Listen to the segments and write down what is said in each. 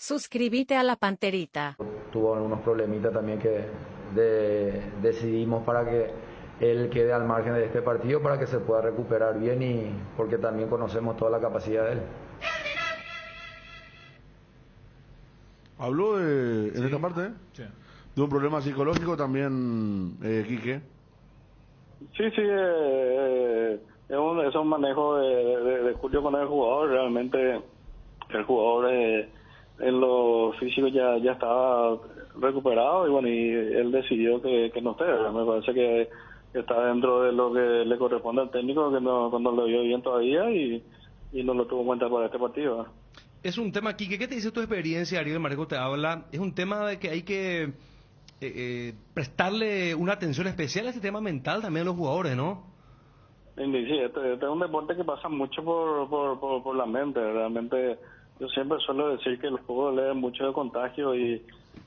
Suscríbete a la Panterita. Tuvo algunos problemitas también que decidimos para que él quede al margen de este partido para que se pueda recuperar bien y porque también conocemos toda la capacidad de él. Habló en esta parte de un problema psicológico también, Quique. Sí, es un manejo de Julio con el jugador. Realmente el jugador en lo físico ya estaba recuperado y bueno, y él decidió que no esté. Me parece que está dentro de lo que le corresponde al técnico, que no lo vio bien todavía y no lo tuvo en cuenta para este partido. Es un tema, Quique, ¿qué te dice tu experiencia? Ariel Marco te habla. Es un tema de que hay que prestarle una atención especial a este tema mental también a los jugadores, ¿no? Sí, este es un deporte que pasa mucho por la mente. Realmente yo siempre suelo decir que el fútbol es mucho de contagio y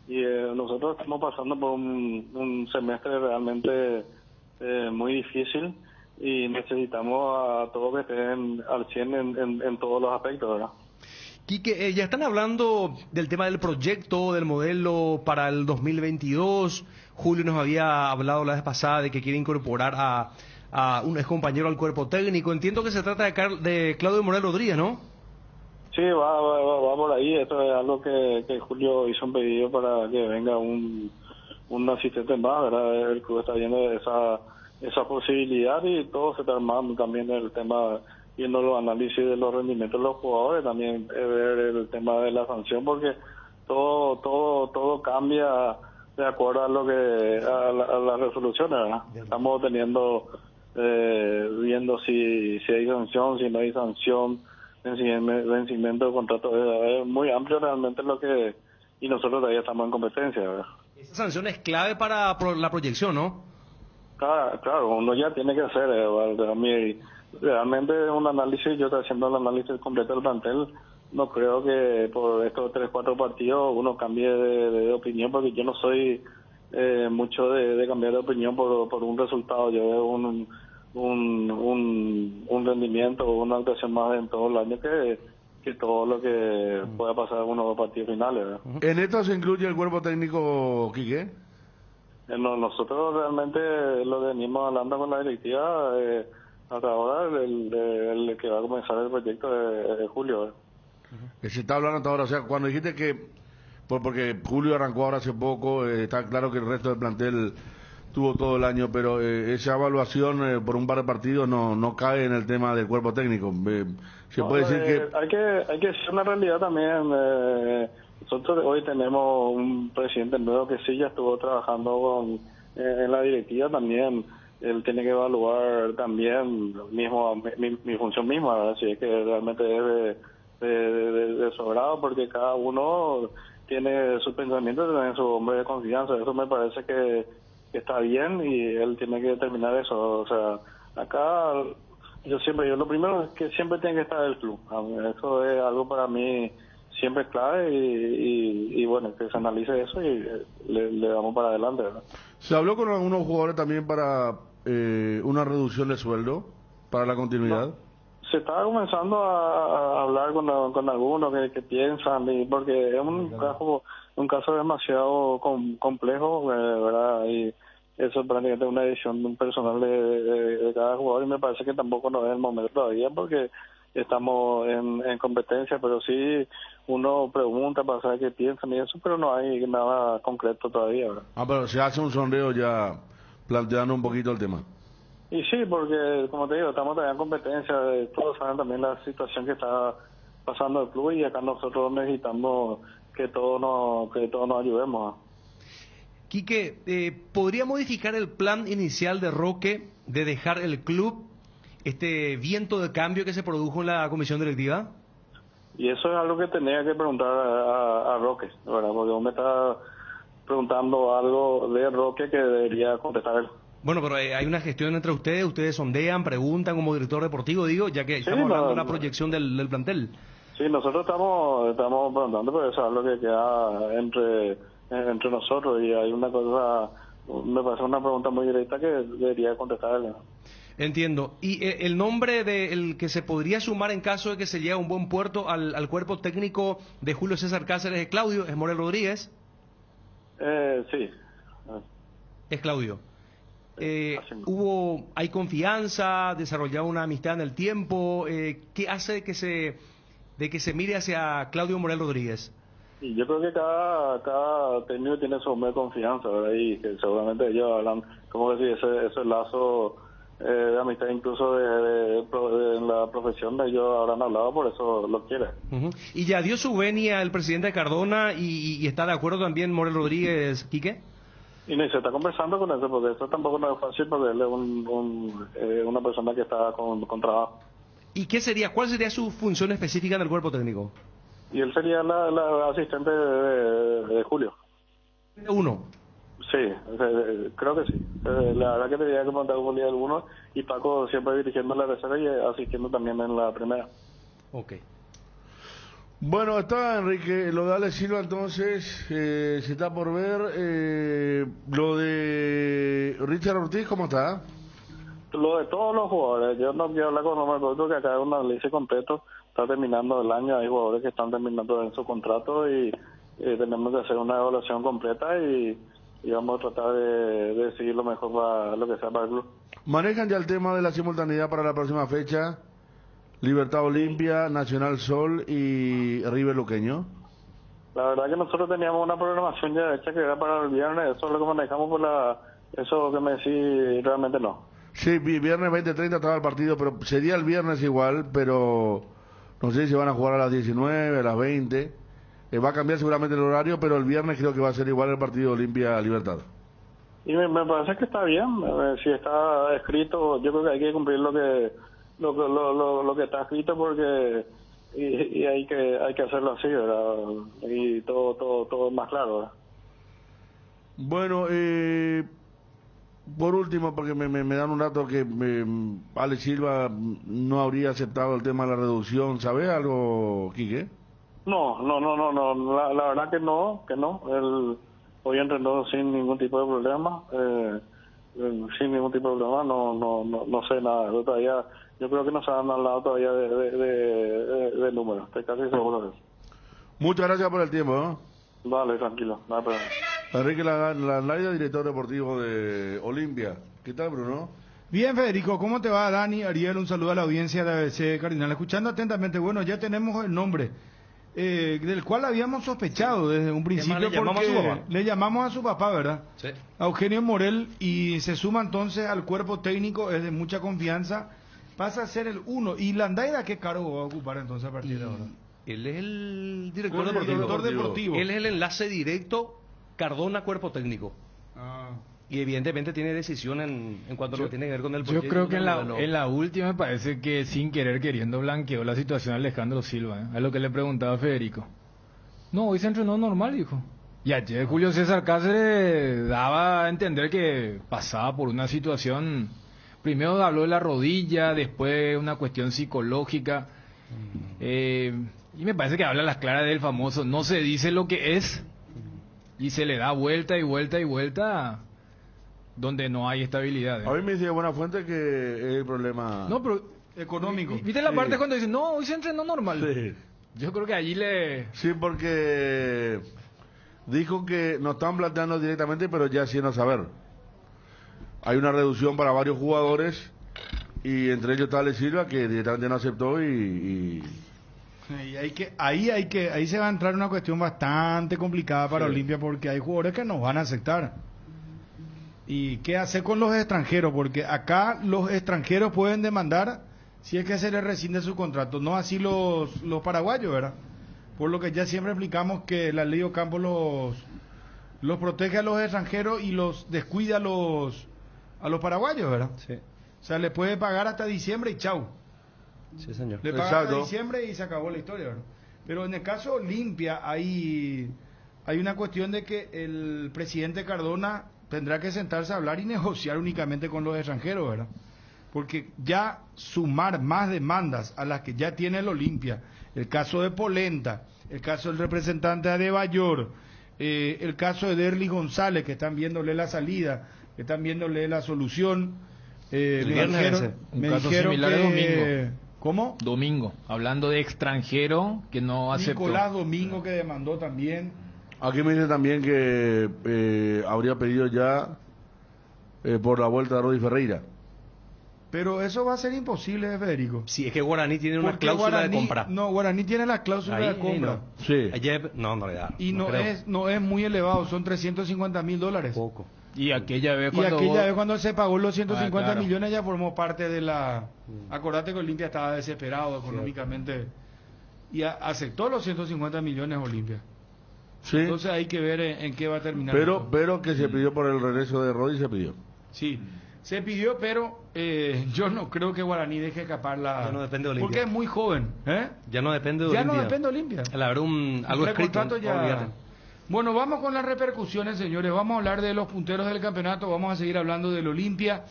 nosotros estamos pasando por un semestre realmente muy difícil y necesitamos a todos que estén al 100 en todos los aspectos, ¿verdad? Quique, ya están hablando del tema del proyecto, del modelo para el 2022. Julio nos había hablado la vez pasada de que quiere incorporar a un ex compañero al cuerpo técnico. Entiendo que se trata de Claudio Morel Rodríguez, ¿no? Sí, va por ahí. Esto es algo que Julio hizo un pedido para que venga un asistente más, ¿verdad? El club está viendo esa posibilidad y todo se está armando también el tema, viendo los análisis de los rendimientos de los jugadores, también ver el tema de la sanción, porque todo cambia de acuerdo a lo que a las resoluciones, ¿verdad? Estamos viendo si hay sanción, si no hay sanción, vencimiento de contrato. Es muy amplio realmente y nosotros todavía estamos en competencia, ¿verdad? Esa sanción es clave para la proyección, ¿no? Claro, uno ya tiene que hacer, realmente un análisis, yo estoy haciendo el análisis completo del plantel, no creo que por estos 3-4 partidos uno cambie de opinión, porque yo no soy mucho de cambiar de opinión por un resultado. Yo veo un rendimiento o una actuación más en todo el año que todo lo que pueda pasar en unos 2 partidos finales, ¿verdad? ¿En esto se incluye el cuerpo técnico, Quique? Nosotros realmente lo venimos hablando con la directiva hasta ahora, el que va a comenzar el proyecto de Julio. Que se está hablando hasta ahora, o sea, cuando dijiste que, porque Julio arrancó ahora hace poco, está claro que el resto del plantel tuvo todo el año, pero esa evaluación por un par de partidos no cae en el tema del cuerpo técnico. Se puede decir que... Hay que decir una realidad también. Nosotros hoy tenemos un presidente nuevo que sí ya estuvo trabajando en la directiva también. Él tiene que evaluar también mi función misma, ¿verdad? Si es que realmente es de sobrado, porque cada uno tiene sus pensamientos, tiene su hombre de confianza. Eso me parece que está bien y él tiene que determinar eso. O sea, acá yo lo primero es que siempre tiene que estar el club. Eso es algo para mí siempre es clave y bueno, que se analice eso y le damos para adelante, ¿verdad? ¿Se habló con algunos jugadores también para una reducción de sueldo para la continuidad? No, se está comenzando a hablar con algunos que piensan, porque es un caso demasiado complejo, ¿verdad? Y eso es prácticamente una decisión personal de cada jugador y me parece que tampoco no es el momento todavía porque estamos en competencia, pero sí uno pregunta para saber qué piensan y eso, pero no hay nada concreto todavía, ¿verdad? Pero se hace un sondeo ya planteando un poquito el tema. Y sí, porque como te digo, estamos todavía en competencia, todos saben también la situación que está pasando el club y acá nosotros necesitamos que todos nos ayudemos. Quique, ¿podría modificar el plan inicial de Roque de dejar el club, este viento de cambio que se produjo en la comisión directiva? Y eso es algo que tenía que preguntar a Roque, ¿verdad? Porque vos me estás preguntando algo de Roque que debería contestar él. Bueno, pero hay una gestión entre ustedes sondean, preguntan como director deportivo, digo, ya que estamos hablando de la proyección del plantel. Sí, nosotros estamos preguntando, pero eso es algo que queda entre nosotros y hay una cosa, me parece una pregunta muy directa que debería contestar él. Entiendo. ¿Y el nombre del que se podría sumar en caso de que se llegue a un buen puerto al cuerpo técnico de Julio César Cáceres es Claudio, es Morel Rodríguez? Sí. Es Claudio. Así mismo. ¿Hay confianza, desarrollado una amistad en el tiempo? ¿Qué hace de que se mire hacia Claudio Morel Rodríguez? Y yo creo que cada técnico tiene su hombre de confianza, ¿verdad? Y que seguramente ellos hablan, como decir, ese lazo de amistad, incluso de la profesión de ellos habrán hablado, por eso lo quiere. Uh-huh. ¿Y ya dio su venia el presidente Cardona y está de acuerdo también Morel Rodríguez, Quique? Y no, se está conversando con eso, porque eso tampoco no es fácil, porque él es una persona que está con trabajo. ¿Y cuál sería su función específica en el cuerpo técnico? Y él sería la asistente de Julio. Uno. Sí, creo que sí. La verdad que tendría que montar un día alguno, y Paco siempre dirigiendo la tercera y asistiendo también en la primera. Ok. Bueno, está Enrique, lo de Ale Silva entonces, se está por ver. Lo de Richard Ortiz, ¿cómo está? Lo de todos los jugadores, yo no quiero hablar con Omar, porque acá es un análisis completo, está terminando el año, hay jugadores que están terminando en su contrato y tenemos que hacer una evaluación completa y vamos a tratar de seguir lo mejor para lo que sea para el club. ¿Manejan ya el tema de la simultaneidad para la próxima fecha? Libertad Olimpia, Nacional Sol y River Luqueño. La verdad que nosotros teníamos una programación ya hecha que era para el viernes, eso es lo que manejamos eso que me decís, realmente no. Sí, viernes 20:30 estaba el partido, pero sería el viernes igual, pero no sé si van a jugar a las 19, a las 20. Va a cambiar seguramente el horario, pero el viernes creo que va a ser igual el partido Olimpia Libertad. Y me parece que está bien, si está escrito, yo creo que hay que cumplir lo que está escrito, porque y hay que hacerlo así, ¿verdad? Y todo más claro, ¿verdad? Bueno, por último, porque me dan un dato que Ale Silva no habría aceptado el tema de la reducción. ¿Sabes algo, Quique? No, la verdad que no. Él hoy entrenó sin ningún tipo de problema, no sé nada. Yo creo que no se han hablado todavía de números, estoy casi seguro de eso. Muchas gracias por el tiempo, ¿no? Vale, tranquilo, nada problema. Enrique Landaida, director deportivo de Olimpia. ¿Qué tal, Bruno? Bien, Federico, ¿cómo te va, Dani? Ariel, un saludo a la audiencia de ABC Cardinal. Escuchando atentamente, bueno, ya tenemos el nombre, del cual habíamos sospechado desde un principio, porque le llamamos a su papá, ¿verdad? Sí. A Eugenio Morel, y se suma entonces al cuerpo técnico, es de mucha confianza, pasa a ser el 1. ¿Y Landaida qué cargo va a ocupar entonces a partir de ahora? Él es el director deportivo. Él es el enlace directo Cardona cuerpo técnico. Y evidentemente tiene decisión en cuanto a lo que tiene que ver con el proyecto. Yo creo que en la última me parece que sin querer queriendo blanqueó la situación a Alejandro Silva, a lo que le preguntaba a Federico. No, hoy se entrenó normal, dijo. Y ayer Julio César Cáceres daba a entender que pasaba por una situación, primero habló de la rodilla, después una cuestión psicológica, y me parece que habla a las claras del famoso, no se dice lo que es, y se le da vuelta y vuelta y vuelta donde no hay estabilidad. A mí me dice Buena Fuente que es el problema... No, pero económico. ¿Viste la parte cuando dicen, no, hoy se entrenó normal? Sí. Yo creo que allí le... Sí, porque dijo que no están planteando directamente, pero ya haciendo saber. Hay una reducción para varios jugadores, y entre ellos está Ale Silva, que directamente no aceptó y... Ahí se va a entrar una cuestión bastante complicada para Olimpia, porque hay jugadores que no van a aceptar. ¿Y qué hacer con los extranjeros? Porque acá los extranjeros pueden demandar si es que se les rescinde su contrato, no así los paraguayos, ¿verdad? Por lo que ya siempre explicamos que la ley Ocampo los protege a los extranjeros y los descuida a los paraguayos, ¿verdad? Sí. O sea, le puede pagar hasta diciembre y chau. Sí, señor. Le paga hasta diciembre y se acabó la historia, ¿verdad? Pero en el caso Olimpia hay una cuestión de que el presidente Cardona tendrá que sentarse a hablar y negociar únicamente con los extranjeros, ¿verdad? Porque ya sumar más demandas a las que ya tiene el Olimpia, el caso de Polenta, el caso del representante Adebayor, el caso de Derly González, que están viéndole la salida, que están viéndole la solución, Me viernes dijeron, ese. Un me caso dijeron similar que... el domingo. ¿Cómo? Domingo, hablando de extranjero que no aceptó. Nicolás Domingo que demandó también. Aquí me dice también que habría pedido ya por la vuelta de Rodi Ferreira. Pero eso va a ser imposible, Federico. Sí, es que Guaraní tiene una Porque cláusula Guaraní, de compra. No, Guaraní tiene la cláusula Ahí, de compra. no. Sí. Ayer, no le da. Y no creo. es muy elevado, son $350,000. Poco. Y aquella vez Y cuando aquella vos- vez cuando se pagó los 150 claro. millones ya formó parte de la... Acordate que Olimpia estaba desesperado económicamente y aceptó los 150 millones Olimpia. Sí. Entonces hay que ver en qué va a terminar. Pero, esto. pero que se pidió por el regreso de Rodi, se pidió. Sí, se pidió, pero yo no creo que Guaraní deje escapar la... Ya no depende de Olimpia. Porque es muy joven. ¿Eh? Ya no depende de Ya Olimpia. no depende de Olimpia. Al haber algo El escrito. contrato ya... olvídate. Bueno, vamos con las repercusiones, señores. Vamos a hablar de los punteros del campeonato. Vamos a seguir hablando del Olimpia.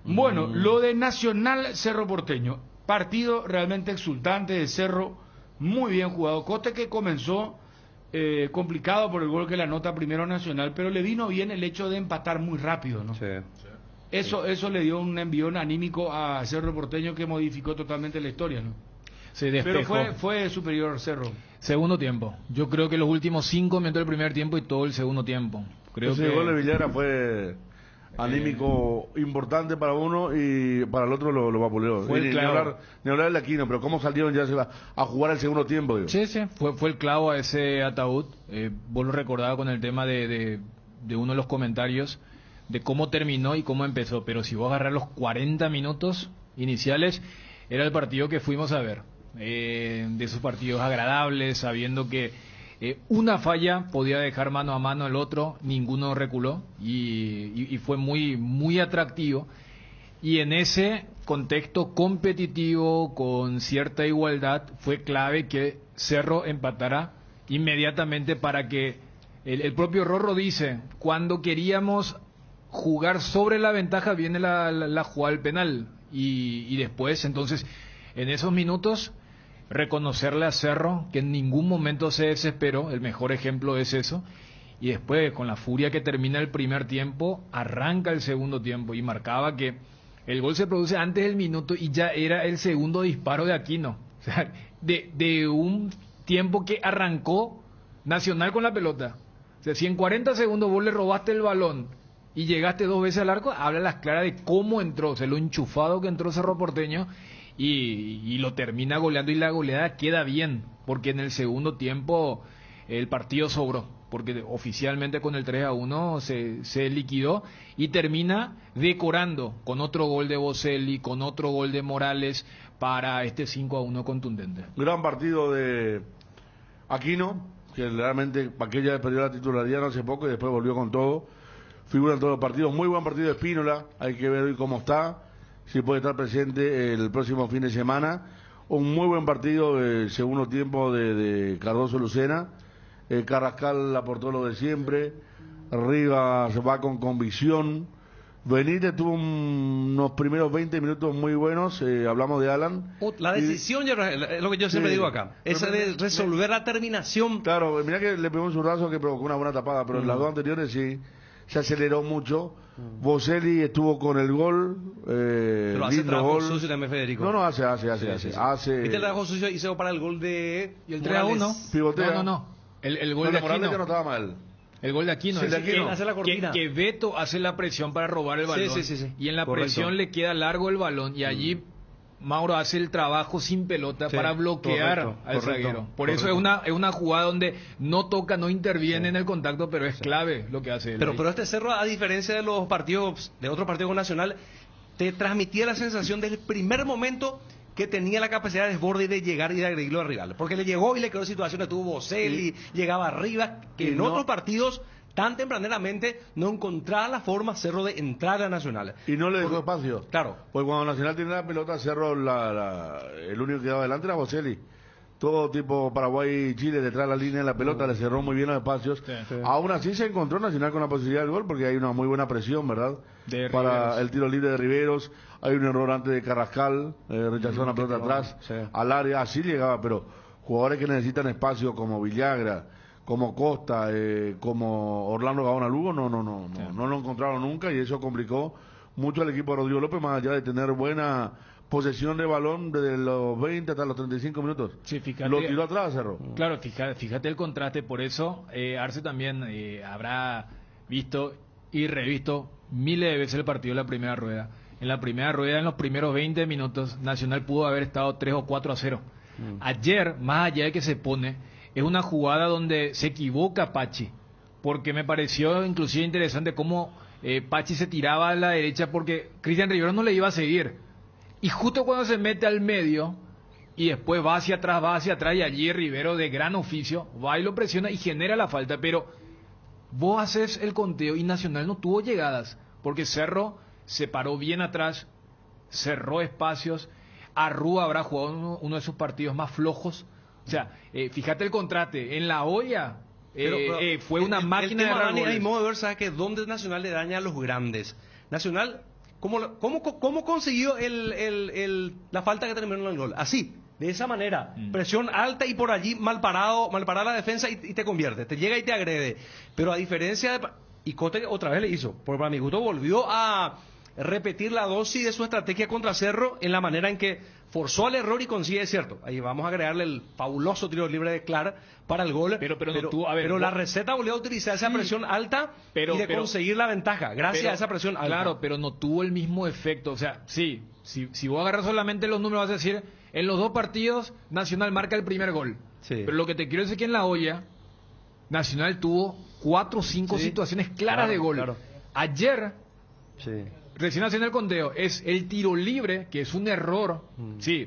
Bueno, lo de Nacional Cerro Porteño. Partido realmente exultante de Cerro. Muy bien jugado. Cote que comenzó complicado por el gol que le anota primero Nacional, pero le vino bien el hecho de empatar muy rápido, ¿no? Sí. Eso le dio un envión anímico a Cerro Porteño que modificó totalmente la historia, ¿no? se Pero despejó. fue superior Cerro. Segundo tiempo. Yo creo que los últimos 5 minutos del primer tiempo y todo el segundo tiempo. Creo Ese que gol de Villagra fue anímico importante para uno y para el otro lo vapuleó. Fue el Y ni clavo. hablar del Aquino, pero cómo salieron ya se va a jugar el segundo tiempo, digo. Sí, fue el clavo a ese ataúd. Vos lo recordabas con el tema de uno de los comentarios de cómo terminó y cómo empezó. Pero si vos agarrás los 40 minutos iniciales, era el partido que fuimos a ver. De esos partidos agradables, sabiendo que una falla podía dejar mano a mano el otro, ninguno reculó y fue muy, muy atractivo. Y en ese contexto competitivo, con cierta igualdad, fue clave que Cerro empatara inmediatamente para que el propio Rorro dice, cuando queríamos jugar sobre la ventaja viene la jugada del penal y después, entonces, en esos minutos, reconocerle a Cerro que en ningún momento se desesperó, el mejor ejemplo es eso, y después, con la furia que termina el primer tiempo, arranca el segundo tiempo y marcaba que el gol se produce antes del minuto y ya era el segundo disparo de Aquino. O sea, de un tiempo que arrancó Nacional con la pelota. O sea, si en 40 segundos vos le robaste el balón y llegaste 2 veces al arco, habla las claras de cómo entró, o sea, lo enchufado que entró Cerro Porteño y lo termina goleando y la goleada queda bien, porque en el segundo tiempo el partido sobró, porque oficialmente con el 3-1 se liquidó y termina decorando con otro gol de Boselli, con otro gol de Morales para este 5-1 contundente. Gran partido de Aquino, que realmente aquella perdió la titularidad no hace poco y después volvió con todo. Figura en todos los partidos. Muy buen partido de Espínola, hay que ver hoy cómo está, si puede estar presente el próximo fin de semana. Un muy buen partido de segundo tiempo de Cardoso Lucena. Carrascal aportó lo de siempre. Rivas va con convicción. Benítez tuvo unos primeros 20 minutos muy buenos. Hablamos de Alan. La decisión, es lo que yo siempre Sí. digo acá, esa de resolver la terminación. Claro, mirá que le pegó un zurdazo que provocó una buena tapada, pero en las dos anteriores sí se aceleró mucho. Boselli estuvo con el gol. Pero hace lindo trabajo gol. sucio también, Federico. No, hace. ¿Viste el trabajo sucio? Hizo para el gol de... Y el Morales. 3-1. Pivotea. No. El gol No, de Morales ya no Aquino. estaba mal. El gol de Aquino. Sí, es de decir, Aquino. Hace la cortina. que Beto hace la presión para robar el Sí, balón. sí. Y en la Correcto. presión le queda largo el balón. Y allí Mauro hace el trabajo sin pelota Sí, para bloquear correcto, al correcto, zaguero. Por eso es una jugada donde no toca, no interviene en el contacto, pero es clave lo que hace él. Pero este Cerro, a diferencia de los partidos, de otros partidos con Nacional, te transmitía la sensación desde el primer momento que tenía la capacidad de desborde y de llegar y de agredirlo al rival. Porque le llegó y le quedó situaciones, tuvo Boselli, llegaba arriba, que en otros partidos tan tempraneramente no encontraba la forma Cerro de entrar a Nacional. Y no le dejó espacio. Claro. Pues cuando Nacional tiene la pelota, Cerro, el único que daba adelante era Boselli. Todo tipo Paraguay y Chile detrás de la línea de la pelota, le cerró muy bien los espacios. Sí. Aún así se encontró Nacional con la posibilidad del gol porque hay una muy buena presión, ¿verdad? De Para Riveros. el tiro libre de Riveros. Hay un error antes de Carrascal, rechazó una pelota atrás, al área, así llegaba, pero jugadores que necesitan espacio como Villagra, como Costa, como Orlando Gaona Lugo, no lo encontraron nunca y eso complicó mucho al equipo de Rodrigo López, más allá de tener buena posesión de balón desde los 20 hasta los 35 minutos. Sí, fíjate, lo tiró atrás, Cerro. Claro, fíjate el contraste, por eso Arce también habrá visto y revisto miles de veces el partido de la primera rueda. En la primera rueda, en los primeros 20 minutos, Nacional pudo haber estado 3 o 4-0. Ayer, más allá de que se pone, es una jugada donde se equivoca Pachi, porque me pareció inclusive interesante cómo Pachi se tiraba a la derecha porque Cristian Rivero no le iba a seguir. Y justo cuando se mete al medio y después va hacia atrás y allí Rivero de gran oficio va y lo presiona y genera la falta, pero vos haces el conteo y Nacional no tuvo llegadas, porque Cerro se paró bien atrás, cerró espacios, Arrúa habrá jugado uno de sus partidos más flojos, o sea, fíjate el contraste, en la olla fue una máquina de errar goles. Hay modo de ver, ¿sabes qué? ¿Dónde Nacional le daña a los grandes? Nacional, ¿cómo consiguió la falta que terminó en el gol? Así, de esa manera, presión alta y por allí mal parada la defensa y te convierte, te llega y te agrede. Pero a diferencia de... Y Cote otra vez le hizo, porque para mi gusto volvió a repetir la dosis de su estrategia contra Cerro en la manera en que forzó al error y consigue, cierto. Ahí vamos a agregarle el fabuloso tiro libre de Clark para el gol. Pero la receta volvió a utilizar esa presión alta y conseguir la ventaja, gracias a esa presión alta. Claro, pero no tuvo el mismo efecto. O sea, sí, si vos agarras solamente los números, vas a decir, en los dos partidos Nacional marca el primer gol. Sí. Pero lo que te quiero decir es que en la olla Nacional tuvo 4 o 5 situaciones claras de gol. Claro. Ayer, recién haciendo el conteo, es el tiro libre, que es un error,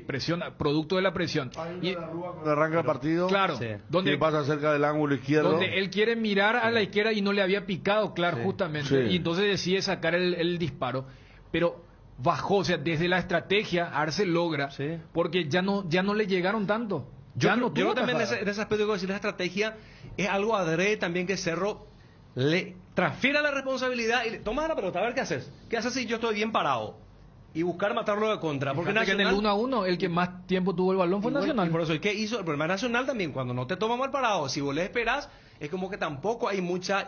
presión, producto de la presión. Y cuando arranca el partido, claro, donde pasa cerca del ángulo izquierdo. Donde él quiere mirar a la izquierda y no le había picado, claro, justamente. Y entonces decide sacar el disparo. Pero bajó, o sea, desde la estrategia, Arce logra, porque ya no le llegaron tanto. Yo también en ese aspecto de decir la estrategia es algo adrede también que Cerro le transfiera la responsabilidad y le toma la pelota, a ver qué haces. ¿Qué haces si yo estoy bien parado? Y buscar matarlo de contra. Porque Nacional, que en el 1-1 el que más tiempo tuvo el balón fue Nacional. Y por eso el que hizo, el problema Nacional también, cuando no te toma mal parado, si vos le esperás, es como que tampoco hay mucha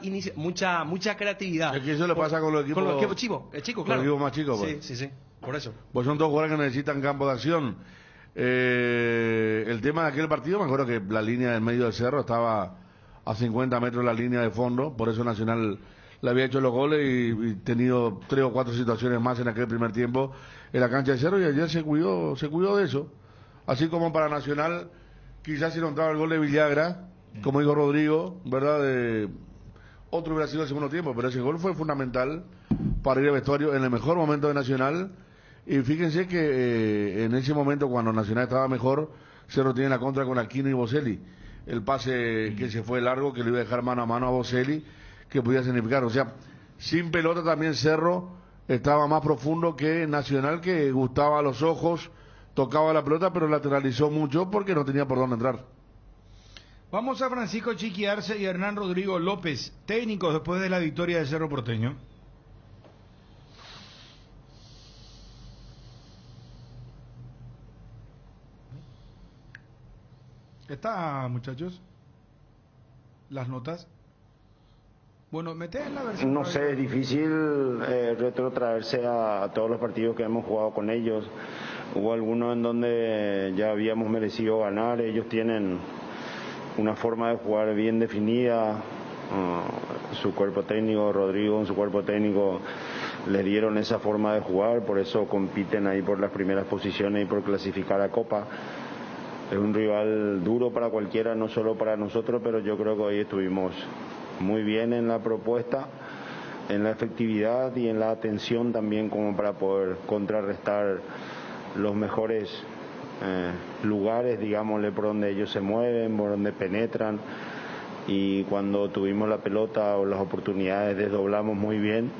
creatividad. Es que eso le pasa con los equipos. Con los equipos chicos, claro. Con los equipos más chicos, pues. Sí, por eso. Pues son dos jugadores que necesitan campo de acción. El tema de aquel partido, me acuerdo que la línea del medio del Cerro estaba a 50 metros de la línea de fondo, por eso Nacional le había hecho los goles y tenido 3 o 4 situaciones más en aquel primer tiempo en la cancha de Cerro, y ayer se cuidó de eso. Así como para Nacional, quizás si no entraba el gol de Villagra, como dijo Rodrigo, ¿verdad? Otro hubiera sido el segundo tiempo, pero ese gol fue fundamental para ir al vestuario en el mejor momento de Nacional. Y fíjense que en ese momento, cuando Nacional estaba mejor, Cerro tiene la contra con Aquino y Boselli. El pase que se fue largo, que le iba a dejar mano a mano a Boselli, que podía significar. O sea, sin pelota también Cerro estaba más profundo que Nacional, que gustaba a los ojos, tocaba la pelota, pero lateralizó mucho porque no tenía por dónde entrar. Vamos a Francisco Chiqui Arce y Hernán Rodrigo López, técnicos después de la victoria de Cerro Porteño. ¿Está, muchachos? ¿Las notas? Bueno, meté en la versión... No sé, es difícil retrotraerse a todos los partidos que hemos jugado con ellos. Hubo algunos en donde ya habíamos merecido ganar. Ellos tienen una forma de jugar bien definida. Su cuerpo técnico, Rodrigo, en su cuerpo técnico, les dieron esa forma de jugar. Por eso compiten ahí por las primeras posiciones y por clasificar a Copa. Es un rival duro para cualquiera, no solo para nosotros, pero yo creo que hoy estuvimos muy bien en la propuesta, en la efectividad y en la atención también, como para poder contrarrestar los mejores lugares, digámosle, por donde ellos se mueven, por donde penetran. Y cuando tuvimos la pelota o las oportunidades, desdoblamos muy bien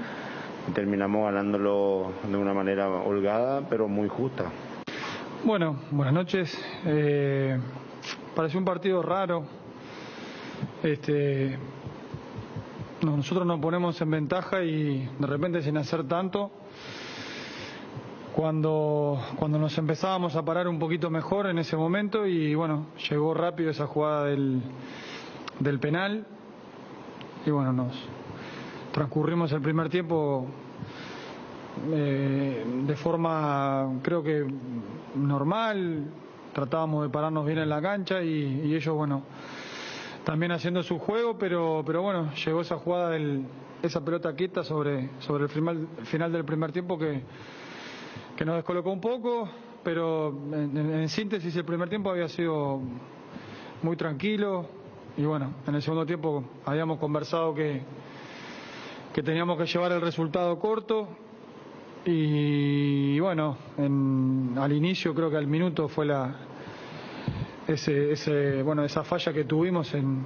y terminamos ganándolo de una manera holgada, pero muy justa. Bueno, buenas noches. Pareció un partido raro. Nosotros nos ponemos en ventaja y de repente, sin hacer tanto, cuando nos empezábamos a parar un poquito mejor en ese momento, y bueno, llegó rápido esa jugada del penal y bueno, nos transcurrimos el primer tiempo de forma creo que normal, tratábamos de pararnos bien en la cancha y ellos, bueno, también haciendo su juego, pero bueno, llegó esa jugada, esa pelota quieta sobre el final del primer tiempo que nos descolocó un poco, pero en síntesis el primer tiempo había sido muy tranquilo y bueno, en el segundo tiempo habíamos conversado que teníamos que llevar el resultado corto y bueno, al inicio creo que al minuto fue esa falla que tuvimos en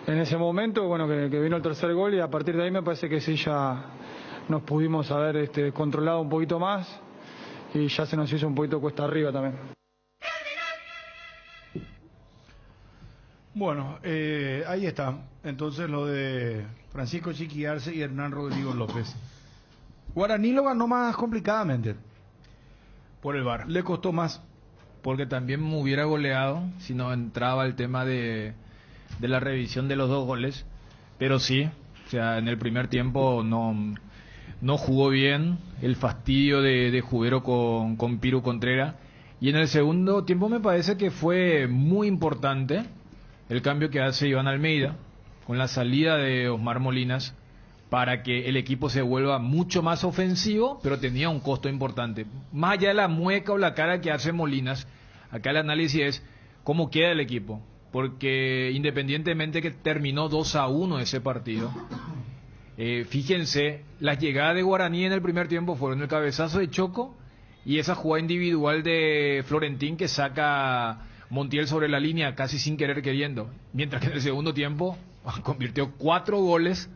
ese momento, bueno, que vino el tercer gol y a partir de ahí me parece que sí ya nos pudimos haber controlado un poquito más y ya se nos hizo un poquito cuesta arriba también. Bueno, ahí está. Entonces lo de Francisco Chiqui Arce y Hernán Rodrigo López. Guaraní lo ganó más complicadamente. Por el VAR. Le costó más. Porque también me hubiera goleado si no entraba el tema de la revisión de los 2 goles. Pero sí, o sea, en el primer tiempo no jugó bien, el fastidio de Jubero con Piru Contreras. Y en el segundo tiempo me parece que fue muy importante el cambio que hace Iván Almeida con la salida de Osmar Molinas para que el equipo se vuelva mucho más ofensivo, pero tenía un costo importante. Más allá de la mueca o la cara que hace Molinas, acá el análisis es cómo queda el equipo, porque independientemente que terminó 2-1 ese partido, fíjense, las llegadas de Guaraní en el primer tiempo fueron el cabezazo de Choco y esa jugada individual de Florentín que saca Montiel sobre la línea casi sin querer queriendo, mientras que en el segundo tiempo convirtió 4 goles,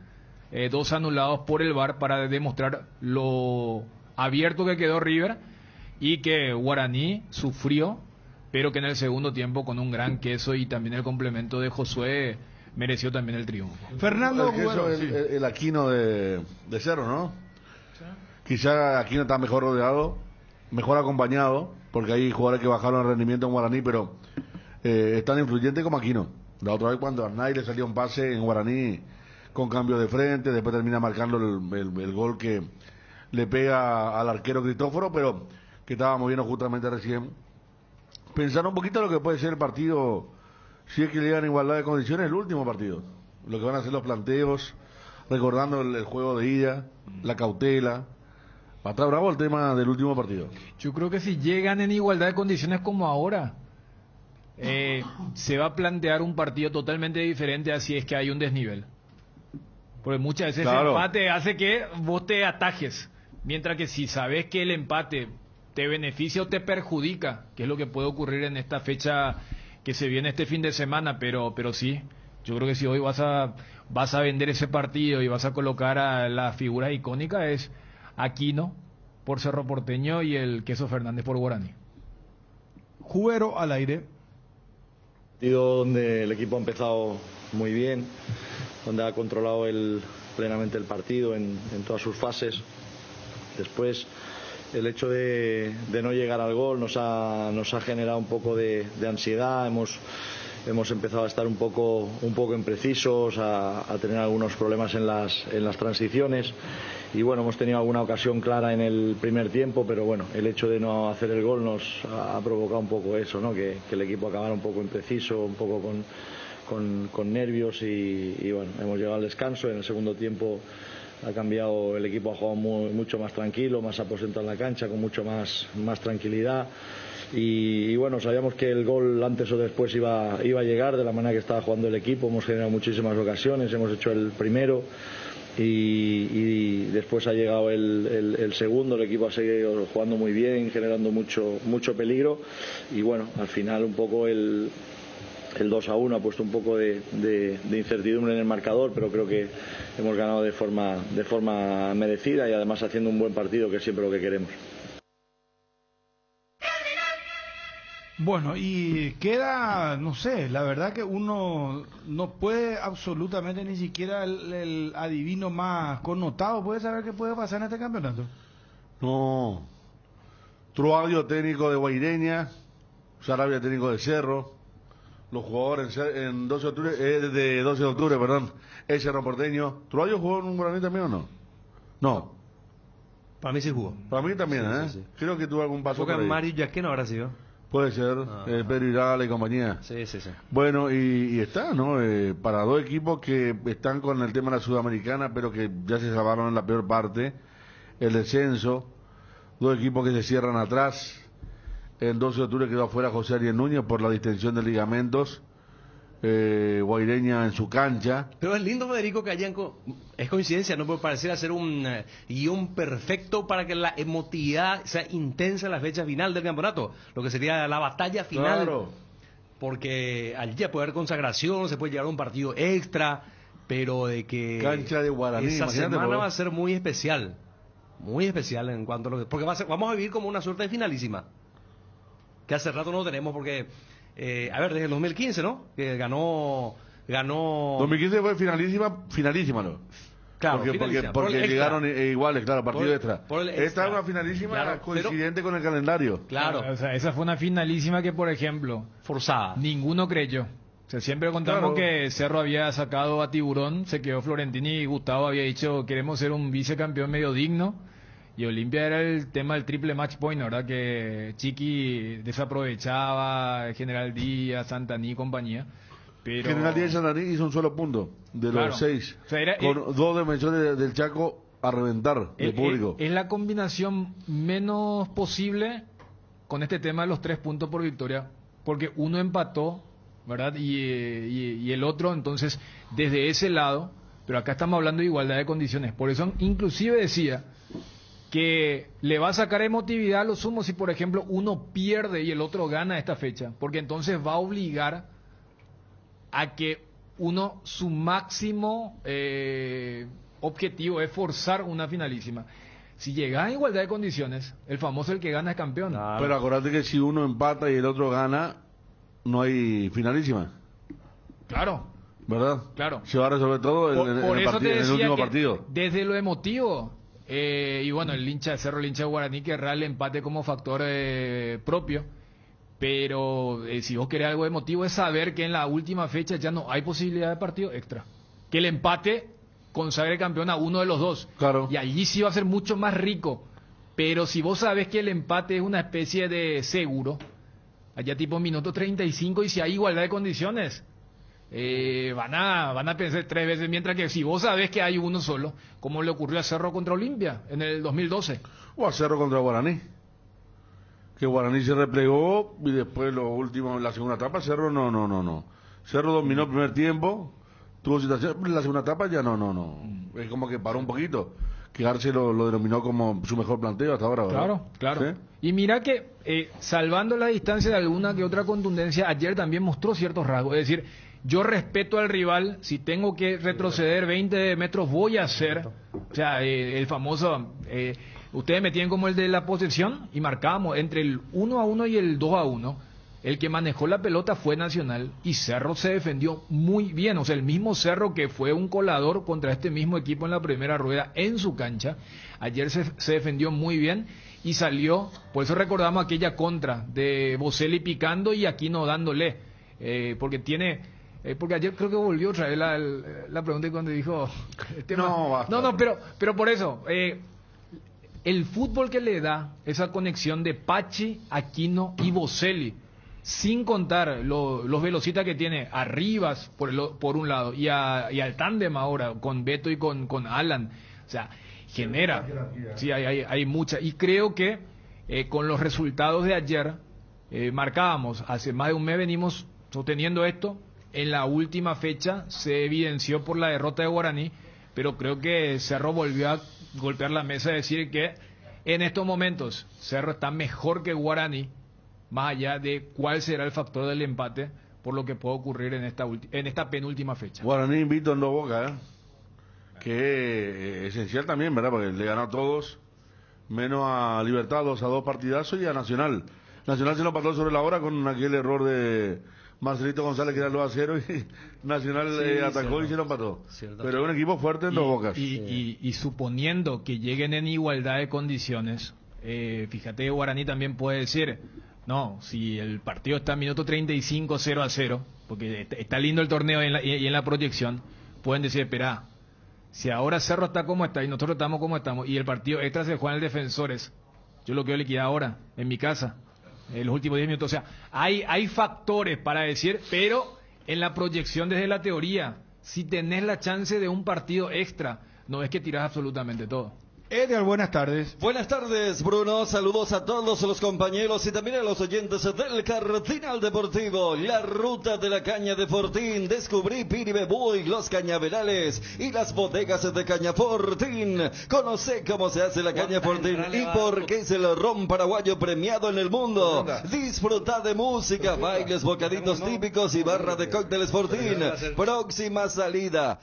2 anulados por el VAR para demostrar lo abierto que quedó River y que Guaraní sufrió, pero que en el segundo tiempo con un gran queso y también el complemento de Josué mereció también el triunfo. Fernando Queso, el Aquino de Cerro, ¿no? ¿Sí? Quizá Aquino está mejor rodeado, mejor acompañado, porque hay jugadores que bajaron el rendimiento en Guaraní, pero es tan influyente como Aquino. La otra vez cuando a Arnay le salió un pase en Guaraní con cambio de frente, después termina marcando el gol que le pega al arquero Cristóforo, pero que estábamos viendo justamente recién. Pensar un poquito lo que puede ser el partido, si es que llegan en igualdad de condiciones, el último partido. Lo que van a ser los planteos, recordando el juego de ida, la cautela. Va a estar bravo el tema del último partido. Yo creo que si llegan en igualdad de condiciones como ahora, se va a plantear un partido totalmente diferente así es que hay un desnivel. Porque muchas veces el empate hace que vos te atajes. Mientras que si sabes que el empate te beneficia o te perjudica, que es lo que puede ocurrir en esta fecha que se viene este fin de semana, pero sí, yo creo que si hoy vas a vender ese partido y vas a colocar a las figuras icónicas es Aquino por Cerro Porteño y el Queso Fernández por Guaraní. Jubero al aire. Partido donde el equipo ha empezado muy bien, donde ha controlado plenamente el partido en todas sus fases. Después el hecho de no llegar al gol nos ha generado un poco de ansiedad, hemos empezado a estar un poco imprecisos, a tener algunos problemas en las transiciones y bueno, hemos tenido alguna ocasión clara en el primer tiempo, pero bueno, el hecho de no hacer el gol nos ha provocado un poco eso, ¿no? Que el equipo acabara un poco impreciso, un poco con nervios y bueno, hemos llegado al descanso. En el segundo tiempo ha cambiado, el equipo ha jugado mucho más tranquilo, más aposentado en la cancha, con mucho más tranquilidad y bueno, sabíamos que el gol antes o después iba a llegar de la manera que estaba jugando el equipo. Hemos generado muchísimas ocasiones, hemos hecho el primero y después ha llegado el segundo. El equipo ha seguido jugando muy bien, generando mucho peligro y bueno, al final un poco el 2-1 ha puesto un poco de incertidumbre en el marcador, pero creo que hemos ganado de forma merecida y además haciendo un buen partido, que es siempre lo que queremos. Bueno, y queda, no sé, la verdad que uno no puede absolutamente ni siquiera el adivino más connotado puede saber qué puede pasar en este campeonato. No. Truadio, técnico de Guaireña, Sarabia, técnico de Cerro. Los jugadores en 12 de octubre, perdón, es Cerro Porteño. ¿Truadio jugó en un Guaraní también o no? No. Para mí sí jugó. Para mí también, Sí. Creo que tuvo algún paso Porque por ahí. Mario Yaquén no habrá sido. Puede ser, Pedro Irala y compañía. Sí. Bueno, y está, ¿no? Para dos equipos que están con el tema de la Sudamericana, pero que ya se salvaron en la peor parte, el descenso, dos equipos que se cierran atrás. El 12 de octubre quedó afuera José Ariel Núñez por la distensión de ligamentos. Guaireña en su cancha. Pero es lindo, Federico, que hayan... Es coincidencia, ¿no? Puede parecer ser un guión perfecto para que la emotividad sea intensa en la fecha final del campeonato. Lo que sería la batalla final. Claro. Porque allí ya puede haber consagración, se puede llegar a un partido extra, pero de que... Cancha de Guaraní, esa imagínate, semana por... va a ser muy especial. Muy especial en cuanto a lo que... Porque vamos a vivir como una suerte de finalísima. Que hace rato no tenemos porque... a ver, desde el 2015, ¿no? Que ganó... 2015 fue finalísima, ¿no? Claro, porque finalísima. porque llegaron iguales, claro, partido extra. Por el Esta extra. es una finalísima Claro, coincidente con el calendario. Claro. O sea, esa fue una finalísima que, por ejemplo, Forzada. ninguno creyó. O sea, siempre contamos Claro. que Cerro había sacado a Tiburón, se quedó Florentini y Gustavo había dicho queremos ser un vicecampeón medio digno. Y Olimpia era el tema del triple match point, ¿verdad? Que Chiqui desaprovechaba, General Díaz, Santaní y compañía. Pero... General Díaz Santaní hizo un solo punto de Claro. los 6. O sea, era- con dos dimensiones del Chaco a reventar de público. Es la combinación menos posible con este tema de los 3 puntos por victoria, porque uno empató, ¿verdad? Y el otro, entonces, desde ese lado, pero acá estamos hablando de igualdad de condiciones. Por eso, inclusive decía que le va a sacar emotividad a lo sumo si, por ejemplo, uno pierde y el otro gana esta fecha, porque entonces va a obligar a que uno, su máximo objetivo es forzar una finalísima. Si llegas a igualdad de condiciones, el famoso el que gana es campeón. Pero acordate que si uno empata y el otro gana, no hay finalísima, Claro, ¿verdad? claro. Se va a resolver todo Por el eso partido, te en el decía último que partido. desde lo emotivo, y bueno, el hincha de Cerro, el hincha de Guaraní, querrá el empate como factor propio, pero si vos querés algo emotivo es saber que en la última fecha ya no hay posibilidad de partido extra. Que el empate consagre campeón a uno de los dos. Claro. Y allí sí va a ser mucho más rico. Pero si vos sabés que el empate es una especie de seguro, allá tipo minuto 35 y si hay igualdad de condiciones, van a pensar 3 veces, mientras que si vos sabés que hay uno solo, como le ocurrió a Cerro contra Olimpia en el 2012. O a Cerro contra Guaraní. Que Guaraní se replegó y después lo último, en la segunda etapa, Cerro no. Cerro dominó el primer tiempo, tuvo situación, en la segunda etapa ya no. Es como que paró un poquito. Que Arce lo denominó como su mejor planteo hasta ahora, ¿verdad? Claro. ¿Sí? Y mira que, salvando la distancia de alguna que otra contundencia, ayer también mostró ciertos rasgos. Es decir, yo respeto al rival, si tengo que retroceder 20 metros voy a hacer. O sea, el famoso... ustedes me tienen como el de la posesión y marcábamos entre el 1-1 y el 2-1. El que manejó la pelota fue Nacional y Cerro se defendió muy bien. O sea, el mismo Cerro que fue un colador contra este mismo equipo en la primera rueda en su cancha. Ayer se defendió muy bien y salió. Por eso recordamos aquella contra de Boselli picando y Aquino dándole. Porque ayer creo que volvió otra vez la pregunta cuando dijo... el tema. No, basta. No, pero por eso... el fútbol que le da esa conexión de Pachi, Aquino y Boselli, sin contar los velocitas que tiene Arribas por un lado y al tándem ahora con Beto y con Alan, o sea, genera, sí, hay mucha, y creo que con los resultados de ayer marcábamos, hace más de un mes venimos sosteniendo esto, en la última fecha se evidenció por la derrota de Guaraní, pero creo que Cerro volvió a golpear la mesa y decir que en estos momentos Cerro está mejor que Guaraní, más allá de cuál será el factor del empate por lo que puede ocurrir en esta penúltima fecha. Guaraní invito en dos Boca, que es esencial también, ¿verdad? Porque le ganó a todos, menos a Libertad 2-2 partidazos y a Nacional. Nacional se lo pasó sobre la hora con aquel error de Marcelito González que era el 2-0 y Nacional atacó cierto. Y se lo empató. Cierto. Pero es un equipo fuerte en dos Bocas. Y suponiendo que lleguen en igualdad de condiciones, fíjate que Guaraní también puede decir, no, si el partido está en minuto 35 0-0, porque está lindo el torneo y en la proyección, pueden decir, espera, Si ahora Cerro está como está y nosotros estamos como estamos y el partido extra se juega en el Defensores, yo lo quiero liquidar ahora, en mi casa, en los últimos 10 minutos. O sea, hay factores para decir, pero en la proyección desde la teoría, si tenés la chance de un partido extra, no es que tirás absolutamente todo. Edgar, buenas tardes. Buenas tardes, Bruno. Saludos a todos los compañeros y también a los oyentes del Cardinal Deportivo. La ruta de la caña de Fortín. Descubrí Piribebuy, los cañaverales y las bodegas de caña Fortín. Conoce cómo se hace la caña Fortín y por qué es el ron paraguayo premiado en el mundo. Disfruta de música, bailes, bocaditos típicos y barra de cócteles Fortín. Próxima salida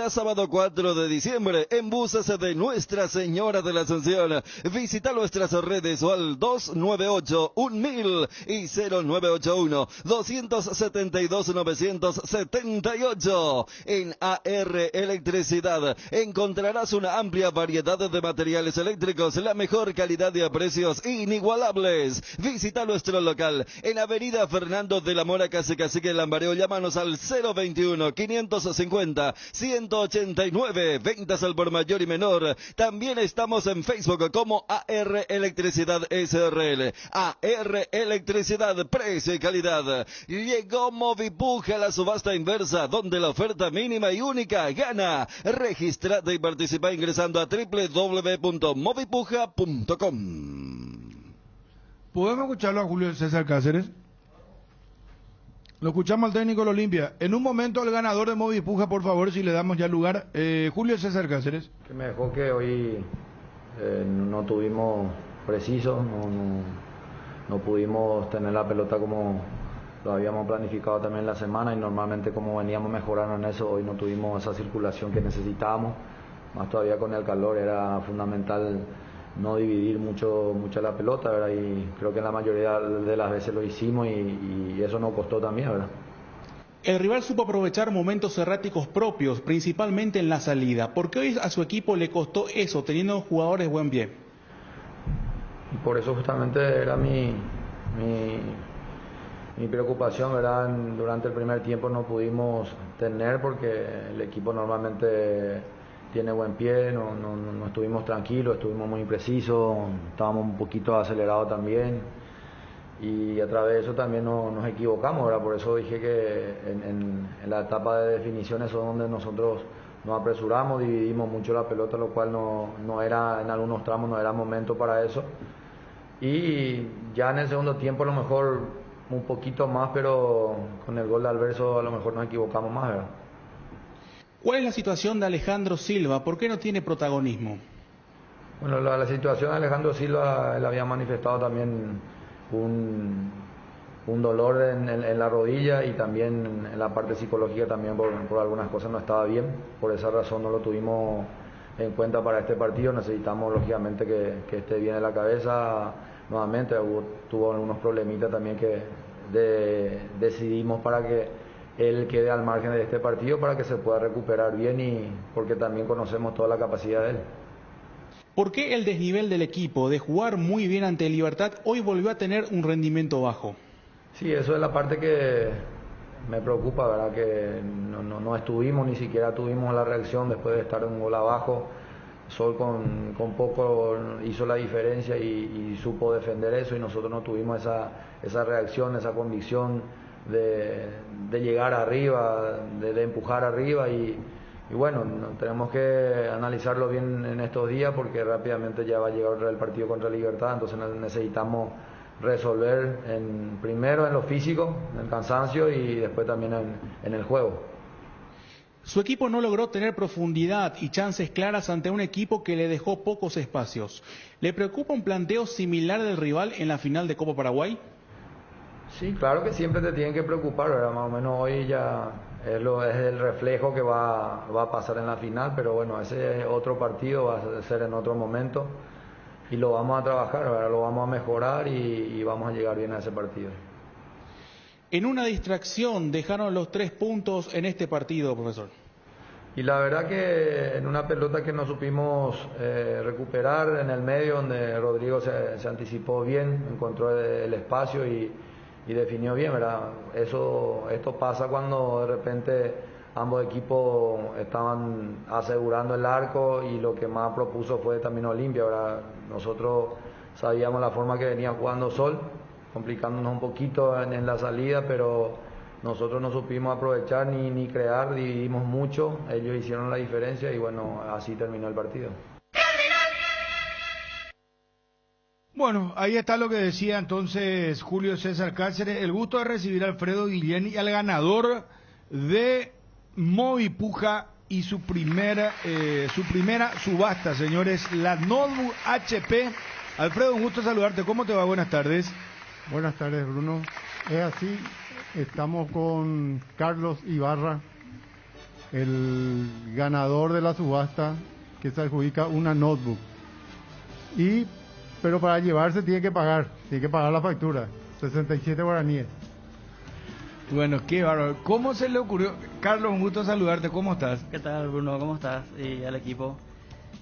sábado 4 de diciembre en buses de Nuestra Señora de la Asunción. Visita nuestras redes o al 298-1000 y 0981-272-978. En AR Electricidad encontrarás una amplia variedad de materiales eléctricos, la mejor calidad y a precios inigualables. Visita nuestro local en Avenida Fernando de la Mora, Cacique Lambareo. Llámanos al 021-550-189. Ventas al por mayor y menor. También estamos en Facebook como AR Electricidad SRL. AR Electricidad, precio y calidad. Llegó Movipuja, la subasta inversa, donde la oferta mínima y única gana. Registrate y participa ingresando a www.movipuja.com. ¿Podemos escucharlo a Julio César Cáceres? Lo escuchamos al técnico de la Olimpia. En un momento el ganador de Movipuja, por favor, si le damos ya lugar. Julio César Cáceres. Que me dejó que hoy no tuvimos precisos, no pudimos tener la pelota como lo habíamos planificado también la semana y normalmente como veníamos mejorando en eso, hoy no tuvimos esa circulación que necesitábamos. Más todavía con el calor era fundamental no dividir mucho la pelota, ¿verdad? Y creo que la mayoría de las veces lo hicimos y eso nos costó también, ¿verdad? El rival supo aprovechar momentos erráticos propios, principalmente en la salida. ¿Por qué hoy a su equipo le costó eso, teniendo jugadores buen pie? Y por eso justamente era mi preocupación, ¿verdad? Durante el primer tiempo no pudimos tener porque el equipo normalmente tiene buen pie, no estuvimos tranquilos, estuvimos muy imprecisos, estábamos un poquito acelerados también y a través de eso también nos equivocamos, ¿verdad? Por eso dije que en la etapa de definiciones es donde nosotros nos apresuramos, dividimos mucho la pelota, lo cual no era, en algunos tramos no era momento para eso, y ya en el segundo tiempo a lo mejor un poquito más, pero con el gol de Alverso a lo mejor nos equivocamos más, ¿verdad? ¿Cuál es la situación de Alejandro Silva? ¿Por qué no tiene protagonismo? Bueno, la situación de Alejandro Silva, él había manifestado también un dolor en la rodilla y también en la parte psicológica también por algunas cosas no estaba bien. Por esa razón no lo tuvimos en cuenta para este partido. Necesitamos lógicamente que esté bien en la cabeza nuevamente. Tuvo algunos problemitas también que decidimos para que él quede al margen de este partido para que se pueda recuperar bien y porque también conocemos toda la capacidad de él. ¿Por qué el desnivel del equipo de jugar muy bien ante Libertad hoy volvió a tener un rendimiento bajo? Sí, eso es la parte que me preocupa, ¿verdad? Que no estuvimos, ni siquiera tuvimos la reacción después de estar un gol abajo. Sol con poco hizo la diferencia y supo defender eso y nosotros no tuvimos esa reacción, esa convicción de llegar arriba, de empujar arriba y bueno, tenemos que analizarlo bien en estos días porque rápidamente ya va a llegar el partido contra Libertad, entonces necesitamos resolver primero en lo físico, en el cansancio y después también en el juego. Su equipo no logró tener profundidad y chances claras ante un equipo que le dejó pocos espacios. ¿Le preocupa un planteo similar del rival en la final de Copa Paraguay? Sí, claro que siempre te tienen que preocupar, ¿verdad? Más o menos hoy ya es el reflejo que va a pasar en la final, pero bueno, ese es otro partido, va a ser en otro momento y lo vamos a trabajar, ¿verdad? Lo vamos a mejorar y vamos a llegar bien a ese partido. En una distracción dejaron los 3 puntos en este partido, profesor. Y la verdad que en una pelota que no supimos recuperar en el medio, donde Rodrigo se anticipó bien, encontró el espacio y definió bien, ¿verdad? Esto pasa cuando de repente ambos equipos estaban asegurando el arco y lo que más propuso fue también Olimpia. Ahora nosotros sabíamos la forma que venía jugando Sol, complicándonos un poquito en la salida, pero nosotros no supimos aprovechar ni crear, dividimos mucho, ellos hicieron la diferencia y bueno, así terminó el partido. Bueno, ahí está lo que decía entonces Julio César Cáceres. El gusto de recibir a Alfredo Guillén y al ganador de Movipuja y su primera subasta, señores, la Notebook HP. Alfredo, un gusto saludarte. ¿Cómo te va? Buenas tardes. Buenas tardes, Bruno. Es así, estamos con Carlos Ibarra, el ganador de la subasta, que se adjudica una notebook. Pero para llevarse tiene que pagar la factura, 67 guaraníes. Bueno, qué bárbaro. ¿Cómo se le ocurrió? Carlos, un gusto saludarte. ¿Cómo estás? ¿Qué tal, Bruno? ¿Cómo estás? Y al equipo.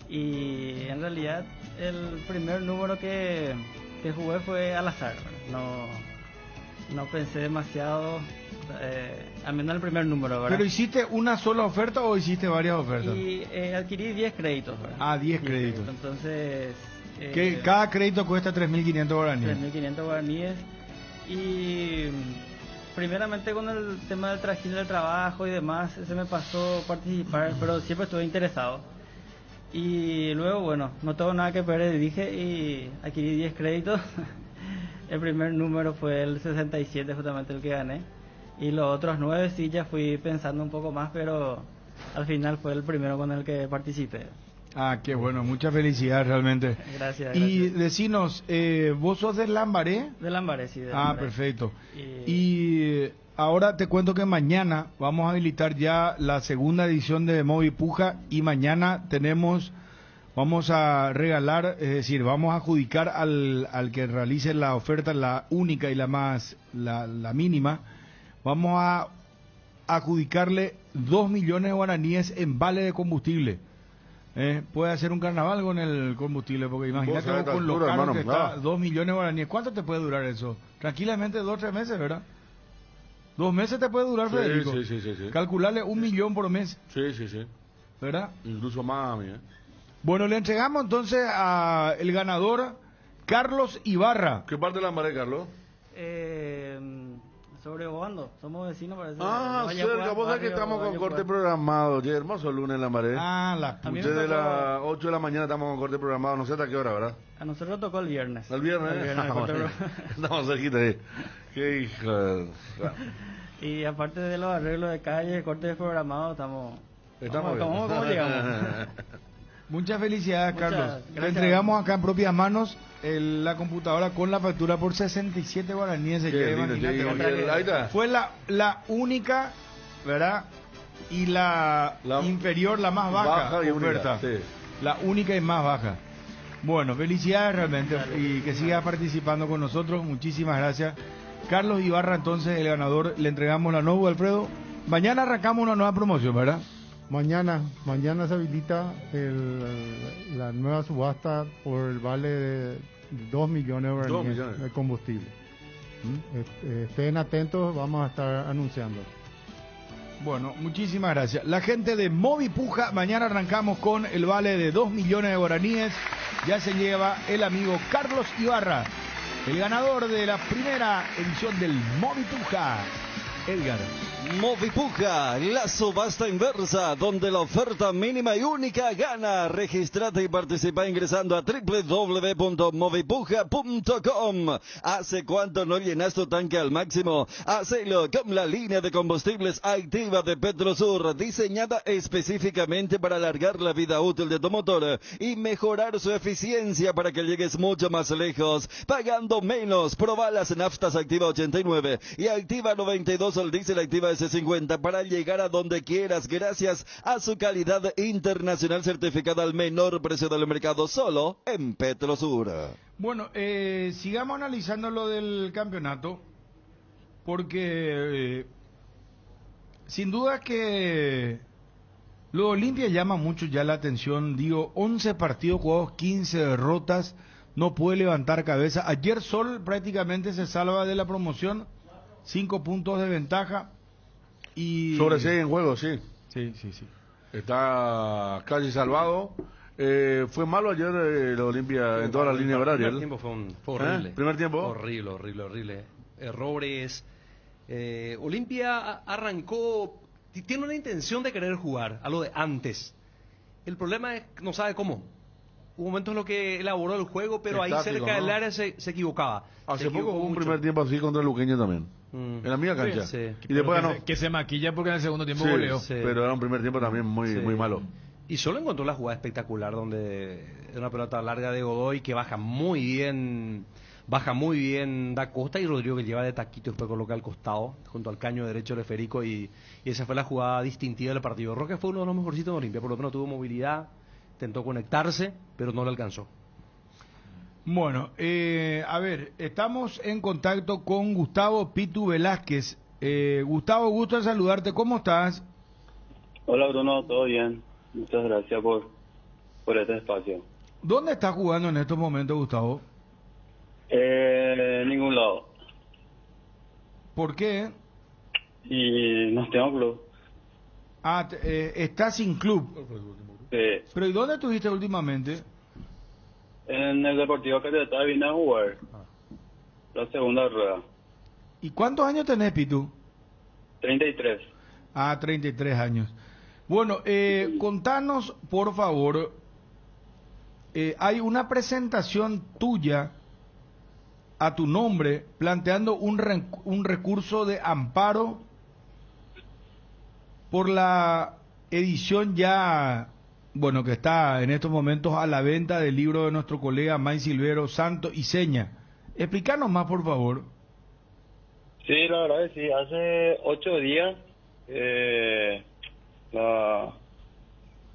Y en realidad el primer número que jugué fue al azar. No pensé demasiado, al menos el primer número, ¿verdad? ¿Pero hiciste una sola oferta o hiciste varias ofertas? Y adquirí 10 créditos, ¿verdad? Ah, 10 créditos. Entonces... que cada crédito cuesta 3.500 guaraníes. 3.500 guaraníes. Y primeramente con el tema del trajín del trabajo y demás, se me pasó participar, pero siempre estuve interesado. Y luego, bueno, no tengo nada que perder, dije, y adquirí 10 créditos. El primer número fue el 67, justamente el que gané. Y los otros 9 sí ya fui pensando un poco más, pero al final fue el primero con el que participé. Ah, qué bueno, mucha felicidad realmente. Gracias. Y decinos, ¿vos sos de Lambaré? De Lambaré, sí. De Lambaré. Perfecto. Y ahora te cuento que mañana vamos a habilitar ya la segunda edición de Movipuja y mañana vamos a regalar, es decir, vamos a adjudicar al que realice la oferta, la única y la mínima, vamos a adjudicarle 2 millones de guaraníes en vale de combustible. Puede hacer un carnaval con el combustible, porque imagínate vos con lo caro que está, 2 millones de guaraníes. ¿Cuánto te puede durar eso? Tranquilamente 2 o 3 meses, ¿verdad? 2 meses te puede durar, Federico. Sí. Calcularle 1 millón por mes. Sí. ¿Verdad? Incluso más, Bueno, le entregamos entonces a el ganador, Carlos Ibarra. ¿Qué parte de Lambaré, Carlos? Sobrevolando, somos vecinos, parece. Cerca, vos sabés que estamos con corte programado. Oye, hermoso lunes en Lambaré. La puta. Usted de las 8 de la mañana estamos con corte programado, no sé hasta qué hora, ¿verdad? A nosotros tocó el viernes. ¿El viernes? Estamos cerquita ahí. Qué hijo. Y aparte de los arreglos de calle, corte programados, estamos bien. ¿Cómo llegamos? Muchas felicidades, Carlos. Le entregamos acá en propias manos la computadora con la factura por 67 guaraníes. Fue la única, ¿verdad? Y la inferior, la más baja oferta. Sí. La única y más baja. Bueno, felicidades realmente. Y que siga participando con nosotros. Muchísimas gracias. Carlos Ibarra, entonces, el ganador. Le entregamos la notebook, Alfredo. Mañana arrancamos una nueva promoción, ¿verdad? Mañana se habilita la nueva subasta por el vale de 2 millones de guaraníes de combustible. Estén atentos, vamos a estar anunciando. Bueno, muchísimas gracias. La gente de Movipuja, mañana arrancamos con el vale de 2 millones de guaraníes. Ya se lleva el amigo Carlos Ibarra, el ganador de la primera edición del Movipuja. Edgar. Movipuja, la subasta inversa, donde la oferta mínima y única gana. Registrate y participa ingresando a www.movipuja.com. ¿Hace cuánto no llenas tu tanque al máximo? Hacelo con la línea de combustibles activa de Petrosur, diseñada específicamente para alargar la vida útil de tu motor y mejorar su eficiencia para que llegues mucho más lejos, pagando menos. Proba las naftas Activa 89 y Activa 92 al diésel Activa S50 para llegar a donde quieras, gracias a su calidad internacional certificada al menor precio del mercado, solo en Petrosur. Bueno, sigamos analizando lo del campeonato, porque sin duda que lo de Olimpia llama mucho ya la atención. Digo, 11 partidos jugados, 15 derrotas, no puede levantar cabeza. Ayer Sol prácticamente se salva de la promoción, 5 puntos de ventaja. Y... Sobre 6 en juego, sí. Sí, sí, sí. Está casi salvado. Fue malo ayer el Olimpia en toda la línea horaria. El primer tiempo fue horrible. ¿Primer tiempo? Horrible. Errores. Olimpia arrancó, tiene una intención de querer jugar, a lo de antes. El problema es que no sabe cómo. Hubo momentos en los que elaboró el juego, pero ahí cerca del área se equivocaba. Hace poco hubo un primer tiempo así contra el Luqueño también. En la misma cancha. Sí. Y después que se maquilla porque en el segundo tiempo sí, goleó. Sí. Pero era un primer tiempo también muy malo. Y solo encontró la jugada espectacular donde una pelota larga de Godoy que baja muy bien Da Costa, y Rodrigo que lleva de taquito y después coloca al costado junto al caño derecho de Federico, y esa fue la jugada distintiva del partido. Roque fue uno de los mejorcitos de Olimpia, por lo menos tuvo movilidad, intentó conectarse, pero no le alcanzó. Bueno, a ver, estamos en contacto con Gustavo Pitu Velázquez. Gustavo, gusto en saludarte, ¿cómo estás? Hola Bruno, todo bien, muchas gracias por este espacio. ¿Dónde estás jugando en estos momentos, Gustavo? En ningún lado. ¿Por qué? Y no tengo club. Estás sin club. Sí. ¿Pero y dónde estuviste últimamente? En el Deportivo Catetá vine a jugar la segunda rueda. ¿Y cuántos años tenés, Pitu? 33. 33 años. Bueno, contanos, por favor, hay una presentación tuya a tu nombre planteando un recurso de amparo por la edición ya, bueno, que está en estos momentos a la venta del libro de nuestro colega May Silvero, Santo y Seña. Explícanos más, por favor. Sí, la verdad es que sí. Hace 8 días la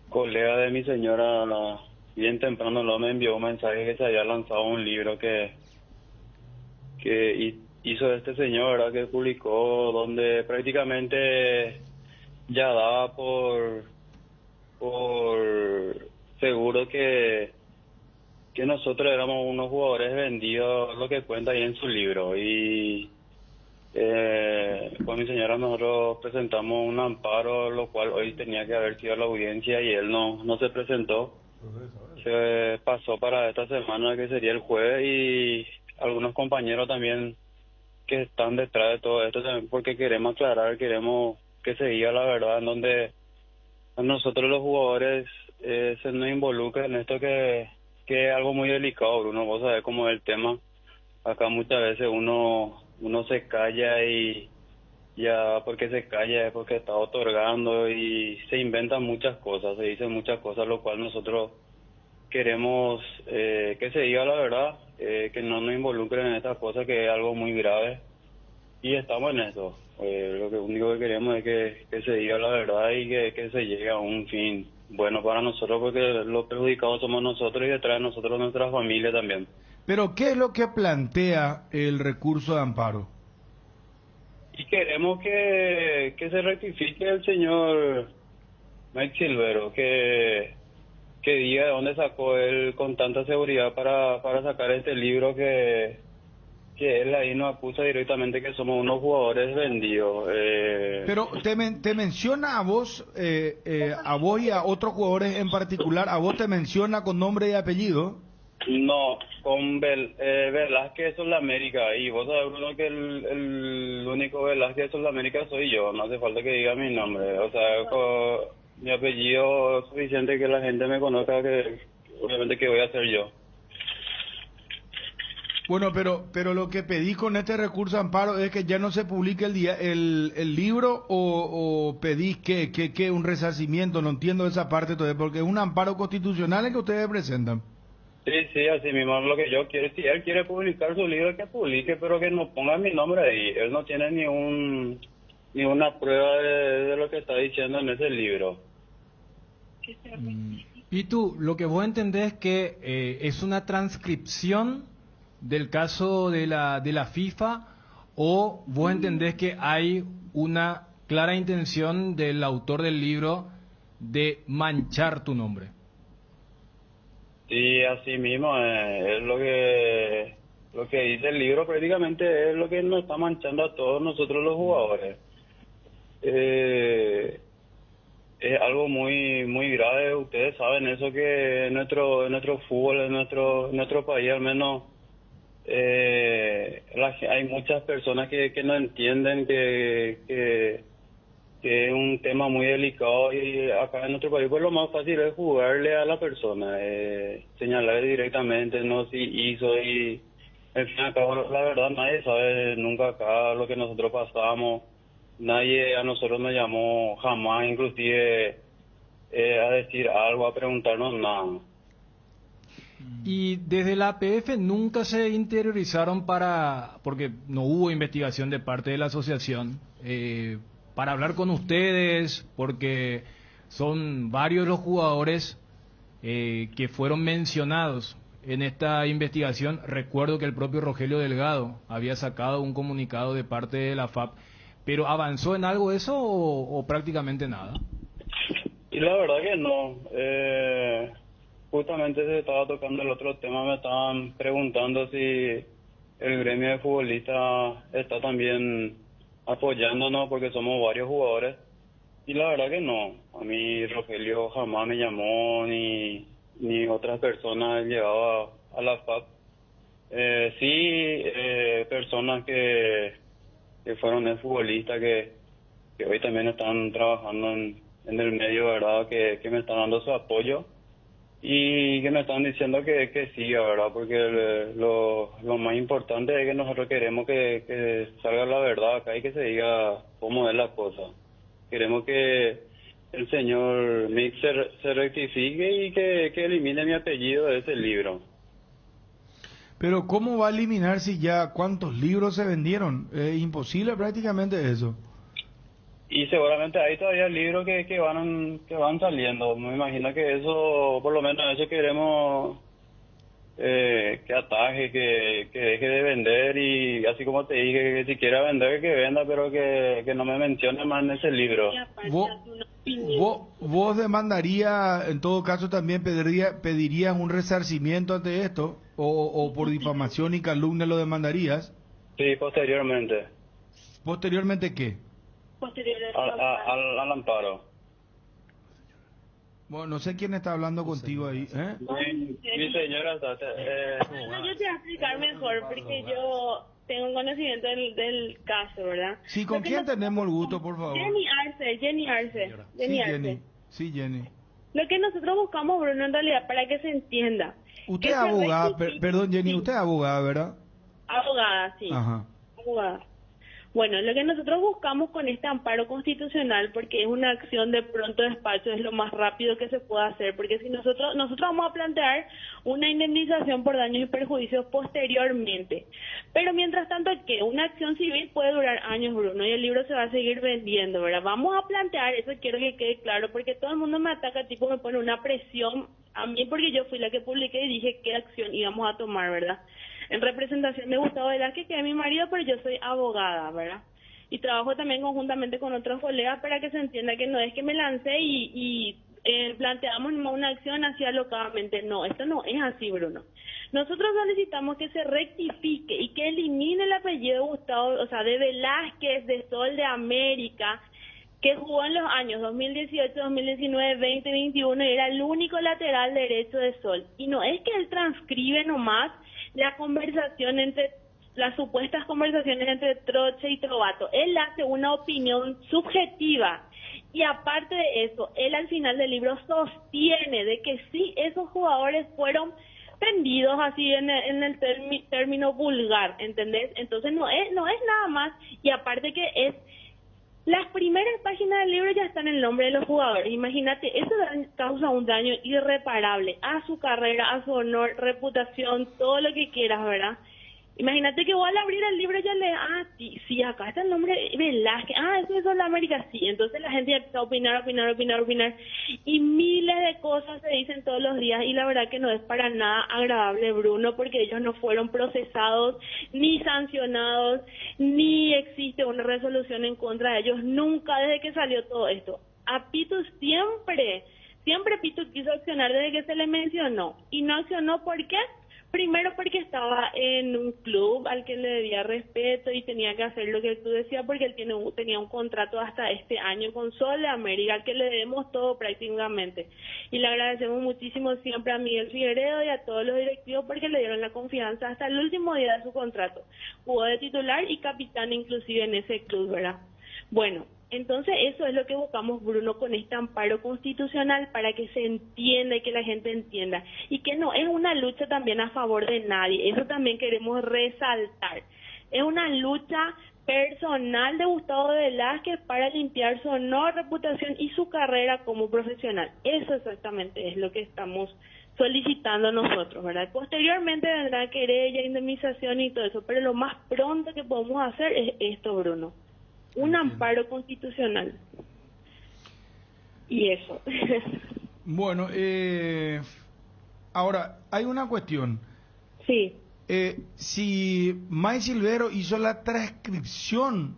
colega de mi señora bien temprano me envió un mensaje que se había lanzado un libro que hizo este señor, ¿verdad? Que publicó, donde prácticamente ya daba por seguro que nosotros éramos unos jugadores vendidos, lo que cuenta ahí en su libro. Y con mi señora nosotros presentamos un amparo, lo cual hoy tenía que haber sido la audiencia y él no se presentó. Se pasó para esta semana, que sería el jueves, y algunos compañeros también que están detrás de todo esto también, porque queremos aclarar, queremos que se diga la verdad, en donde nosotros los jugadores se nos involucra en esto que es algo muy delicado, Bruno. Vos sabés cómo es el tema. Acá muchas veces uno se calla, y ya porque se calla es porque está otorgando, y se inventan muchas cosas, se dicen muchas cosas, lo cual nosotros queremos que se diga la verdad, que no nos involucren en estas cosas, que es algo muy grave, y estamos en eso. Lo único que queremos es que se diga la verdad y que se llegue a un fin bueno para nosotros, porque los perjudicados somos nosotros y detrás de nosotros nuestra familia también. Pero ¿qué es lo que plantea el recurso de amparo? Y queremos que se rectifique el señor Mike Silvero, que diga de dónde sacó él con tanta seguridad para sacar este libro, que él ahí nos acusa directamente que somos unos jugadores vendidos. Pero te menciona a vos y a otros jugadores en particular, ¿a vos te menciona con nombre y apellido? No, con Velázquez de Sudamérica, y vos sabés, Bruno, que el único Velázquez de Sudamérica soy yo, no hace falta que diga mi nombre, o sea, con mi apellido es suficiente que la gente me conozca, que obviamente que voy a ser yo. Bueno, pero lo que pedí con este recurso de amparo es que ya no se publique el libro, o pedís que un resarcimiento. No entiendo esa parte todavía, porque es un amparo constitucional el que ustedes presentan. Sí, así mismo lo que yo quiero. Si él quiere publicar su libro, que publique, pero que no ponga mi nombre ahí. Él no tiene ni una prueba de lo que está diciendo en ese libro. Y tú, lo que vos entendés es que es una transcripción del caso de la FIFA, o vos entendés que hay una clara intención del autor del libro de manchar tu nombre. Sí, así mismo, es lo que dice el libro, prácticamente es lo que nos está manchando a todos nosotros los jugadores. es algo muy muy grave. Ustedes saben eso, que en nuestro fútbol, en nuestro país al menos, hay muchas personas que no entienden que es un tema muy delicado, y acá en nuestro país pues lo más fácil es jugarle a la persona, señalarle directamente, no si hizo, y al fin y al cabo la verdad nadie sabe nunca acá lo que nosotros pasamos. Nadie a nosotros nos llamó jamás, inclusive a decir algo, a preguntarnos nada. Y desde la APF nunca se interiorizaron porque no hubo investigación de parte de la asociación, para hablar con ustedes, porque son varios los jugadores que fueron mencionados en esta investigación. Recuerdo que el propio Rogelio Delgado había sacado un comunicado de parte de la FAP, pero ¿avanzó en algo eso o prácticamente nada? Y la verdad que no. Justamente se estaba tocando el otro tema, me estaban preguntando si el gremio de futbolistas está también apoyándonos, porque somos varios jugadores, y la verdad que no. A mí Rogelio jamás me llamó, ni otras personas han llegado a la FAP. Sí, personas que fueron futbolistas que hoy también están trabajando en el medio, ¿verdad? Que me están dando su apoyo y que me están diciendo que siga, ¿verdad? Porque lo más importante es que nosotros queremos que salga la verdad acá y que se diga cómo es la cosa. Queremos que el señor Mix se rectifique y que elimine mi apellido de ese libro. Pero ¿cómo va a eliminar si ya cuántos libros se vendieron? Imposible prácticamente eso. Y seguramente hay todavía libros que van saliendo. Me imagino que eso, por lo menos eso queremos que ataje, que deje de vender, y así como te dije, que si quiera vender, que venda, pero que no me mencione más en ese libro. ¿Vos demandaría, en todo caso también pedirías un resarcimiento ante esto? ¿O por difamación y calumnia lo demandarías? Sí, posteriormente. ¿Posteriormente qué? Al amparo. Bueno, no sé quién está hablando contigo ahí, ¿eh? Mi señora está... yo te voy a explicar mejor, porque yo tengo conocimiento del caso, ¿verdad? Sí, ¿con quién tenemos el gusto, por favor? Jenny Arce. Sí, Jenny. Lo que nosotros buscamos, Bruno, en realidad, para que se entienda. Usted es abogada, perdón, Jenny, sí. Usted es abogada, ¿verdad? Abogada, sí. Ajá. Abogada. Bueno, lo que nosotros buscamos con este amparo constitucional, porque es una acción de pronto despacho, es lo más rápido que se puede hacer, porque si nosotros vamos a plantear una indemnización por daños y perjuicios posteriormente. Pero mientras tanto, ¿qué? Una acción civil puede durar años, Bruno, y el libro se va a seguir vendiendo, ¿verdad? Vamos a plantear, eso quiero que quede claro, porque todo el mundo me ataca, tipo me pone una presión a mí, porque yo fui la que publiqué y dije qué acción íbamos a tomar, ¿verdad? En representación de Gustavo Velázquez, que es mi marido, pero yo soy abogada, ¿verdad? Y trabajo también conjuntamente con otros colegas para que se entienda que no es que me lancé y planteamos una acción así alocadamente. No, esto no es así, Bruno. Nosotros solicitamos que se rectifique y que elimine el apellido de Gustavo, o sea, de Velázquez, de Sol de América, que jugó en los años 2018, 2019, 2021 y era el único lateral derecho de Sol. Y no es que él transcribe nomás la conversación las supuestas conversaciones entre Troche y Trovato. Él hace una opinión subjetiva y aparte de eso, él al final del libro sostiene de que sí, esos jugadores fueron vendidos así en el término vulgar, ¿entendés? Entonces no es nada más, y aparte que es las primeras páginas del libro ya están en el nombre de los jugadores. Imagínate, eso causa un daño irreparable a su carrera, a su honor, reputación, todo lo que quieras, ¿verdad? Imagínate que vos al abrir el libro ya sí, acá está el nombre de Velázquez, eso es la América, sí. Entonces la gente ya empieza a opinar, y miles de cosas se dicen todos los días, y la verdad que no es para nada agradable, Bruno, porque ellos no fueron procesados, ni sancionados, ni existe una resolución en contra de ellos, nunca, desde que salió todo esto. A Pitu siempre Pitu quiso accionar desde que se le mencionó, y no accionó, ¿por qué? Primero porque estaba en un club al que le debía respeto y tenía que hacer lo que tú decías porque él tenía un contrato hasta este año con Sol de América, al que le debemos todo prácticamente. Y le agradecemos muchísimo siempre a Miguel Figueredo y a todos los directivos porque le dieron la confianza hasta el último día de su contrato. Jugó de titular y capitán inclusive en ese club, ¿verdad? Bueno, entonces eso es lo que buscamos, Bruno, con este amparo constitucional para que se entienda y que la gente entienda. Y que no es una lucha también a favor de nadie, eso también queremos resaltar. Es una lucha personal de Gustavo Velázquez para limpiar su honor, reputación y su carrera como profesional. Eso exactamente es lo que estamos solicitando nosotros, ¿verdad? Posteriormente vendrá querella, indemnización y todo eso, pero lo más pronto que podemos hacer es esto, Bruno. Un amparo constitucional. Y eso. Bueno, ahora, hay una cuestión. Sí. Si May Silvero hizo la transcripción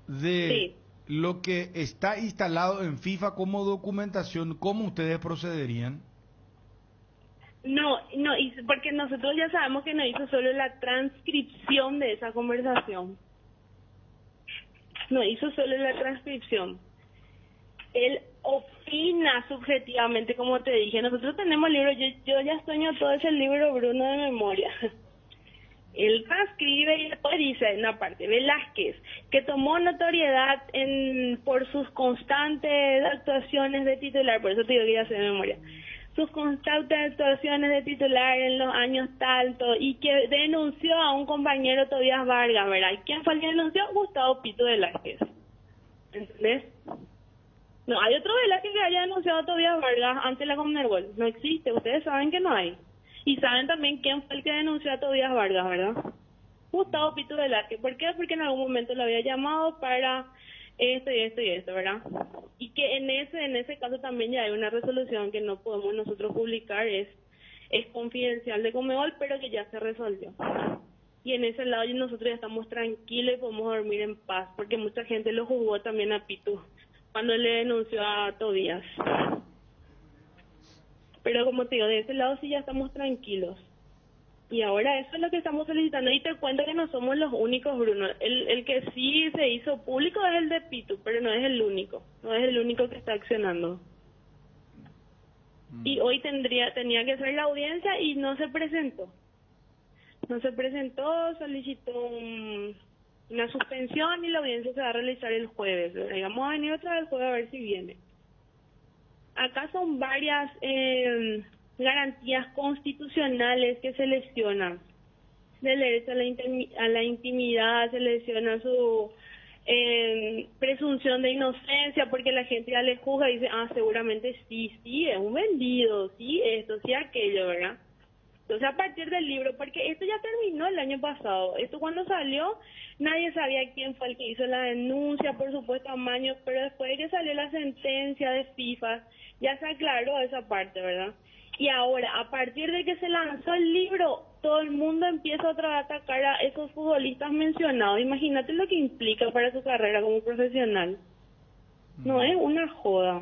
de lo que está instalado en FIFA como documentación, ¿cómo ustedes procederían? No, porque nosotros ya sabemos que no hizo solo la transcripción de esa conversación. No hizo solo la transcripción. Él opina subjetivamente, como te dije. Nosotros tenemos libros, yo ya sueño todo ese libro, Bruno, de memoria. Él transcribe y después dice en una parte, Velázquez, que tomó notoriedad por sus constantes actuaciones de titular, por eso te digo que ya sé de memoria, sus constantes actuaciones de titular en los años tanto, y que denunció a un compañero Tobías Vargas, ¿verdad? ¿Quién fue el que denunció? Gustavo Pito Velázquez. ¿Entendés? No, hay otro Velázquez que haya denunciado a Tobías Vargas ante la Conmebol. No existe, ustedes saben que no hay. Y saben también quién fue el que denunció a Tobías Vargas, ¿verdad? Gustavo Pito Velázquez. ¿Por qué? Porque en algún momento lo había llamado para esto y esto y esto, ¿verdad? Y que en ese caso también ya hay una resolución que no podemos nosotros publicar, es confidencial de Conmebol, pero que ya se resolvió. Y en ese lado nosotros ya estamos tranquilos y podemos dormir en paz, porque mucha gente lo juzgó también a Pitu cuando le denunció a Tobías. Pero como te digo, de ese lado sí ya estamos tranquilos. Y ahora eso es lo que estamos solicitando. Y te cuento que no somos los únicos, Bruno. El que sí se hizo público es el de Pitu, pero no es el único. No es el único que está accionando. Y hoy tenía que ser la audiencia y no se presentó. No se presentó, solicitó una suspensión y la audiencia se va a realizar el jueves. Vamos a venir otra vez el jueves a ver si viene. Acá son varias garantías constitucionales que se lesionan. Del derecho a la intimidad, se lesiona su presunción de inocencia, porque la gente ya le juzga y dice, seguramente sí, es un vendido, sí esto, sí aquello, ¿verdad? Entonces a partir del libro, porque esto ya terminó el año pasado, esto cuando salió nadie sabía quién fue el que hizo la denuncia, por supuesto amaño, pero después de que salió la sentencia de FIFA, ya se aclaró esa parte, ¿verdad? Y ahora, a partir de que se lanzó el libro, todo el mundo empieza otra vez a atacar a esos futbolistas mencionados. Imagínate lo que implica para su carrera como profesional. No es una joda.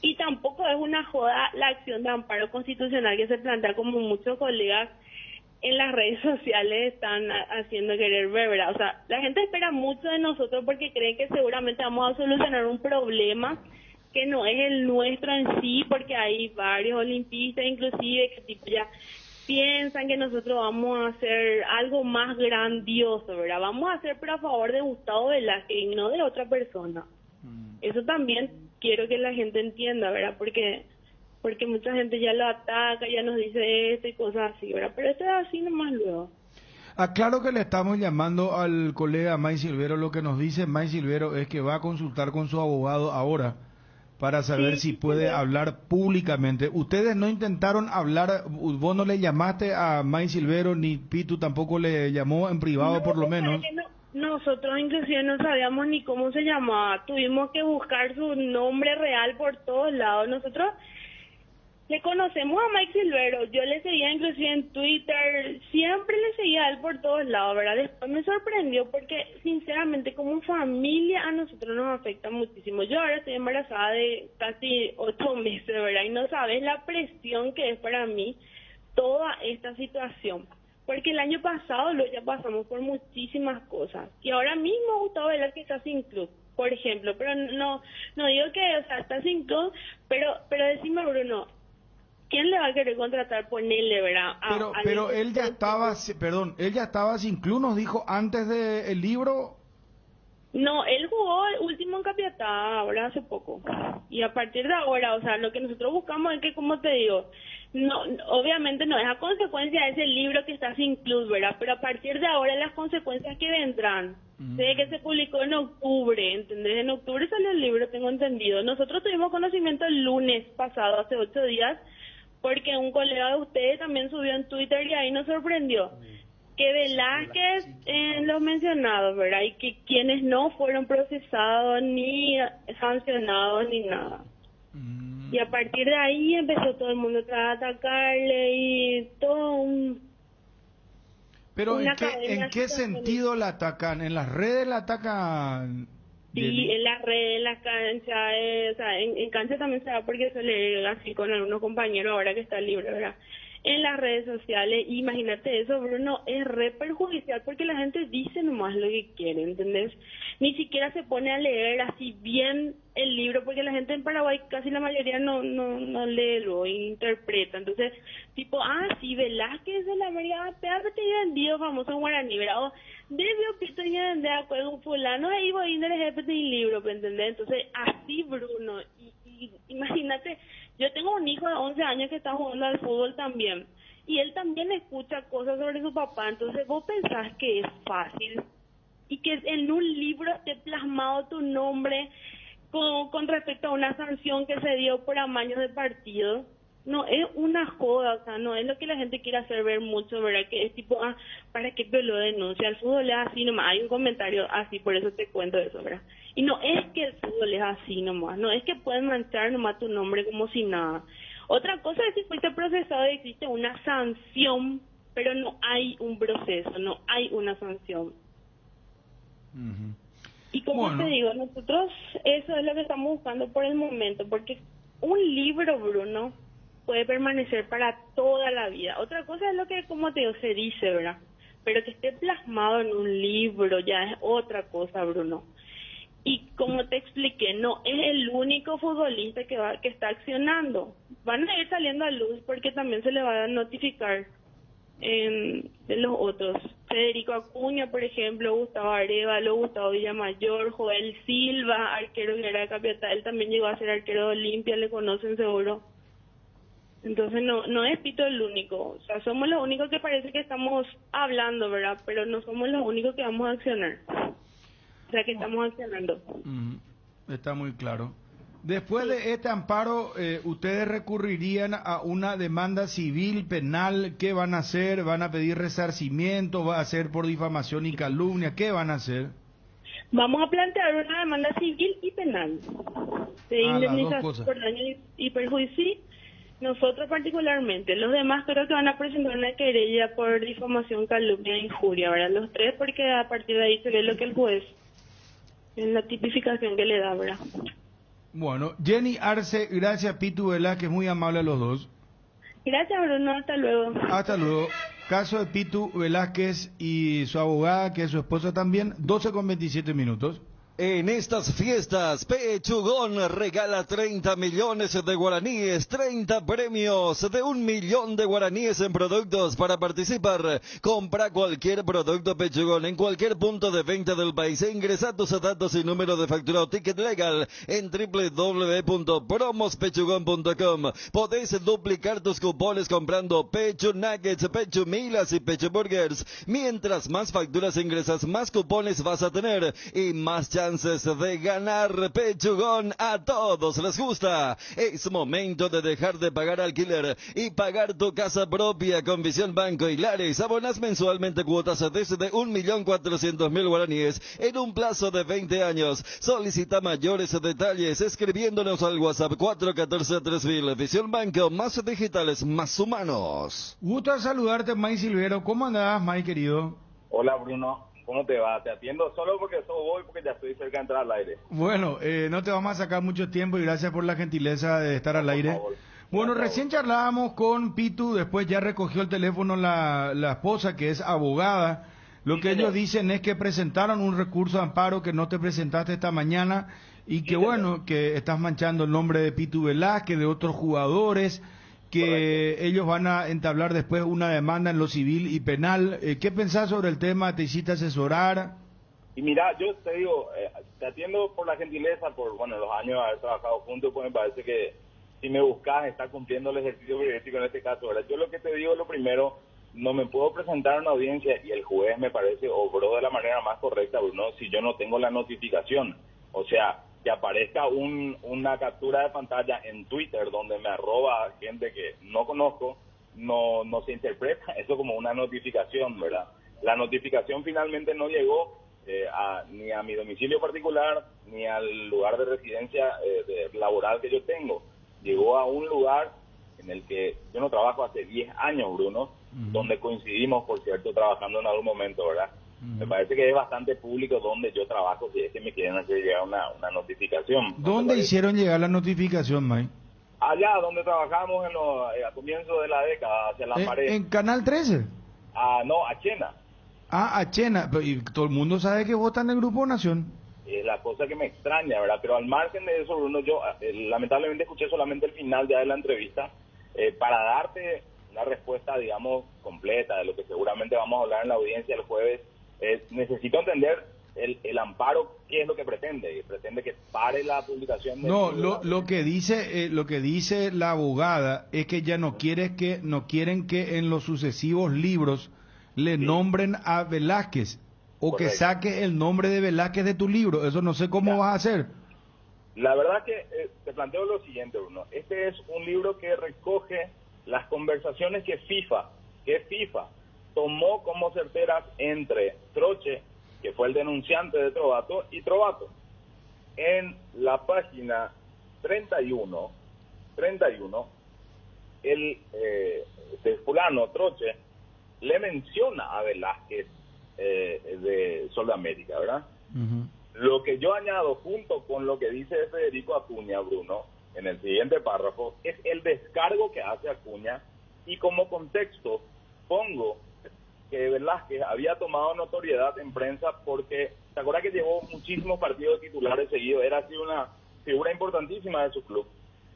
Y tampoco es una joda la acción de amparo constitucional que se plantea, como muchos colegas en las redes sociales están haciendo querer ver, ¿verdad? O sea, la gente espera mucho de nosotros porque cree que seguramente vamos a solucionar un problema que no es el nuestro en sí, porque hay varios olimpistas inclusive que tipo ya piensan que nosotros vamos a hacer algo más grandioso, ¿verdad? Vamos a hacer pero a favor de Gustavo Velázquez y no de otra persona. Eso también quiero que la gente entienda, ¿verdad? Porque mucha gente ya lo ataca, ya nos dice esto y cosas así, ¿verdad? Pero esto es así nomás luego. Claro que le estamos llamando al colega May Silvero. Lo que nos dice May Silvero es que va a consultar con su abogado ahora para saber si puede hablar públicamente. Ustedes no intentaron hablar, vos no le llamaste a May Silvero, ni Pitu tampoco le llamó en privado, no, por lo menos. Nosotros inclusive no sabíamos ni cómo se llamaba, tuvimos que buscar su nombre real por todos lados. Nosotros le conocemos a Mike Silvero, yo le seguía inclusive en Twitter, siempre le seguía a él por todos lados, ¿verdad? Después me sorprendió porque sinceramente como familia a nosotros nos afecta muchísimo. Yo ahora estoy embarazada de casi 8 meses, ¿verdad? Y no sabes la presión que es para mí toda esta situación. Porque el año pasado ya pasamos por muchísimas cosas. Y ahora mismo Gustavo Velázquez está sin club, por ejemplo. Pero no digo que, o sea, está sin club, pero decime, Bruno, ¿quién le va a querer contratar? Ponerle, ¿verdad? Pero él ya estaba, él ya estaba sin club, nos dijo antes del libro. No, él jugó el último en Capiatá, ahora hace poco. Y a partir de ahora, o sea, lo que nosotros buscamos es que, como te digo, no, obviamente no es a consecuencia de ese libro que está sin club, ¿verdad? Pero a partir de ahora las consecuencias que vendrán. Sé que se publicó en octubre, ¿entendés? En octubre salió el libro, tengo entendido. Nosotros tuvimos conocimiento el lunes pasado, hace 8 días, porque un colega de ustedes también subió en Twitter y ahí nos sorprendió. Que Velázquez en los mencionados, ¿verdad? Y que quienes no fueron procesados ni sancionados ni nada. Y a partir de ahí empezó todo el mundo a atacarle y todo un... Pero ¿en qué sentido la atacan? ¿En las redes la atacan? Sí, en las redes, en las canchas, o sea, en cancha también se da porque suele así con algunos compañeros ahora que está libre, ¿verdad? En las redes sociales, imagínate eso, Bruno, es re perjudicial porque la gente dice nomás lo que quiere, ¿entendés? Ni siquiera se pone a leer así bien el libro porque la gente en Paraguay, casi la mayoría no lee lo interpreta, entonces, tipo, sí, Velázquez de la América, te vendido famoso en guaraní, ¿verdad? Debió pito y de acuerdo un fulano, ahí voy a ir el libro, ¿entendés? Entonces, así, Bruno, y imagínate... Yo tengo un hijo de 11 años que está jugando al fútbol también, y él también escucha cosas sobre su papá, entonces vos pensás que es fácil, y que en un libro esté plasmado tu nombre con respecto a una sanción que se dio por amaños de partido. No, es una joda, o sea, no es lo que la gente quiere hacer ver mucho, ¿verdad? Que es tipo, ¿para qué lo denuncia? El fútbol es así nomás, hay un comentario así, por eso te cuento eso, ¿verdad? Y no es que el fútbol es así nomás, no es que pueden manchar nomás tu nombre como si nada. Otra cosa es si fuiste procesado y existe una sanción, pero no hay un proceso, no hay una sanción. Y como te digo, nosotros eso es lo que estamos buscando por el momento, porque un libro, Bruno, puede permanecer para toda la vida. Otra cosa es lo que, como te digo, se dice, ¿verdad? Pero que esté plasmado en un libro ya es otra cosa, Bruno. Y como te expliqué, no es el único futbolista que está accionando. Van a ir saliendo a luz porque también se le va a notificar de los otros. Federico Acuña, por ejemplo, Gustavo Arévalo, Gustavo Villamayor, Joel Silva, arquero que era de Capiatá, él también llegó a ser arquero de Olimpia, le conocen seguro. Entonces no es Pito el único, o sea, somos los únicos que parece que estamos hablando, ¿verdad? Pero no somos los únicos que vamos a accionar. O sea, que estamos accionando. Está muy claro. Después de este amparo, ¿ustedes recurrirían a una demanda civil, penal? ¿Qué van a hacer? ¿Van a pedir resarcimiento? ¿Va a ser por difamación y calumnia? ¿Qué van a hacer? Vamos a plantear una demanda civil y penal de indemnización por daño y perjuicio. Nosotros particularmente, los demás creo que van a presentar una querella por difamación, calumnia e injuria, ¿verdad? Los tres, porque a partir de ahí se ve lo que el juez, en la tipificación que le da, ¿verdad? Bueno, Jenny Arce, gracias Pitu Velázquez, muy amable a los dos. Gracias, Bruno, hasta luego. Hasta luego. Caso de Pitu Velázquez y su abogada, que es su esposa también, 12:27. En estas fiestas, Pechugón regala 30 millones de guaraníes, 30 premios de 1 millón de guaraníes en productos. Para participar, compra cualquier producto Pechugón en cualquier punto de venta del país e ingresa tus datos y número de factura o ticket legal en www.promospechugón.com. Podés duplicar tus cupones comprando Pechu Nuggets, Pechu Milas y Pechu Burgers. Mientras más facturas ingresas, más cupones vas a tener y más chances de ganar. Pechugón, a todos les gusta. Es momento de dejar de pagar alquiler y pagar tu casa propia con Visión Banco y Lares. Abonas mensualmente cuotas desde 1.400.000 guaraníes en un plazo de 20 años. Solicita mayores detalles escribiéndonos al WhatsApp 414-3000. Visión Banco, más digitales, más humanos. Gusto saludarte, May Silvero. ¿Cómo andás, May, querido? Hola, Bruno. ¿Cómo te va? Te atiendo solo porque voy porque ya estoy cerca de entrar al aire. Bueno, no te vamos a sacar mucho tiempo y gracias por la gentileza de estar al aire. Bueno, recién charlábamos con Pitu, después ya recogió el teléfono la esposa, que es abogada. Lo que ellos dicen es que presentaron un recurso de amparo que no te presentaste esta mañana y que bueno, que estás manchando el nombre de Pitu Velázquez, de otros jugadores, que ellos van a entablar después una demanda en lo civil y penal. ¿Qué pensás sobre el tema? ¿Te hiciste asesorar? Y mira, yo te digo, te atiendo por la gentileza, por los años de haber trabajado juntos, pues me parece que si me buscas, está cumpliendo el ejercicio periodístico en este caso, ¿verdad? Yo lo que te digo, lo primero, no me puedo presentar a una audiencia y el juez me parece obró de la manera más correcta, Bruno, si yo no tengo la notificación. O sea, que aparezca una captura de pantalla en Twitter donde me arroba gente que no conozco, no se interpreta eso como una notificación, ¿verdad? La notificación finalmente no llegó ni a mi domicilio particular, ni al lugar de residencia laboral que yo tengo. Llegó a un lugar en el que yo no trabajo hace 10 años, Bruno, donde coincidimos, por cierto, trabajando en algún momento, ¿verdad? Me parece que es bastante público donde yo trabajo, si es que me quieren hacer llegar una notificación. ¿Dónde hicieron llegar la notificación, Mike? Allá donde trabajamos a comienzos de la década, hacia la pared. ¿En Canal 13? No, a Chena. A Chena, y todo el mundo sabe que vota en el Grupo Nación. Es la cosa que me extraña, ¿verdad? Pero al margen de eso, Bruno, yo lamentablemente escuché solamente el final ya de la entrevista para darte una respuesta, digamos, completa de lo que seguramente vamos a hablar en la audiencia el jueves. Necesito entender el amparo, ¿qué es lo que pretende? ¿Pretende que pare la publicación? Lo que dice la abogada es que ya no quieren que en los sucesivos libros le nombren a Velázquez. O correcto, que saques el nombre de Velázquez de tu libro. Eso no sé cómo vas a hacer. La verdad que te planteo lo siguiente, Bruno. Este es un libro que recoge las conversaciones que FIFA tomó como certeras entre Troche, que fue el denunciante de Trovato, y Trovato. En la página 31, el fulano Troche le menciona a Velázquez de Sol de América, ¿verdad? Lo que yo añado junto con lo que dice Federico Acuña, Bruno, en el siguiente párrafo, es el descargo que hace Acuña, y como contexto pongo que Velázquez había tomado notoriedad en prensa porque, ¿te acuerdas que llevó muchísimos partidos titulares seguidos? Era así una figura importantísima de su club,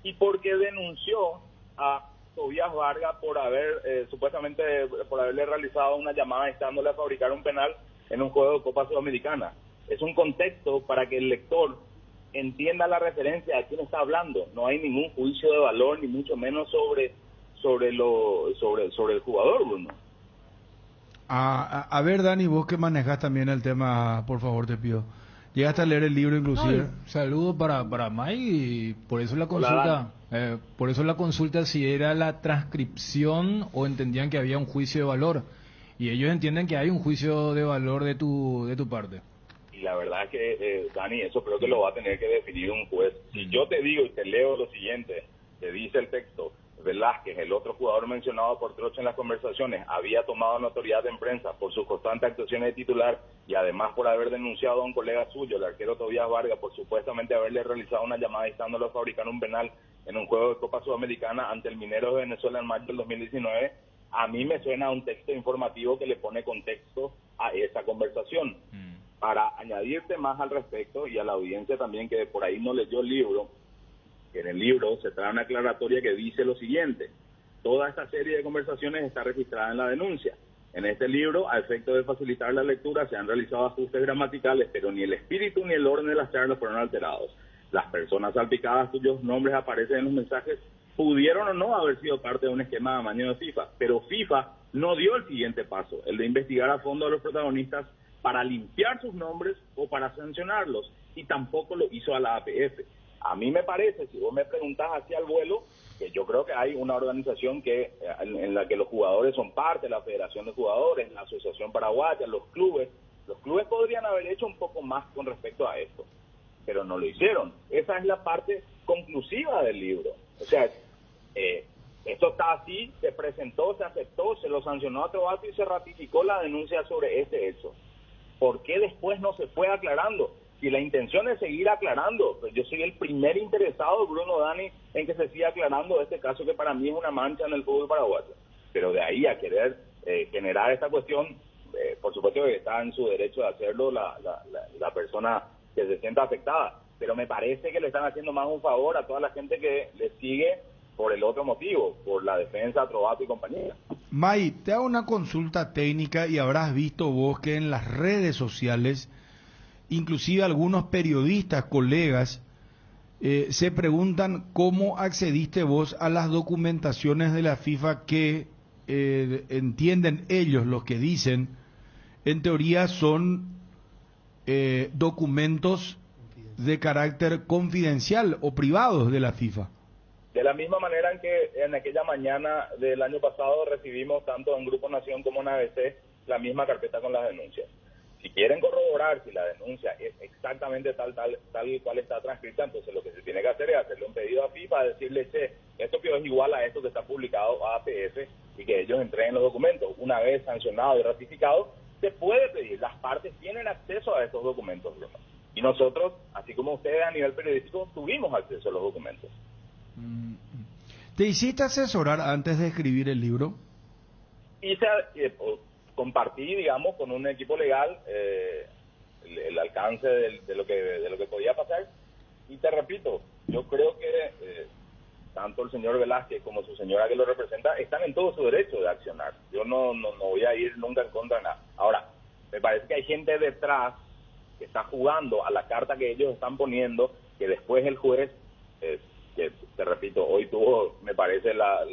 y porque denunció a Tobías Vargas por supuestamente por haberle realizado una llamada instándole a fabricar un penal en un juego de Copa Sudamericana. Es un contexto para que el lector entienda la referencia a quién está hablando. No hay ningún juicio de valor, ni mucho menos sobre el jugador, Bruno. A ver, Dani, vos que manejas también el tema, por favor, te pido. Llegaste a leer el libro inclusive. Saludo para Mike, y por eso la consulta. Por eso la consulta si era la transcripción o entendían que había un juicio de valor, y ellos entienden que hay un juicio de valor de tu parte. Y la verdad es que, Dani, eso creo que lo va a tener que definir un juez. Si yo te digo y te leo lo siguiente, te dice el texto: Velázquez, el otro jugador mencionado por Troche en las conversaciones, había tomado notoriedad en prensa por sus constantes actuaciones de titular y además por haber denunciado a un colega suyo, el arquero Tobías Vargas, por supuestamente haberle realizado una llamada instándolo a fabricar un penal en un juego de Copa Sudamericana ante el Minero de Venezuela en mayo del 2019. A mí me suena un texto informativo que le pone contexto a esa conversación. Para añadirte más al respecto, y a la audiencia también que por ahí no leyó el libro, que en el libro se trae una aclaratoria que dice lo siguiente: toda esta serie de conversaciones está registrada en la denuncia. En este libro, a efecto de facilitar la lectura, se han realizado ajustes gramaticales, pero ni el espíritu ni el orden de las charlas fueron alterados. Las personas salpicadas cuyos nombres aparecen en los mensajes pudieron o no haber sido parte de un esquema de amaño de FIFA, pero FIFA no dio el siguiente paso, el de investigar a fondo a los protagonistas para limpiar sus nombres o para sancionarlos, y tampoco lo hizo a la APF. A mí me parece, si vos me preguntás hacia el vuelo, que yo creo que hay una organización en la que los jugadores son parte, la Federación de Jugadores, la Asociación Paraguaya, los clubes podrían haber hecho un poco más con respecto a esto, pero no lo hicieron. Esa es la parte conclusiva del libro. O sea, esto está así, se presentó, se aceptó, se lo sancionó a Trovato y se ratificó la denuncia sobre este hecho. ¿Por qué después no se fue aclarando? Si la intención es seguir aclarando, pues yo soy el primer interesado, Bruno, Dani, en que se siga aclarando este caso que para mí es una mancha en el fútbol paraguayo. Pero de ahí a querer generar esta cuestión, por supuesto que está en su derecho de hacerlo la persona que se sienta afectada. Pero me parece que le están haciendo más un favor a toda la gente que le sigue por el otro motivo, por la defensa, Trovato y compañía. May, te hago una consulta técnica y habrás visto vos que en las redes sociales, inclusive algunos periodistas, colegas, se preguntan cómo accediste vos a las documentaciones de la FIFA que entienden ellos, los que dicen, en teoría son documentos de carácter confidencial o privados de la FIFA. De la misma manera en que en aquella mañana del año pasado recibimos tanto en Grupo Nación como en ABC la misma carpeta con las denuncias. Si quieren corroborar si la denuncia es exactamente tal y cual está transcrita, entonces lo que se tiene que hacer es hacerle un pedido a FIFA, decirle, che, esto que es igual a esto que está publicado a APF y que ellos entreguen los documentos. Una vez sancionado y ratificado, se puede pedir. Las partes tienen acceso a estos documentos, Bruno. Y nosotros, así como ustedes a nivel periodístico, tuvimos acceso a los documentos. ¿Te hiciste asesorar antes de escribir el libro? Compartí, digamos, con un equipo legal el alcance de lo que podía pasar. Y te repito, yo creo que tanto el señor Velázquez como su señora que lo representa están en todo su derecho de accionar. Yo no voy a ir nunca en contra de nada. Ahora, me parece que hay gente detrás que está jugando a la carta que ellos están poniendo, que después el juez, que te repito, hoy tuvo, me parece, la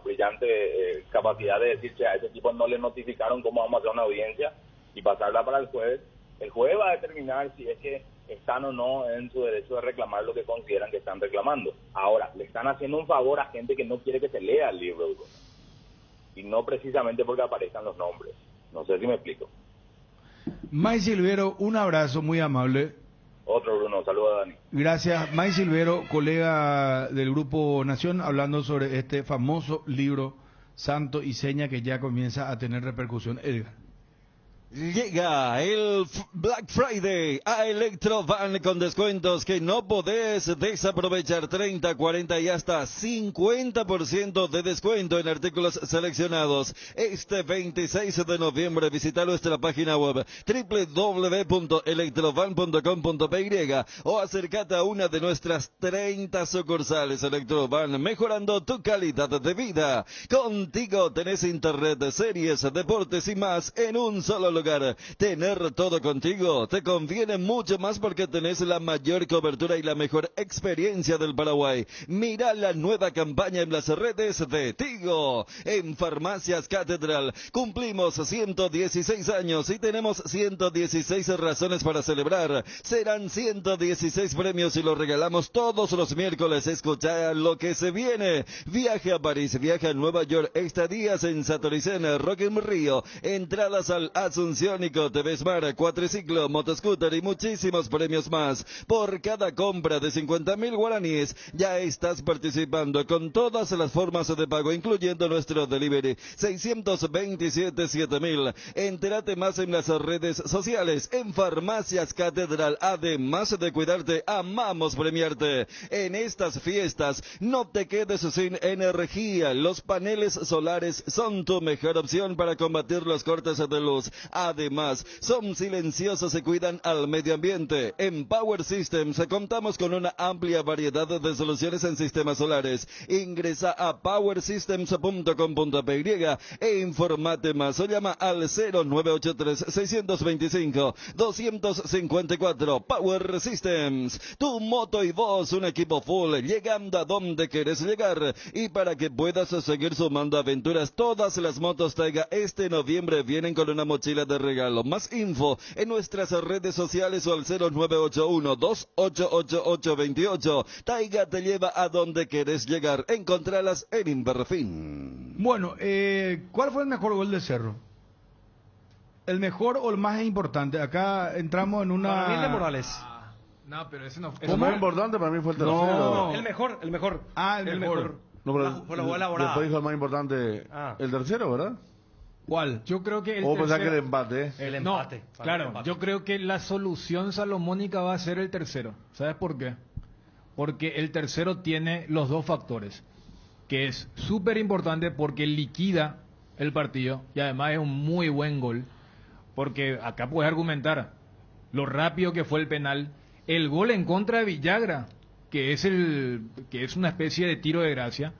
brillante capacidad de decir que a ese tipo no le notificaron cómo vamos a hacer una audiencia y pasarla para el juez. El juez va a determinar si es que están o no en su derecho de reclamar lo que consideran que están reclamando. Ahora, le están haciendo un favor a gente que no quiere que se lea el libro, y no precisamente porque aparezcan los nombres. No sé si me explico. May Silvero, un abrazo muy amable. Otro, Bruno, saludos a Dani. Gracias. May Silvero, colega del Grupo Nación, hablando sobre este famoso libro Santo y Seña que ya comienza a tener repercusión. Edgar. Llega el Black Friday a Electrovan con descuentos que no podés desaprovechar. 30, 40 y hasta 50% de descuento en artículos seleccionados. Este 26 de noviembre visita nuestra página web www.electrovan.com.py o acércate a una de nuestras 30 sucursales. Electrovan, mejorando tu calidad de vida. Contigo tenés internet, series, deportes y más en un solo lugar. Tener todo contigo te conviene mucho más porque tenés la mayor cobertura y la mejor experiencia del Paraguay. Mira la nueva campaña en las redes de Tigo. En Farmacias Catedral cumplimos 116 años y tenemos 116 razones para celebrar. Serán 116 premios y los regalamos todos los miércoles. Escucha lo que se viene. Viaje a París, viaje a Nueva York, estadías en Satoricen, Rock in Rio, entradas al Asunción TV Smart, cuatriciclo, motoscooter y muchísimos premios más. Por cada compra de 50.000 guaraníes ya estás participando con todas las formas de pago, incluyendo nuestro delivery. 627.000. Entérate más en las redes sociales. En Farmacias Catedral, además de cuidarte, amamos premiarte. En estas fiestas no te quedes sin energía. Los paneles solares son tu mejor opción para combatir los cortes de luz. Además, son silenciosos y cuidan al medio ambiente. En Power Systems contamos con una amplia variedad de soluciones en sistemas solares. Ingresa a powersystems.com.py e informate más o llama al 0983-625-254. Power Systems, tu moto y vos, un equipo full, llegando a donde querés llegar. Y para que puedas seguir sumando aventuras, todas las motos Taiga este noviembre vienen con una mochila de regalo. Más info en nuestras redes sociales o al 0981-288828. Taiga te lleva a donde querés llegar. Encontralas en Inverfin. Bueno, ¿cuál fue el mejor gol de Cerro? ¿El mejor o el más importante? Acá entramos en una... Para mí el de Morales. No, pero ese no fue. El más importante para mí fue el tercero. No. El mejor. Ah, el mejor. No, pero Fue la jugada elaborada. después dijo el más importante, el tercero, ¿verdad? ¿Cuál? Yo creo que o pensar que el empate. El empate. No, claro, el empate. yo creo que la solución salomónica va a ser el tercero. ¿Sabes por qué? Porque el tercero tiene los dos factores, que es súper importante porque liquida el partido y además es un muy buen gol, porque acá puedes argumentar lo rápido que fue el penal, el gol en contra de Villagra, que es una especie de tiro de gracia,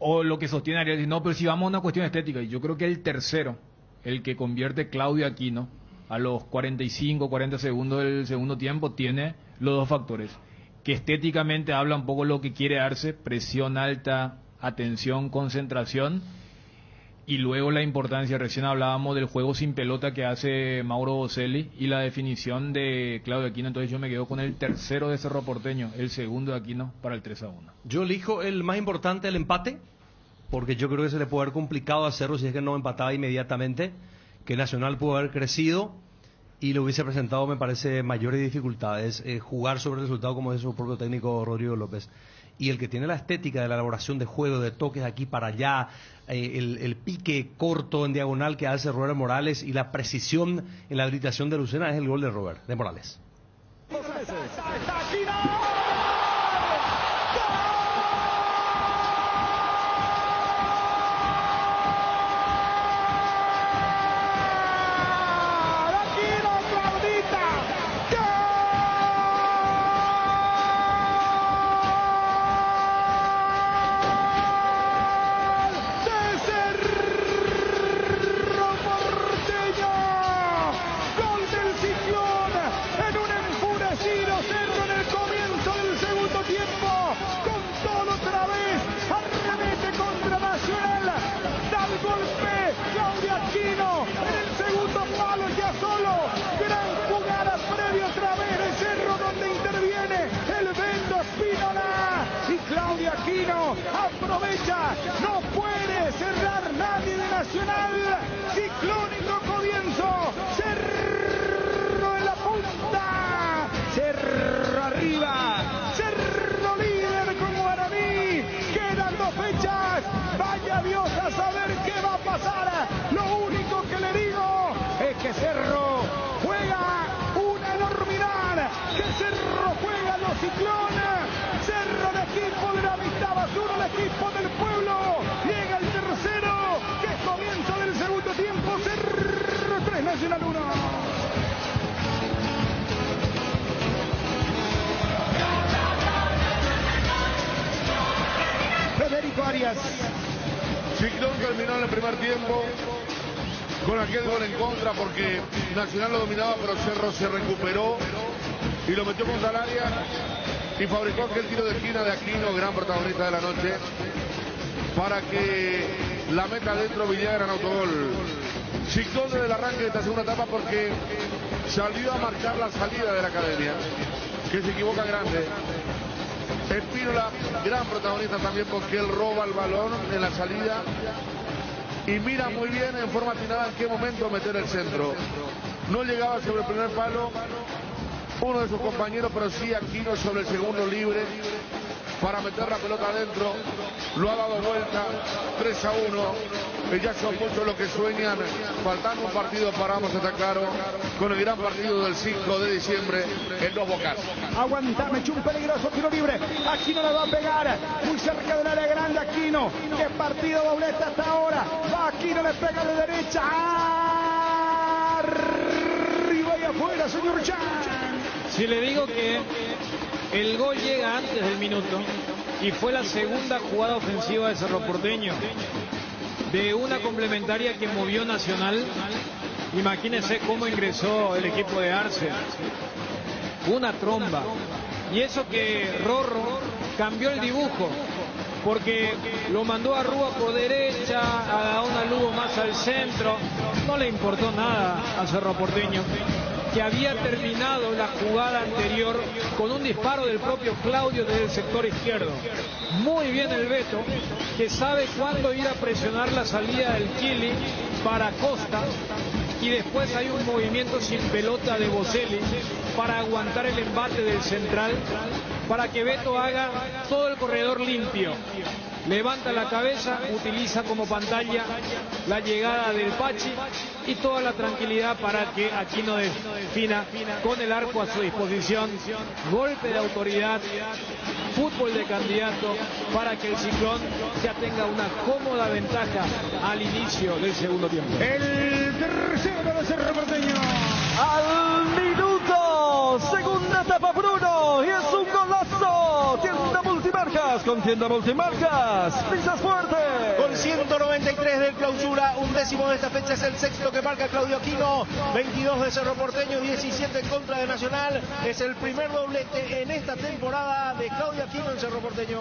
o lo que sostiene Ariel, no, pero si vamos a una cuestión estética, y yo creo que el tercero, el que convierte Claudio Aquino a los 45, 40 segundos del segundo tiempo, tiene los dos factores, que estéticamente habla un poco lo que quiere darse, presión alta, atención, concentración, y luego la importancia, recién hablábamos del juego sin pelota que hace Mauro Boselli y la definición de Claudio Aquino, entonces yo me quedo con el tercero de Cerro Porteño, el segundo de Aquino para el 3-1. Yo elijo el más importante, el empate, porque yo creo que se le puede haber complicado a Cerro si es que no empataba inmediatamente, que Nacional pudo haber crecido y le hubiese presentado, me parece, mayores dificultades, jugar sobre el resultado como dice su propio técnico Rodrigo López. Y el que tiene la estética de la elaboración de juego, de toques de aquí para allá, el pique corto en diagonal que hace Robert Morales y la precisión en la habilitación de Lucena es el gol de Morales. Aprovecha, no puede cerrar nadie de Nacional, ciclónico comienzo, Cerro en la punta, Cerro arriba, Cerro líder con Guaraní, quedan 2 fechas, vaya Dios a saber qué va a pasar, lo único que le digo es que Cerro juega una enormidad, que Cerro juega los ciclones, Cerro el equipo de la mitad basura, el equipo del pueblo, llega el tercero, que es comienzo del segundo tiempo, Cerro 3, Nacional 1. Federico Arias. Ciclón terminó en el primer tiempo con aquel gol en contra porque Nacional lo dominaba, pero Cerro se recuperó y lo metió contra el área y fabricó aquel tiro de esquina de Aquino, gran protagonista de la noche, para que la meta dentro Villagra en autogol. Ciclón desde el arranque de esta segunda etapa porque salió a marcar la salida de la academia, que se equivoca grande. Espínola, gran protagonista también porque él roba el balón en la salida y mira muy bien en forma atinada en qué momento meter el centro. No llegaba sobre el primer palo uno de sus compañeros, pero sí Aquino sobre el segundo libre para meter la pelota adentro. Lo ha dado vuelta, 3-1. Ya son muchos los que sueñan, faltando un partido para vamos a estar claro, con el gran partido del 5 de diciembre en Los Bocas. Aguantame, echó un peligroso tiro libre. Aquino lo va a pegar, muy cerca del área grande Aquino. Qué partido doblete hasta ahora. Va Aquino, le pega de derecha. Arriba y afuera, señor Chan. Si le digo que el gol llega antes del minuto y fue la segunda jugada ofensiva de Cerro Porteño, de una complementaria que movió Nacional, imagínense cómo ingresó el equipo de Arce. Una tromba. Y eso que Rorro cambió el dibujo, porque lo mandó a Rúa por derecha, a una Lugo más al centro. No le importó nada a Cerro Porteño, que había terminado la jugada anterior con un disparo del propio Claudio desde el sector izquierdo. Muy bien el Beto, que sabe cuándo ir a presionar la salida del Chili para Costa, y después hay un movimiento sin pelota de Boselli para aguantar el embate del central, para que Beto haga todo el corredor limpio. levanta la cabeza, utiliza como pantalla la llegada del Pachi y toda la tranquilidad para que Aquino defina con el arco a su disposición. Golpe de autoridad, fútbol de candidato para que el Ciclón ya tenga una cómoda ventaja al inicio del segundo tiempo. El tercero de Cerro Porteño. Al minuto, segunda etapa Bruno y es un golazo. Tienda multimarcas, pisas fuerte. Con 193 del clausura, 1/10 de esta fecha es el sexto que marca Claudio Aquino. 22 de Cerro Porteño, 17 en contra de Nacional. Es el primer doblete en esta temporada de Claudio Aquino en Cerro Porteño.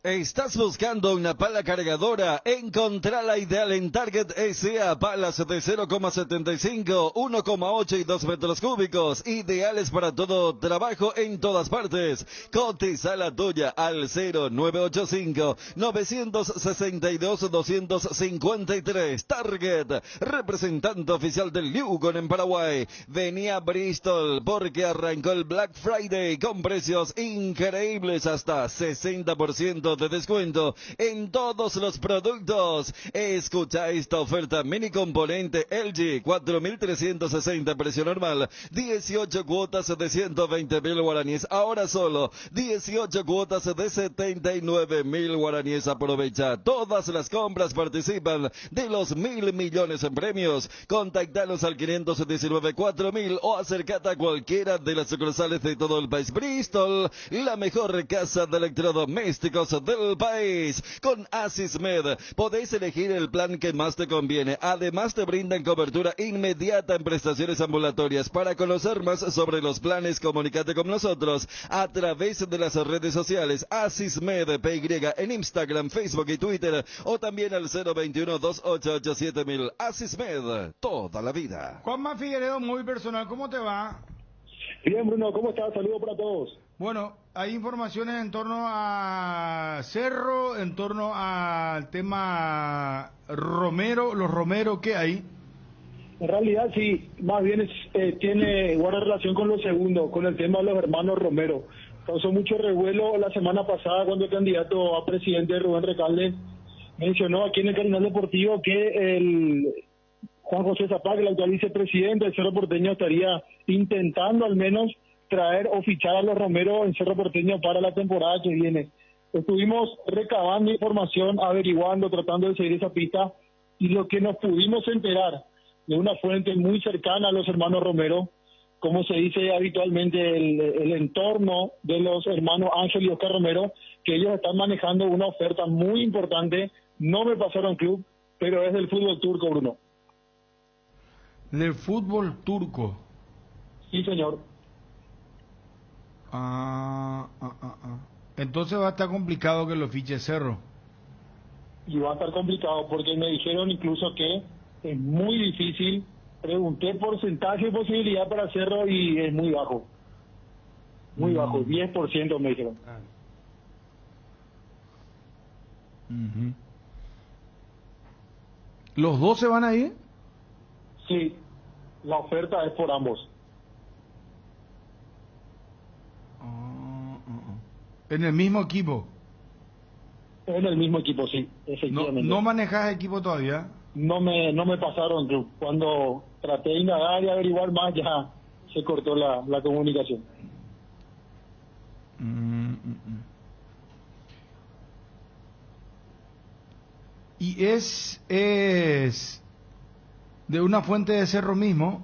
¿Estás buscando una pala cargadora? Encontrá la ideal en Target S.A. Palas de 0,75, 1,8 y 2 metros cúbicos. Ideales para todo trabajo en todas partes. Cotiza la tuya al 0985-962-253. Target, representante oficial del Lugon en Paraguay. Vení a Bristol porque arrancó el Black Friday con precios increíbles hasta 60% de descuento en todos los productos. Escucha esta oferta: mini componente LG 4.360 precio normal, 18 cuotas de 120.000 guaraníes, ahora solo 18 cuotas de 79.000 guaraníes. Aprovecha, todas las compras participan de los 1.000 millones en premios. Contactanos al 519-4000 o acercate a cualquiera de las sucursales de todo el país. Bristol, la mejor casa de electrodomésticos del país. Con Asismed podéis elegir el plan que más te conviene. Además te brindan cobertura inmediata en prestaciones ambulatorias. Para conocer más sobre los planes, comunícate con nosotros a través de las redes sociales Asismed PY en Instagram, Facebook y Twitter, o también al 021-288-7000. Asismed, toda la vida. Juanma Figueredo, muy personal, ¿cómo te va? Bien, Bruno, ¿cómo estás? Saludos para todos. Bueno, hay informaciones en torno a Cerro, en torno al tema Romero, los Romero, ¿qué hay? En realidad sí, más bien guarda relación con lo segundo, con el tema de los hermanos Romero. Causó mucho revuelo la semana pasada cuando el candidato a presidente Rubén Recalde mencionó aquí en el Carinal Deportivo que el Juan José Zapag, el actual vicepresidente del Cerro Porteño, estaría intentando al menos traer o fichar a los Romero en Cerro Porteño para la temporada que viene. Estuvimos recabando información, averiguando, tratando de seguir esa pista, y lo que nos pudimos enterar de una fuente muy cercana a los hermanos Romero, como se dice habitualmente, el entorno de los hermanos Ángel y Oscar Romero, que ellos están manejando una oferta muy importante. No me pasaron club, pero es del fútbol turco, Bruno. ¿Del fútbol turco? Sí, señor. Entonces va a estar complicado que lo fiche Cerro. Y va a estar complicado porque me dijeron incluso que es muy difícil. Pregunté porcentaje de posibilidad para Cerro y es muy bajo. Muy bajo, 10% me dijeron. ¿Los dos se van a ir? Sí, la oferta es por ambos. ¿En el mismo equipo? En el mismo equipo, sí, efectivamente. ¿No manejas equipo todavía? No me pasaron club. Cuando traté de indagar y averiguar más, ya se cortó la comunicación. ¿Y es de una fuente de Cerro mismo?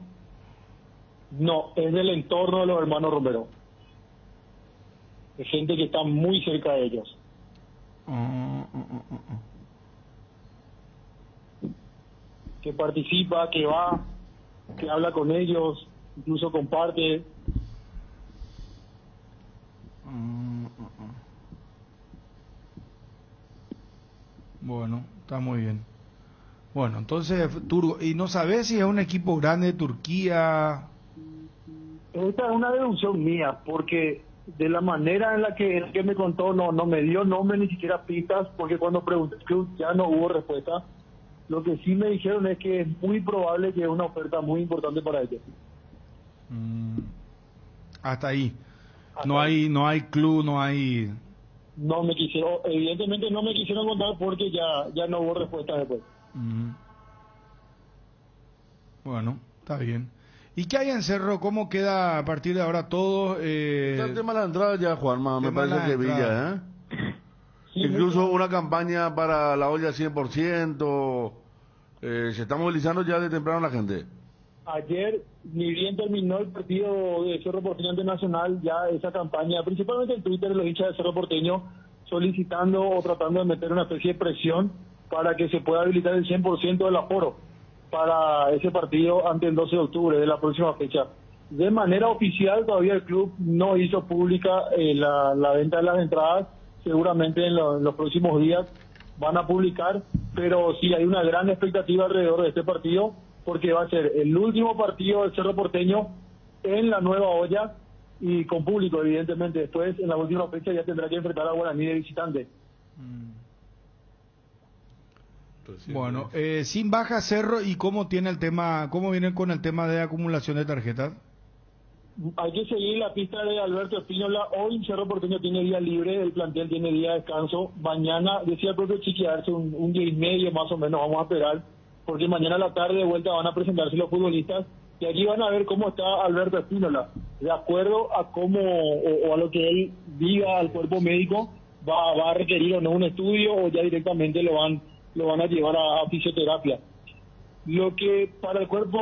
No, es del entorno de los hermanos Romero. Es gente que está muy cerca de ellos. Que participa, que va, que habla con ellos, incluso comparte. Bueno, está muy bien. Bueno, entonces, ¿y no sabes si es un equipo grande de Turquía? Esta es una deducción mía, porque de la manera en la que me contó, no me dio nombre ni siquiera pistas, porque cuando pregunté ya no hubo respuesta. Lo que sí me dijeron es que es muy probable que es una oferta muy importante para ellos. Hasta ahí. No hay club, no hay... no me quisieron, evidentemente no me quisieron contar porque ya no hubo respuesta después. Bueno, está bien. ¿Y qué hay en Cerro? ¿Cómo queda a partir de ahora todo? Está el tema de la entrada ya, Juanma, me parece que Villa, Sí, incluso una campaña para la olla 100%, se está movilizando ya de temprano la gente. Ayer, ni bien terminó el partido de Cerro Porteño ante Nacional, ya esa campaña, principalmente en Twitter, de los hinchas de Cerro Porteño, solicitando o tratando de meter una especie de presión para que se pueda habilitar el 100% del aforo para ese partido ante el 12 de octubre de la próxima fecha. De manera oficial, todavía el club no hizo pública la venta de las entradas. Seguramente en los próximos días van a publicar, pero sí hay una gran expectativa alrededor de este partido, porque va a ser el último partido del Cerro Porteño en la nueva olla y con público, evidentemente. Después, en la última fecha, ya tendrá que enfrentar a Guaraní de visitante. Bueno, sin baja Cerro, ¿y cómo tiene el tema, cómo vienen con el tema de acumulación de tarjetas? Hay que seguir la pista de Alberto Espínola. Hoy Cerro Porteño tiene día libre, el plantel tiene día de descanso. Mañana, decía el propio Chiqui Arce, un día y medio más o menos vamos a esperar, porque mañana a la tarde de vuelta van a presentarse los futbolistas y allí van a ver cómo está Alberto Espínola. De acuerdo a cómo o a lo que él diga al cuerpo médico, va a requerir o no un estudio o ya directamente lo van a llevar a fisioterapia. Lo que para el cuerpo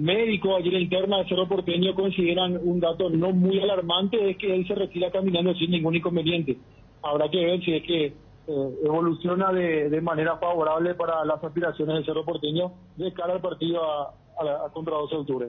médico, ayer interna de Cerro Porteño, consideran un dato no muy alarmante, es que él se retira caminando sin ningún inconveniente. Habrá que ver si es que evoluciona de manera favorable para las aspiraciones del Cerro Porteño de cara al partido contra 12 de octubre.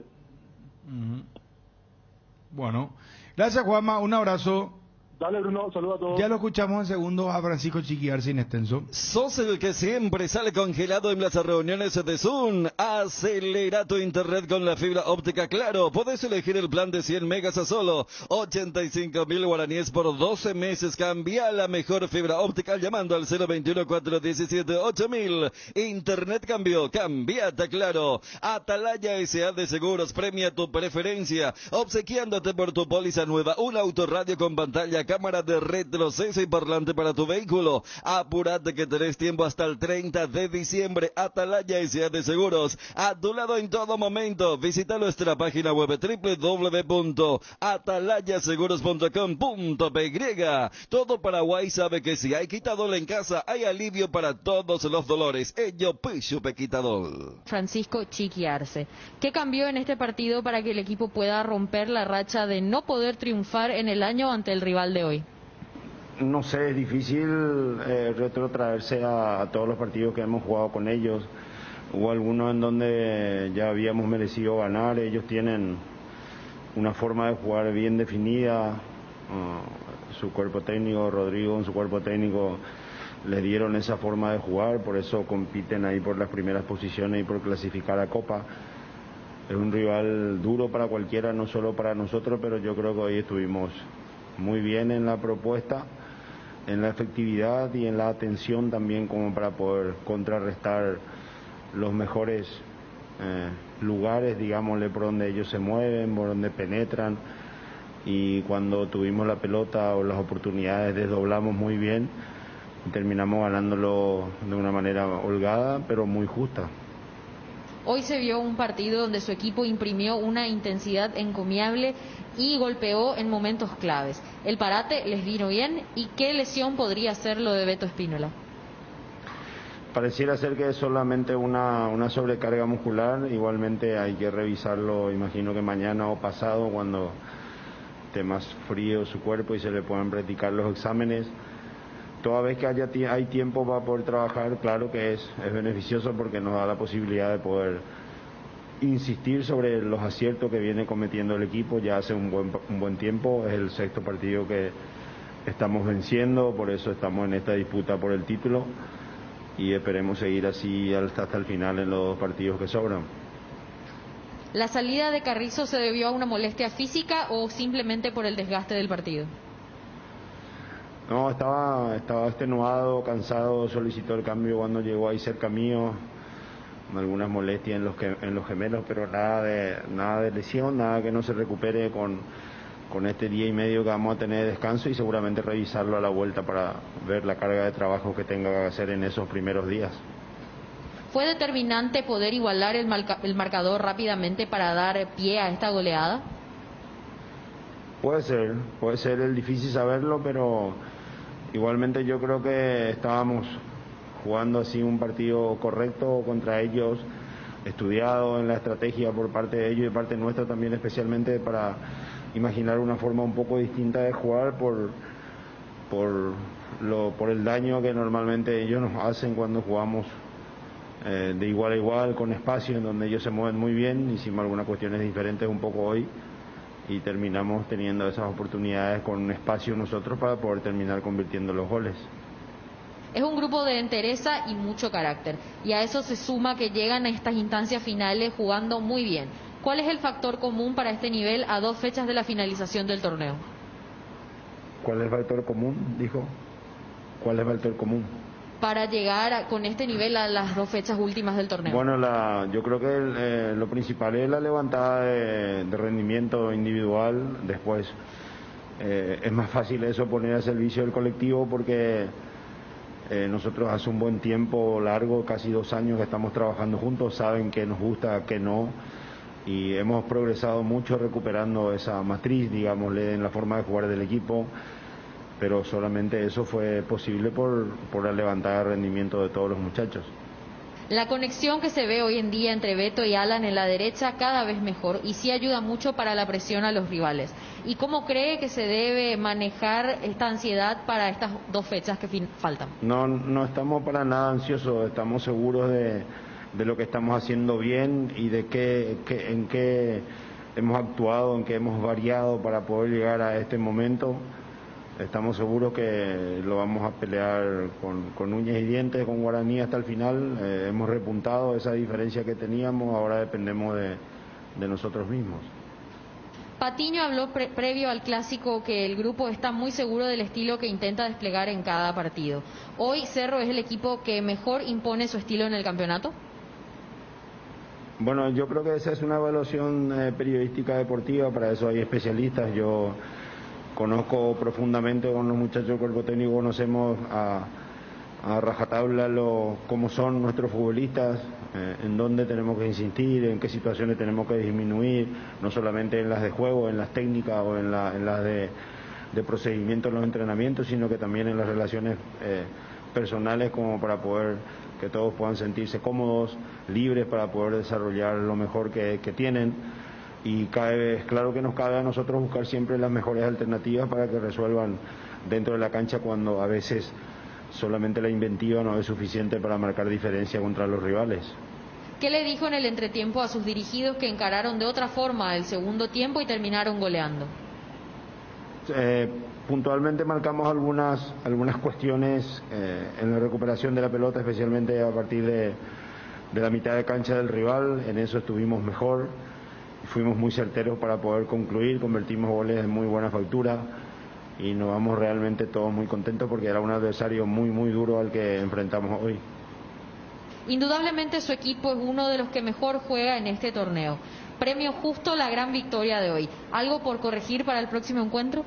Bueno, gracias Juanma, un abrazo. Dale Bruno, saludos a todos. Ya lo escuchamos en segundos a Francisco Chiqui Arce sin extenso. Sos el que siempre sale congelado en las reuniones de Zoom. Acelera tu internet con la fibra óptica Claro. Podés elegir el plan de 100 megas a solo 85.000 guaraníes por 12 meses. Cambia la mejor fibra óptica llamando al 021-417-8000. Internet cambió, cambiate a Claro. Atalaya S.A. de Seguros premia tu preferencia, obsequiándote por tu póliza nueva un autorradio con pantalla, cámara de retroceso y parlante para tu vehículo. Apúrate que tenés tiempo hasta el 30 de diciembre. Atalaya S.A. de Seguros, a tu lado en todo momento. Visita nuestra página web www.atalayaseguros.com.py. Todo Paraguay sabe que si hay quitadol en casa, hay alivio para todos los dolores. Ello Pishupe Quitadol. Francisco Chiqui Arce, ¿qué cambió en este partido para que el equipo pueda romper la racha de no poder triunfar en el año ante el rival de hoy? No sé, es difícil retrotraerse a todos los partidos que hemos jugado con ellos. Hubo algunos en donde ya habíamos merecido ganar. Ellos tienen una forma de jugar bien definida. Su cuerpo técnico, Rodrigo, en su cuerpo técnico, les dieron esa forma de jugar. Por eso compiten ahí por las primeras posiciones y por clasificar a Copa. Es un rival duro para cualquiera, no solo para nosotros, pero yo creo que hoy estuvimos muy bien en la propuesta, en la efectividad y en la atención también, como para poder contrarrestar los mejores lugares, digámosle, por donde ellos se mueven, por donde penetran, y cuando tuvimos la pelota o las oportunidades desdoblamos muy bien y terminamos ganándolo de una manera holgada pero muy justa. Hoy se vio un partido donde su equipo imprimió una intensidad encomiable y golpeó en momentos claves. ¿El parate les vino bien? ¿Y qué lesión podría ser lo de Beto Espínola? Pareciera ser que es solamente una sobrecarga muscular. Igualmente hay que revisarlo, imagino que mañana o pasado, cuando esté más frío su cuerpo y se le puedan practicar los exámenes. Toda vez que hay tiempo para poder trabajar, claro que es beneficioso, porque nos da la posibilidad de poder insistir sobre los aciertos que viene cometiendo el equipo. Ya hace un buen tiempo, es el sexto partido que estamos venciendo, por eso estamos en esta disputa por el título y esperemos seguir así hasta el final en los partidos que sobran. ¿La salida de Carrizo se debió a una molestia física o simplemente por el desgaste del partido? No, estaba extenuado, cansado, solicitó el cambio cuando llegó ahí cerca mío, algunas molestias en los gemelos, pero nada de lesión, nada que no se recupere con con este día y medio que vamos a tener de descanso y seguramente revisarlo a la vuelta para ver la carga de trabajo que tenga que hacer en esos primeros días. ¿Fue determinante poder igualar el marcador rápidamente para dar pie a esta goleada? Puede ser el difícil saberlo, pero igualmente yo creo que estábamos jugando así un partido correcto contra ellos, estudiado en la estrategia por parte de ellos y de parte nuestra también, especialmente para imaginar una forma un poco distinta de jugar por el daño que normalmente ellos nos hacen cuando jugamos de igual a igual, con espacio en donde ellos se mueven muy bien. Hicimos algunas cuestiones diferentes un poco hoy y terminamos teniendo esas oportunidades con un espacio nosotros para poder terminar convirtiendo los goles. Es un grupo de entereza y mucho carácter, y a eso se suma que llegan a estas instancias finales jugando muy bien. ¿Cuál es el factor común para este nivel a 2 fechas de la finalización del torneo? ¿Cuál es el factor común? Dijo. ¿Cuál es el factor común? Para llegar con este nivel a las 2 fechas últimas del torneo. Bueno, yo creo que lo principal es la levantada de rendimiento individual. Después es más fácil eso poner a servicio del colectivo porque nosotros hace un buen tiempo largo, casi 2 años que estamos trabajando juntos, saben qué nos gusta, qué no, y hemos progresado mucho recuperando esa matriz, digámosle, en la forma de jugar del equipo, pero solamente eso fue posible por la levantada de rendimiento de todos los muchachos. La conexión que se ve hoy en día entre Beto y Alan en la derecha cada vez mejor y sí ayuda mucho para la presión a los rivales. ¿Y cómo cree que se debe manejar esta ansiedad para estas 2 fechas que faltan? No estamos para nada ansiosos, estamos seguros de lo que estamos haciendo bien y de en qué hemos actuado, en qué hemos variado para poder llegar a este momento. Estamos seguros que lo vamos a pelear con uñas y dientes con Guaraní hasta el final. Hemos repuntado esa diferencia que teníamos, ahora dependemos de nosotros mismos. Patiño habló previo al clásico que el grupo está muy seguro del estilo que intenta desplegar en cada partido. ¿Hoy Cerro es el equipo que mejor impone su estilo en el campeonato? Bueno, yo creo que esa es una evaluación periodística deportiva, para eso hay especialistas. Yo conozco profundamente con los muchachos del cuerpo técnico, conocemos a rajatabla cómo son nuestros futbolistas, en dónde tenemos que insistir, en qué situaciones tenemos que disminuir, no solamente en las de juego, en las técnicas o en las de procedimiento en los entrenamientos, sino que también en las relaciones personales, como para poder que todos puedan sentirse cómodos, libres para poder desarrollar lo mejor que tienen. Y es claro que nos cabe a nosotros buscar siempre las mejores alternativas para que resuelvan dentro de la cancha, cuando a veces solamente la inventiva no es suficiente para marcar diferencia contra los rivales. ¿Qué le dijo en el entretiempo a sus dirigidos que encararon de otra forma el segundo tiempo y terminaron goleando? Puntualmente marcamos algunas cuestiones en la recuperación de la pelota, especialmente a partir de la mitad de cancha del rival. En eso estuvimos mejor. Fuimos muy certeros para poder concluir, convertimos goles de muy buena factura y nos vamos realmente todos muy contentos porque era un adversario muy duro al que enfrentamos hoy. Indudablemente su equipo es uno de los que mejor juega en este torneo. Premio justo la gran victoria de hoy. ¿Algo por corregir para el próximo encuentro?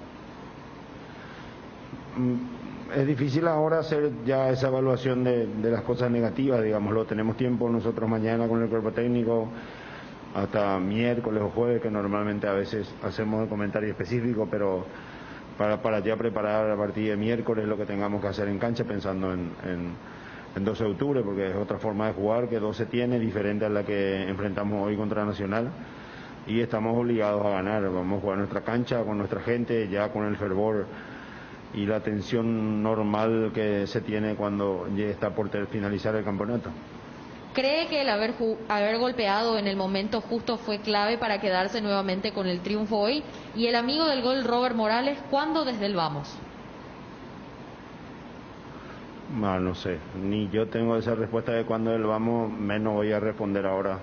Es difícil ahora hacer ya esa evaluación de las cosas negativas, digámoslo. Tenemos tiempo nosotros mañana con el cuerpo técnico, hasta miércoles o jueves, que normalmente a veces hacemos un comentario específico, pero para ya preparar a partir de miércoles lo que tengamos que hacer en cancha, pensando en 12 de octubre, porque es otra forma de jugar que 12 tiene, diferente a la que enfrentamos hoy contra Nacional, y estamos obligados a ganar. Vamos a jugar nuestra cancha con nuestra gente, ya con el fervor y la tensión normal que se tiene cuando ya está por finalizar el campeonato. ¿Cree que el haber golpeado en el momento justo fue clave para quedarse nuevamente con el triunfo hoy? Y el amigo del gol, Robert Morales, ¿cuándo desde el vamos? No sé, ni yo tengo esa respuesta de cuándo del vamos, menos voy a responder ahora.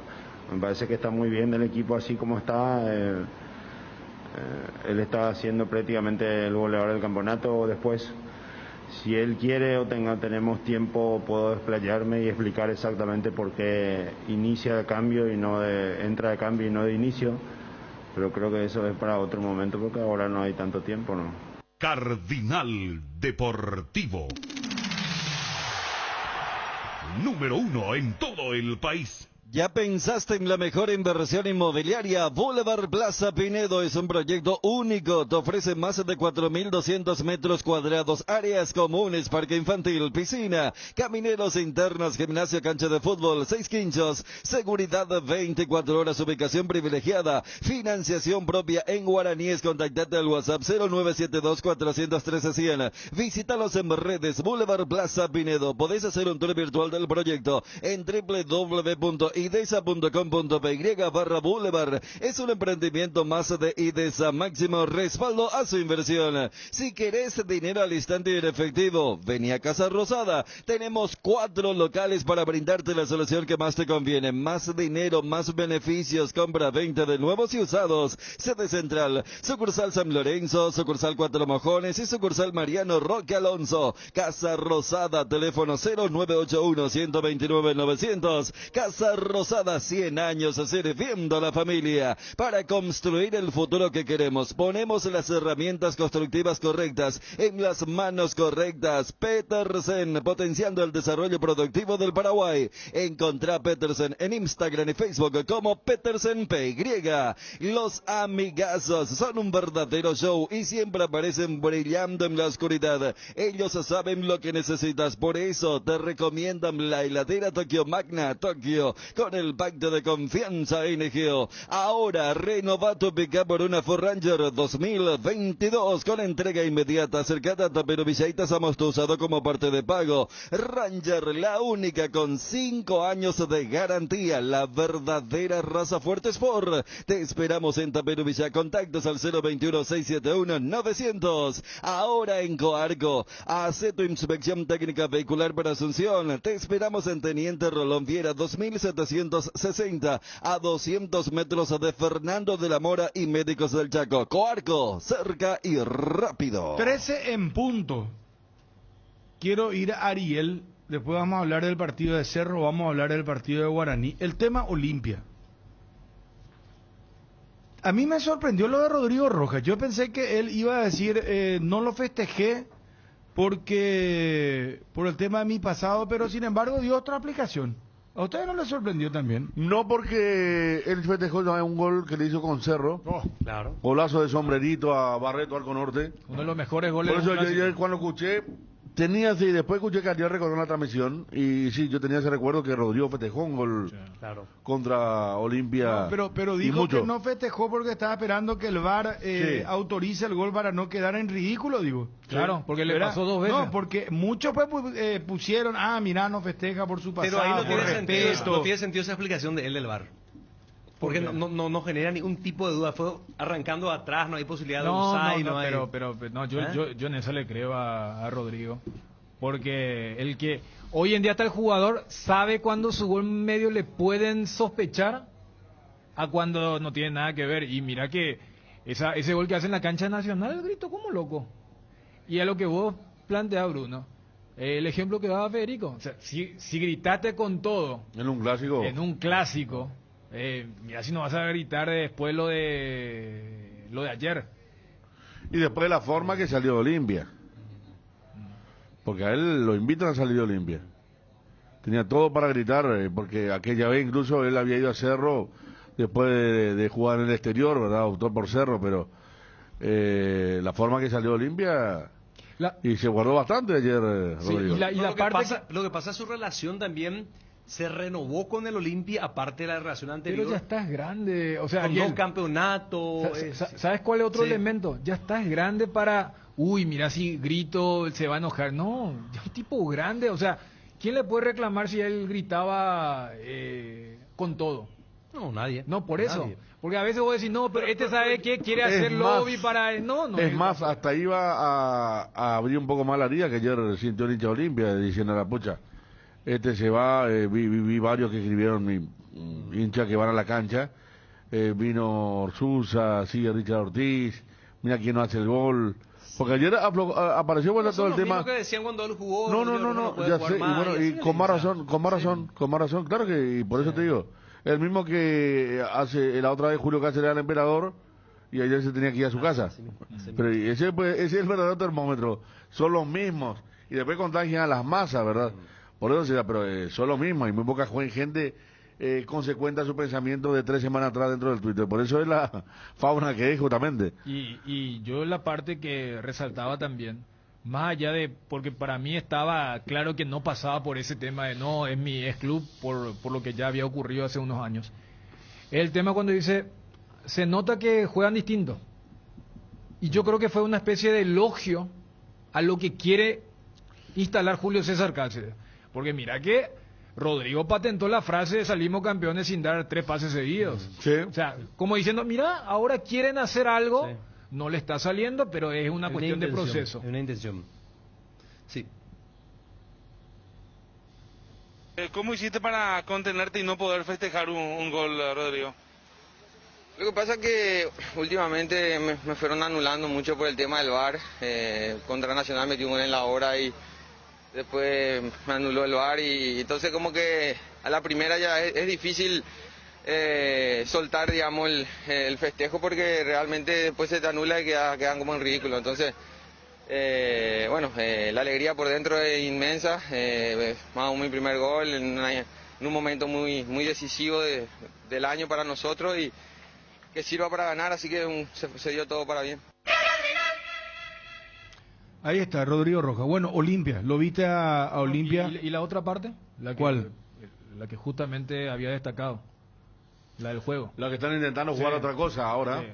Me parece que está muy bien el equipo así como está. Él está siendo prácticamente el goleador del campeonato. Después, si él quiere o tenemos tiempo, puedo desplayarme y explicar exactamente por qué inicia de cambio y no entra de cambio y no de inicio. pero creo que eso es para otro momento porque ahora no hay tanto tiempo, ¿no? Cardinal Deportivo. Número 1 en todo el país. ¿Ya pensaste en la mejor inversión inmobiliaria? Boulevard Plaza Pinedo es un proyecto único. Te ofrece más de 4.200 metros cuadrados, áreas comunes, parque infantil, piscina, camineros internos, gimnasio, cancha de fútbol, 6 quinchos, seguridad 24 horas, ubicación privilegiada, financiación propia en guaraníes. Contactate al WhatsApp 0972-413-100. Visítalos en redes Boulevard Plaza Pinedo. Podés hacer un tour virtual del proyecto en www.idesa.com.py/Boulevard. Es un emprendimiento más de Idesa, máximo respaldo a su inversión. Si querés dinero al instante y en efectivo, vení a Casa Rosada. Tenemos 4 locales para brindarte la solución que más te conviene. Más dinero, más beneficios, compra, venta de nuevos y usados. Sede central, sucursal San Lorenzo, sucursal Cuatro Mojones y sucursal Mariano Roque Alonso. Casa Rosada, teléfono 0981-129-900. Casa Rosada, 100 años sirviendo a la familia. Para construir el futuro que queremos, ponemos las herramientas constructivas correctas en las manos correctas. Petersen, potenciando el desarrollo productivo del Paraguay. Encontrá a Petersen en Instagram y Facebook como Petersen PY. Los amigazos son un verdadero show y siempre aparecen brillando en la oscuridad. Ellos saben lo que necesitas, por eso te recomiendan la heladera Tokio Magna Tokio, con el pacto de confianza NGO. Ahora renova tu pickup por una Ford Ranger 2022 con entrega inmediata. Acercate a Tapero Villaitas, somos tu usado como parte de pago. Ranger, la única con 5 años de garantía, la verdadera raza fuerte Sport. Te esperamos en Tapero Villa. Contactos al 021-671-900. Ahora en Coarco, hace tu inspección técnica vehicular para Asunción. Te esperamos en Teniente Rolón Viera 2760, a 200 metros de Fernando de la Mora y Médicos del Chaco. Coarco, cerca y rápido. 13 en punto. Quiero ir a Ariel. Después vamos a hablar del partido de Cerro, vamos a hablar del partido de Guaraní. El tema Olimpia. A mí me sorprendió lo de Rodrigo Rojas. Yo pensé que él iba a decir, no lo festejé por el tema de mi pasado, pero sin embargo dio otra aplicación. ¿A ustedes no les sorprendió también? No, porque él festejó un gol que le hizo con Cerro. Claro. Golazo de sombrerito a Barreto, Arco Norte. Uno de los mejores goles. Por eso yo cuando escuché, después escuché que ayer recordó la transmisión, y sí, yo tenía ese recuerdo que Rodrigo festejó un gol contra Olimpia. No, pero dijo que no festejó porque estaba esperando que el VAR autorice el gol para no quedar en ridículo, digo. Claro, porque le pasó 2 veces. No, porque muchos pues pusieron, mirá, no festeja por su pasado. Pero ahí no tiene sentido esa explicación de él del VAR. Porque no genera ningún tipo de duda. Fue arrancando atrás, no hay posibilidad de usar. Yo en eso le creo a Rodrigo. Porque el que hoy en día está el jugador sabe cuando su gol medio le pueden sospechar a cuando no tiene nada que ver. Y mira que ese gol que hace en la cancha nacional gritó como loco. Y a lo que vos planteás, Bruno, el ejemplo que daba Federico. O sea, si gritaste con todo en un clásico, mira si no vas a gritar después lo de ayer. Y después de la forma que salió de Olimpia. Porque a él lo invitan a salir de Olimpia. Tenía todo para gritar, porque aquella vez incluso él había ido a Cerro después de jugar en el exterior, ¿verdad? Optó por Cerro, pero la forma que salió de Olimpia... Y se guardó bastante ayer, Rodrigo. Lo que pasa es su relación también... Se renovó con el Olimpia, aparte de la relación anterior. Pero ya estás grande, o sea, con 2 campeonatos. ¿Sabes cuál es otro elemento? Ya estás grande para, mira si grito, se va a enojar. No, ya un tipo grande, o sea, ¿quién le puede reclamar si él gritaba con todo? No, nadie. No, por eso. Nadie. Porque a veces vos decís, no, pero sabe qué, quiere hacer lobby para... No. Es más, hasta iba a abrir un poco más la herida que ayer sintió el hincha Olimpia, diciendo a la pucha. Se va, vi varios que escribieron hinchas que van a la cancha, vino Orsusa, sigue Richard Ortiz, mira quién no hace el gol, porque ayer apareció todo el tema. Que decían cuando él jugó. No, ya sé, y con más razón, claro que, y por eso te digo, El mismo que hace la otra vez Julio Cáceres era el emperador y ayer se tenía que ir a su casa. Pero ese es el verdadero termómetro. Son los mismos. Y después contagian a las masas, ¿verdad? Por eso será, pero son los mismos. Hay muy poca gente consecuente a su pensamiento de 3 semanas atrás dentro del Twitter. Por eso es la fauna que es, justamente. Y yo la parte que resaltaba también, más allá de, porque para mí estaba claro que no pasaba por ese tema de no, es mi ex club, por lo que ya había ocurrido hace unos años. El tema cuando dice, se nota que juegan distinto. Y yo creo que fue una especie de elogio a lo que quiere instalar Julio César Cáceres. Porque mira que Rodrigo patentó la frase de salimos campeones sin dar 3 pases seguidos. Sí. O sea, como diciendo, mira, ahora quieren hacer algo, no le está saliendo, pero es una cuestión de proceso. Es una intención. Sí. ¿Cómo hiciste para contenerte y no poder festejar un gol, Rodrigo? Lo que pasa es que últimamente me fueron anulando mucho por el tema del VAR. Contra Nacional metí un gol en la hora y después me anuló el VAR y entonces como que a la primera ya es difícil soltar, digamos, el festejo porque realmente después se te anula y quedan como en ridículo. Entonces, la alegría por dentro es inmensa. Más mi primer gol en un momento muy decisivo del año para nosotros y que sirva para ganar, así que se dio todo para bien. Ahí está, Rodrigo Rojas. Bueno, Olimpia, ¿lo viste a Olimpia? ¿Y la otra parte? ¿Cuál? La que justamente había destacado, la del juego. La que están intentando jugar otra cosa ahora. Sí.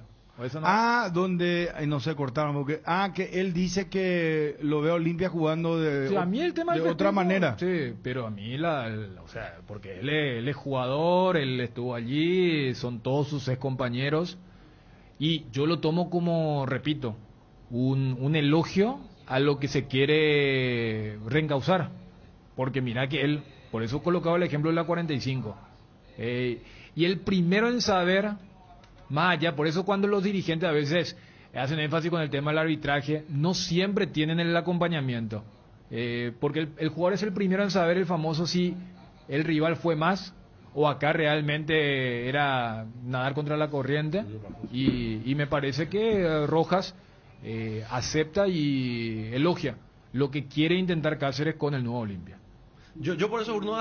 No. Donde, no sé, cortaron, porque, que él dice que lo ve a Olimpia jugando de, a mí el tema de del otra festejo, manera. Sí, pero a mí, o sea, porque él es jugador, él estuvo allí, son todos sus ex compañeros, y yo lo tomo como, repito, un elogio a lo que se quiere reencauzar, porque mira que él, por eso colocaba el ejemplo de la 45, y el primero en saber, más allá, por eso cuando los dirigentes a veces hacen énfasis con el tema del arbitraje, no siempre tienen el acompañamiento, porque el jugador es el primero en saber el famoso si el rival fue más o acá realmente era nadar contra la corriente, y me parece que Rojas acepta y elogia lo que quiere intentar Cáceres con el nuevo Olimpia. Yo por eso, Bruno,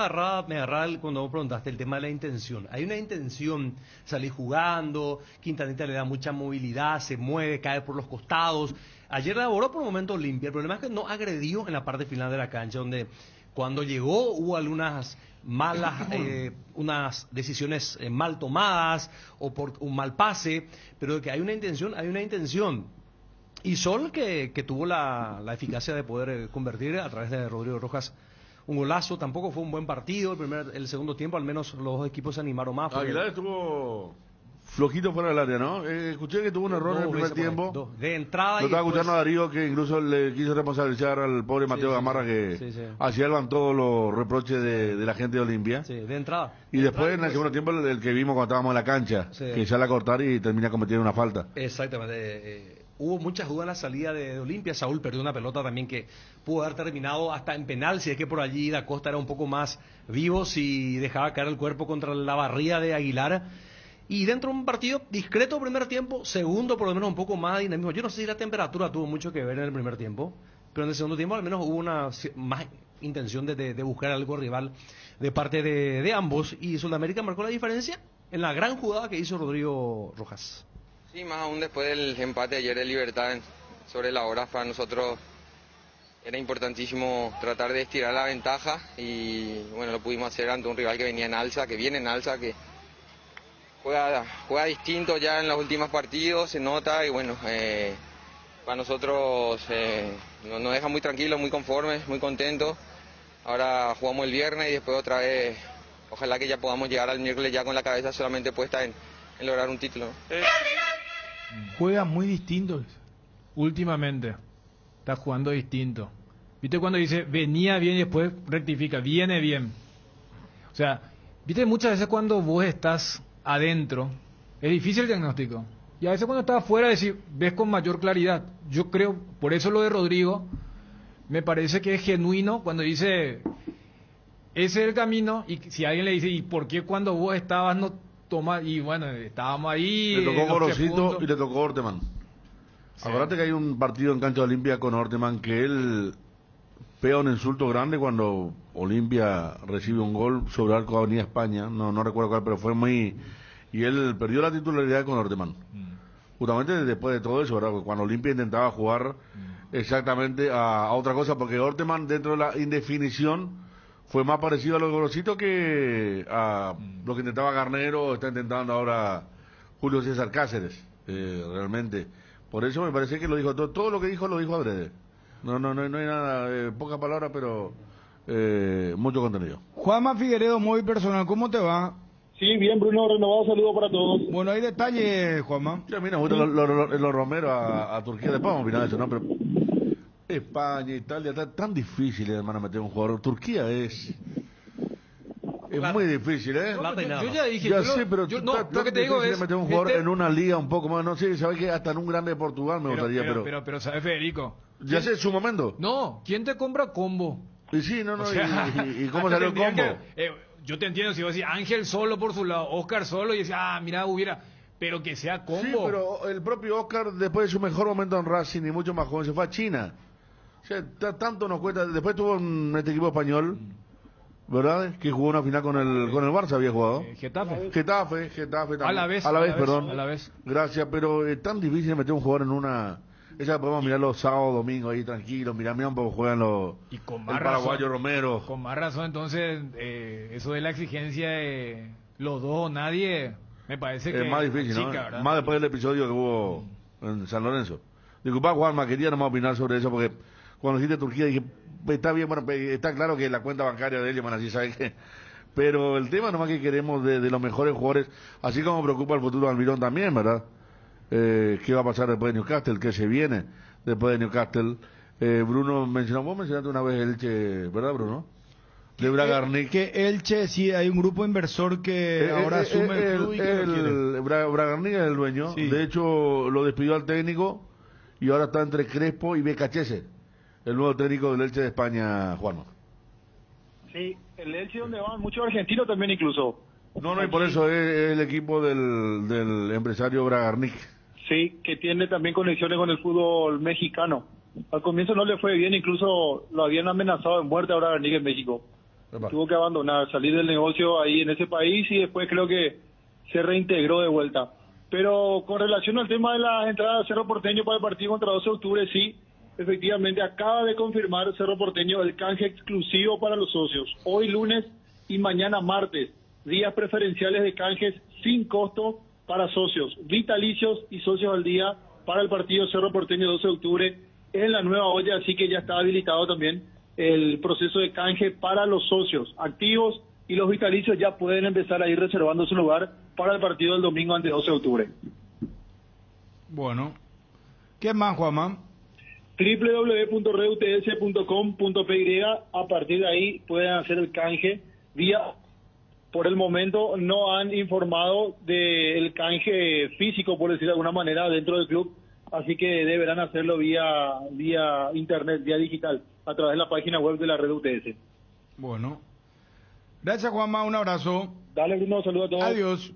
me agarraba cuando vos preguntaste el tema de la intención. Hay una intención, salir jugando, Quintanita le da mucha movilidad, se mueve, cae por los costados. Ayer elaboró por un momento Olimpia, el problema es que no agredió en la parte final de la cancha, donde cuando llegó hubo algunas malas, unas decisiones mal tomadas o por un mal pase, pero de que hay una intención, hay una intención. Y Sol que tuvo la eficacia de poder convertir a través de Rodrigo Rojas un golazo. Tampoco fue un buen partido el segundo tiempo, al menos los dos equipos se animaron más. Aguilar estuvo flojito fuera del área, ¿no? Escuché que tuvo un error en el primer tiempo. De entrada. Yo estaba escuchando a Darío que incluso le quiso responsabilizar al pobre Mateo Gamarra que hacía todos los reproches de la gente de Olimpia. Sí, de entrada. Y después en el segundo tiempo el que vimos cuando estábamos en la cancha, que sale a cortar y termina cometiendo una falta. Exactamente. Hubo muchas dudas en la salida de Olimpia. Saúl perdió una pelota también que pudo haber terminado hasta en penal, si es que por allí Da Costa era un poco más vivo, si dejaba caer el cuerpo contra la barrida de Aguilar. Y dentro de un partido discreto primer tiempo, segundo por lo menos un poco más dinamismo. Yo no sé si la temperatura tuvo mucho que ver en el primer tiempo, pero en el segundo tiempo al menos hubo una más intención de buscar algo rival de parte de ambos. Y Sudamérica marcó la diferencia en la gran jugada que hizo Rodrigo Rojas. Sí, más aún después del empate ayer de Libertad sobre la hora, para nosotros era importantísimo tratar de estirar la ventaja y bueno, lo pudimos hacer ante un rival que venía en alza, que viene en alza, que juega distinto ya en los últimos partidos, se nota y bueno, para nosotros nos deja muy tranquilos, muy conformes, muy contentos. Ahora jugamos el viernes y después otra vez, ojalá que ya podamos llegar al miércoles ya con la cabeza solamente puesta en lograr un título. Juega muy distinto. Últimamente está jugando distinto. ¿Viste cuando dice venía bien y después rectifica, viene bien? O sea, ¿viste muchas veces cuando vos estás adentro es difícil el diagnóstico? Y a veces cuando estás afuera ves con mayor claridad. Yo creo, por eso lo de Rodrigo me parece que es genuino cuando dice Ese es el camino, y si alguien le dice, ¿y por qué cuando vos estabas no tomas? Y bueno, estábamos ahí. Le tocó Gorosito y le le tocó Orteman. Sí. Acuérdate que hay un partido en cancha de Olimpia con Orteman que él pega un insulto grande cuando Olimpia recibe un gol sobre el arco de Avenida España, no recuerdo cuál, pero fue muy... Y él perdió la titularidad con Orteman. Justamente después de todo eso, ¿verdad? Cuando Olimpia intentaba jugar exactamente a otra cosa, porque Orteman dentro de la indefinición fue más parecido a los Gorositos que a lo que intentaba Garnero, está intentando ahora Julio César Cáceres, realmente. Por eso me parece que lo dijo todo lo que dijo lo dijo adrede. No hay nada, pocas palabras, pero mucho contenido. Juanma Figueredo, móvil personal, ¿cómo te va? Sí, bien, Bruno, renovado, saludo para todos. Bueno, hay detalles, Juanma. Sí, a mí nos gustan los Romero a Turquía, después vamos a opinar de eso, ¿no? Pero España, Italia, tan difícil, hermano, meter un jugador. Turquía es muy difícil, ¿eh? Yo ya dije, ya sé, pero lo que te digo es meter un jugador en una liga un poco más, no sé, sabes que hasta en un grande de Portugal me gustaría, pero ¿sabes, Federico? Ya sé, su momento. No, ¿quién te compra combo? Y sí, no, o sea, y cómo salió el combo. Yo te entiendo si vos decís Ángel solo por su lado, Oscar solo, y decís, mira, hubiera... Pero que sea combo. Sí, pero el propio Oscar, después de su mejor momento en Racing y mucho más joven, se fue a China. O sea, tanto nos cuesta. Después tuvo este equipo español, ¿verdad? Que jugó una final con el Barça, había jugado. Getafe también. A la vez, perdón. A la vez. Gracias, pero es tan difícil meter un jugador en una... Esa podemos mirar los sábados, domingos ahí tranquilos, mira un poco juegan los... Y con el más paraguayo razón, Romero. Con más razón, entonces, eso de la exigencia de los dos o nadie, me parece que... Es más difícil, ¿no? ¿verdad? Más después del episodio que hubo en San Lorenzo. Disculpa, Juanma, quería nomás opinar sobre eso, porque cuando dijiste Turquía dije, está bien, bueno, está claro que la cuenta bancaria de ellos, así sabe que... Pero el tema nomás que queremos de los mejores jugadores, así como preocupa el futuro de Almirón también, ¿verdad? ¿Qué va a pasar después de Newcastle? ¿Qué se viene después de Newcastle? Bruno mencionó, vos mencionaste una vez Elche, ¿verdad, Bruno? De Bragarnik. Que Elche, sí, hay un grupo inversor que ahora asume el club y que lo quiere. Bragarnik es el dueño, sí. De hecho lo despidió al técnico y ahora está entre Crespo y Becachese, el nuevo técnico del Elche de España, Juanma. Sí, el Elche donde van muchos argentinos también incluso. No, y por eso es el equipo del empresario Bragarnik. Sí, que tiene también conexiones con el fútbol mexicano. Al comienzo no le fue bien, incluso lo habían amenazado de muerte a Bragarnik en México. Tuvo que abandonar, salir del negocio ahí en ese país y después creo que se reintegró de vuelta. Pero con relación al tema de las entradas de Cerro Porteño para el partido contra 12 de octubre, sí, efectivamente acaba de confirmar Cerro Porteño el canje exclusivo para los socios. Hoy lunes y mañana martes, días preferenciales de canjes sin costo para socios, vitalicios y socios al día para el partido Cerro Porteño 12 de octubre en la nueva olla, así que ya está habilitado también el proceso de canje para los socios activos y los vitalicios ya pueden empezar a ir reservando su lugar para el partido del domingo ante 12 de octubre. Bueno, ¿qué más, Juanma? www.reuts.com.py, a partir de ahí pueden hacer el canje vía... Por el momento no han informado del canje físico, por decir de alguna manera, dentro del club, así que deberán hacerlo vía internet, vía digital, a través de la página web de la red UTS. Bueno. Gracias, Juanma, un abrazo. Dale, Bruno, saludos a todos. Adiós.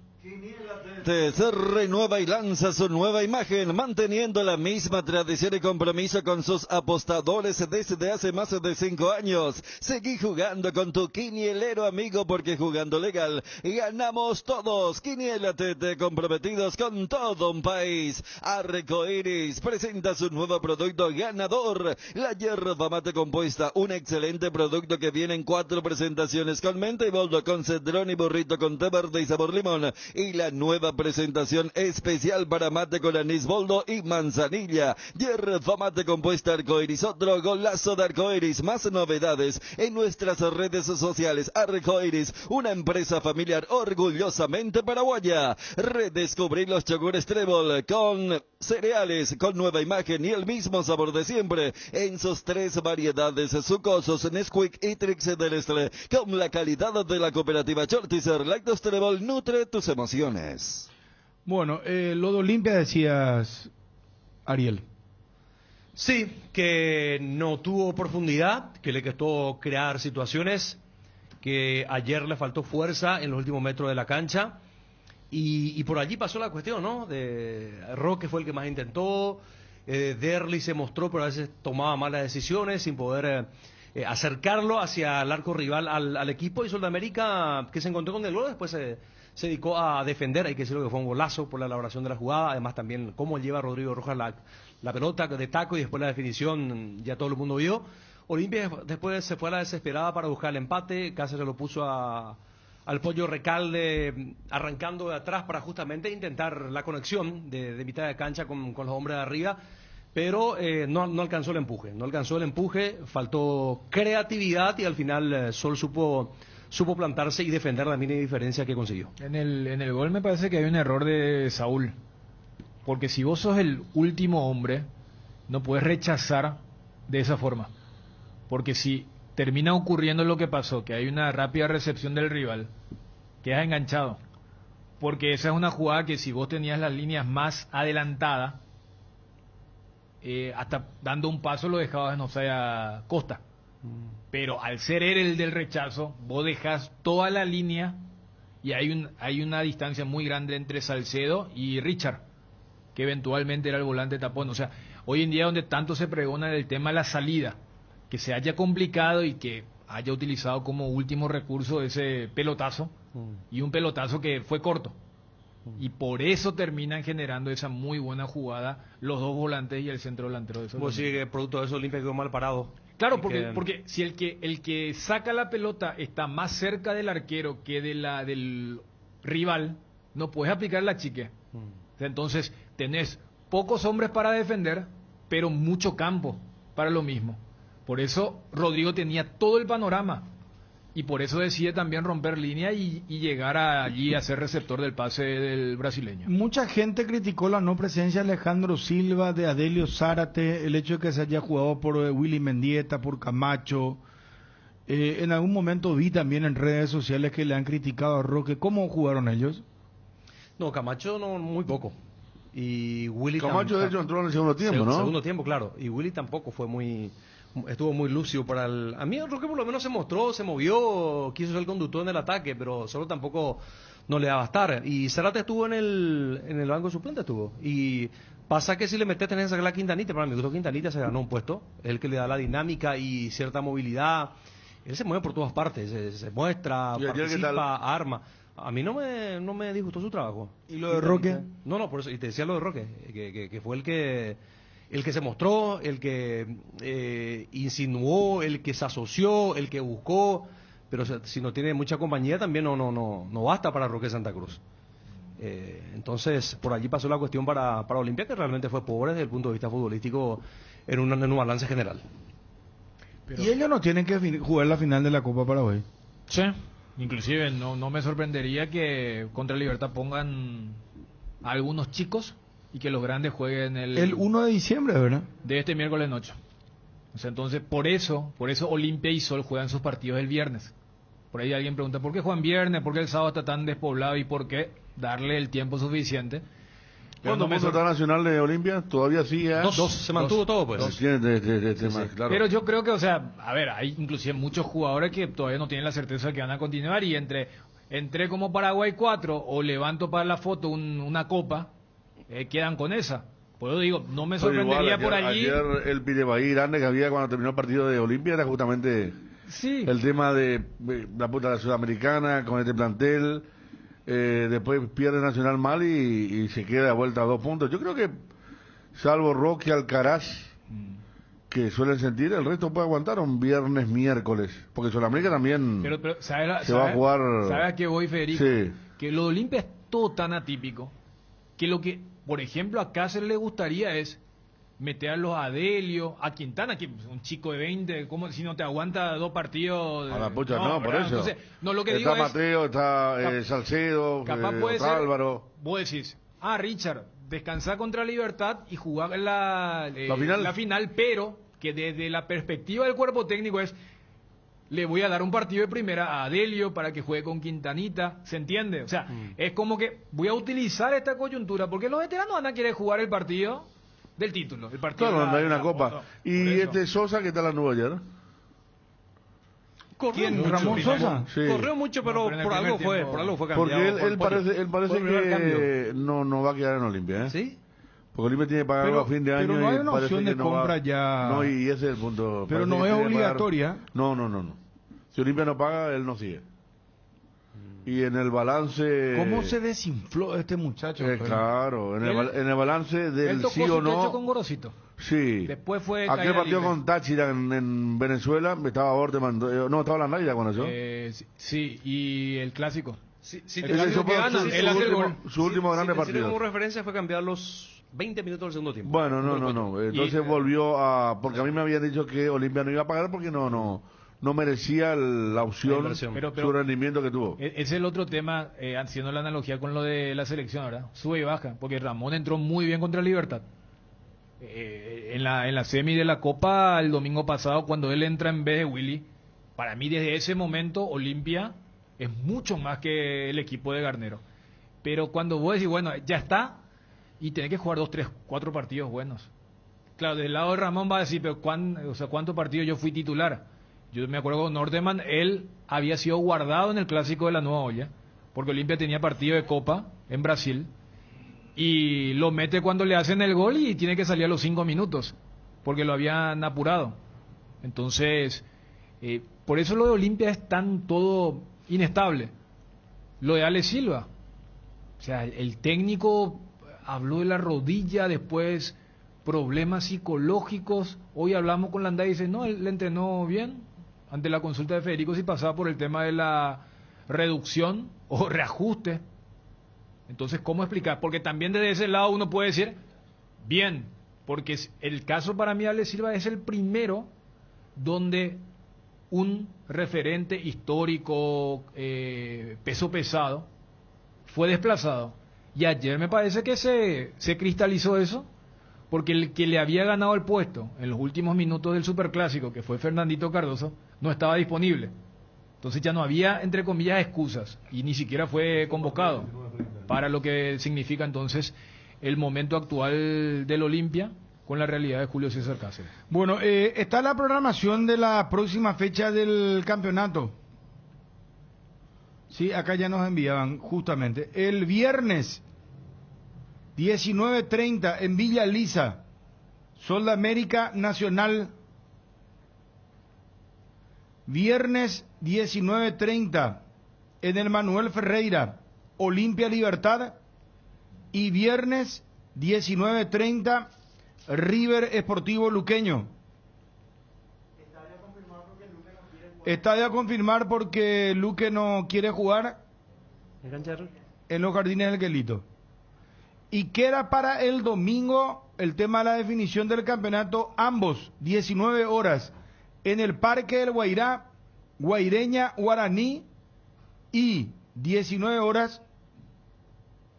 Se renueva y lanza su nueva imagen, manteniendo la misma tradición y compromiso con sus apostadores desde hace más de 5 años. Seguí jugando con tu quinielero amigo, porque jugando legal ganamos todos. Quiniélate comprometidos con todo un país. Arcoiris presenta su nuevo producto ganador, la yerba mate compuesta, un excelente producto que viene en 4 presentaciones, con menta y boldo, con cedrón y burrito, con té verde y sabor limón. Y la nueva presentación especial para mate con anís, boldo y manzanilla. Yerba mate compuesta Arcoiris, otro golazo de Arcoiris. Más novedades en nuestras redes sociales. Arcoiris, una empresa familiar orgullosamente paraguaya. Redescubrir los yogures Trébol con cereales, con nueva imagen y el mismo sabor de siempre, en sus 3 variedades sucosos, Nesquik y Trix del Estle, con la calidad de la cooperativa Chortizer. Lactos Trébol nutre tus emociones. Bueno, lo de Olimpia decías, Ariel. Sí, que no tuvo profundidad, que le costó crear situaciones que ayer le faltó fuerza en los últimos metros de la cancha. Y por allí pasó la cuestión, ¿no? Roque fue el que más intentó, Derli se mostró, pero a veces tomaba malas decisiones sin poder acercarlo hacia el arco rival al equipo. Y Sudamérica, que se encontró con el gol, después se dedicó a defender. Hay que decirlo que fue un golazo por la elaboración de la jugada. Además también cómo lleva Rodrigo Rojas la pelota de taco y después la definición ya todo el mundo vio. Olimpia después se fue a la desesperada para buscar el empate. Cáceres lo puso al Pollo Recalde arrancando de atrás para justamente intentar la conexión de mitad de cancha con los hombres de arriba, pero no alcanzó el empuje, faltó creatividad y al final Sol supo plantarse y defender la mínima diferencia que consiguió. En el gol me parece que hay un error de Saúl, porque si vos sos el último hombre, no puedes rechazar de esa forma, porque si termina ocurriendo lo que pasó, que hay una rápida recepción del rival, quedas enganchado, porque esa es una jugada que si vos tenías las líneas más adelantadas, hasta dando un paso lo dejabas en offside Costa, pero al ser él el del rechazo, vos dejas toda la línea y hay una distancia muy grande entre Salcedo y Richard, que eventualmente era el volante tapón. O sea, hoy en día donde tanto se pregona el tema de la salida, que se haya complicado y que haya utilizado como último recurso ese pelotazo, y un pelotazo que fue corto, y por eso terminan generando esa muy buena jugada los dos volantes y el centro delantero de esos. Pues sí, que producto de eso Olimpia quedó mal parado. Claro, porque si el que saca la pelota está más cerca del arquero que del rival, no puedes aplicar la chique. Entonces tenés pocos hombres para defender, pero mucho campo para lo mismo. Por eso Rodrigo tenía todo el panorama y por eso decide también romper línea y llegar allí a ser receptor del pase del brasileño. Mucha gente criticó la no presencia de Alejandro Silva, de Adelio Zárate, el hecho de que se haya jugado por Willy Mendieta, por Camacho. En algún momento vi también en redes sociales que le han criticado a Roque. ¿Cómo jugaron ellos? No, Camacho no, muy poco. Y Willy Camacho de hecho entró en el segundo tiempo, ¿no? Segundo tiempo, claro. Y Willy tampoco estuvo muy lúcido para el... A mí Roque por lo menos se mostró, se movió, quiso ser el conductor en el ataque, pero solo tampoco no le va a bastar. Y Zárate estuvo en el banco suplente, y pasa que si le metes tenés que sacar a Quintanita, para mi gusto Quintanita se ganó un puesto, es el que le da la dinámica y cierta movilidad. Él se mueve por todas partes, se muestra, participa, arma. A mí no me disgustó su trabajo. ¿Y lo de Roque? No, por eso, y te decía lo de Roque, que fue el que se mostró, el que insinuó, el que se asoció, el que buscó, pero si no tiene mucha compañía también no basta para Roque Santa Cruz. Entonces, por allí pasó la cuestión para Olimpia, que realmente fue pobre desde el punto de vista futbolístico en un balance general. Pero... ¿Y ellos no tienen que jugar la final de la Copa Paraguay? Sí, inclusive no me sorprendería que contra Libertad pongan a algunos chicos y que los grandes jueguen el 1 de diciembre, ¿verdad? De este miércoles noche. O sea, entonces por eso Olimpia y Sol juegan sus partidos el viernes. Por ahí alguien pregunta, ¿por qué juegan viernes? ¿Por qué el sábado está tan despoblado? ¿Y por qué darle el tiempo suficiente? ¿Cuándo fue el nacional de Olimpia? ¿Todavía sigue? Dos, se mantuvo todo, pues. Sí, claro. Pero yo creo que, o sea, a ver, hay inclusive muchos jugadores que todavía no tienen la certeza de que van a continuar, y entré como Paraguay 4 o levanto para la foto una copa, quedan con esa. Pues yo digo, no me sorprendería por allí. Ayer el pirebaí grande que había cuando terminó el partido de Olimpia era justamente el tema de la puta Sudamericana con este plantel. Después pierde Nacional mal y se queda de vuelta a 2 puntos. Yo creo que, salvo Roque, Alcaraz, que suelen sentir, el resto puede aguantar un viernes, miércoles. Porque Sudamérica también se va a jugar. ¿Sabes a qué voy, Federico? Sí. Que lo de Olimpia es todo tan atípico que lo que, por ejemplo, a Cáceres le gustaría es meter a los Adelio, a Quintana, que un chico de 20, ¿cómo si no te aguanta 2 partidos? A la pucha, no, por eso. Entonces, lo que está digo Mateo, está Salcedo, capaz puede ser, Álvaro. Vos decís, Richard, descansar contra Libertad y jugar la final, pero que desde la perspectiva del cuerpo técnico es, le voy a dar un partido de primera a Adelio para que juegue con Quintanita, ¿se entiende? O sea, es como que voy a utilizar esta coyuntura, porque los veteranos van a querer jugar el partido del título, el partido. Claro, donde hay una copa. Y Sosa, ¿qué tal la nueva ayer? Corrió mucho, ¿Ramón Sosa? Sí. Corrió mucho, pero por algo fue cambiado. Porque él por parece que no va a quedar en Olimpia, ¿eh? ¿Sí? Porque Olimpia tiene que pagar algo a fin de año. Pero no hay y una parece opción que de compra ya. No, y ese es el punto. Pero Parece no que es tiene que pagar. obligatoria. No. Si Olimpia no paga, él no sigue. Y en el balance... ¿Cómo se desinfló este muchacho? Claro, en el balance del sí o no... con Gorosito. Sí. Después fue aquel partido con Táchira en Venezuela, estaba Orteman, no, estaba la Navidad cuando yo. Sí, y el clásico. Sí, el clásico que gana, él hace el gol. Su último grande partido. Como referencia fue cambiar los 20 minutos del segundo tiempo. Bueno, no. Entonces volvió a... Porque a mí me habían dicho que Olimpia no iba a pagar porque no merecía la opción, pero su rendimiento que tuvo. Es el otro tema, haciendo la analogía con lo de la selección, ¿verdad? Sube y baja, porque Ramón entró muy bien contra Libertad. En la semi de la Copa el domingo pasado, cuando él entra en vez de Willy, para mí desde ese momento Olimpia es mucho más que el equipo de Garnero. Pero cuando vos decís, bueno, ya está, y tenés que jugar 2, 3, 4 partidos buenos. Claro, del lado de Ramón va a decir, pero ¿cuántos partidos yo fui titular? Yo me acuerdo con Norteman, él había sido guardado en el clásico de la Nueva Olla, porque Olimpia tenía partido de Copa en Brasil, y lo mete cuando le hacen el gol y tiene que salir a los 5 minutos, porque lo habían apurado. Entonces, por eso lo de Olimpia es tan todo inestable. Lo de Ale Silva, o sea, el técnico habló de la rodilla, después problemas psicológicos. Hoy hablamos con Landay y dice, no, él entrenó bien. Ante la consulta de Federico, si pasaba por el tema de la reducción o reajuste. Entonces, ¿cómo explicar? Porque también desde ese lado uno puede decir, bien, porque el caso para mí, Ale Silva, es el primero donde un referente histórico, peso pesado, fue desplazado. Y ayer me parece que se cristalizó eso, porque el que le había ganado el puesto en los últimos minutos del Superclásico, que fue Fernandito Cardoso, no estaba disponible. Entonces ya no había, entre comillas, excusas, y ni siquiera fue convocado, para lo que significa entonces el momento actual del Olimpia con la realidad de Julio César Cáceres. Bueno, está la programación de la próxima fecha del campeonato. Sí, acá ya nos enviaban justamente. El viernes 19:30 en Villa Lisa, Sol de América Nacional. Viernes 19:30 en el Manuel Ferreira, Olimpia Libertad. Y viernes 19:30 River Esportivo Luqueño. Estadio a confirmar porque Luque no quiere jugar en los Jardines del Quelito. Y queda para el domingo el tema de la definición del campeonato, ambos, 19 horas, en el Parque del Guairá, Guaireña Guaraní, y 19 horas,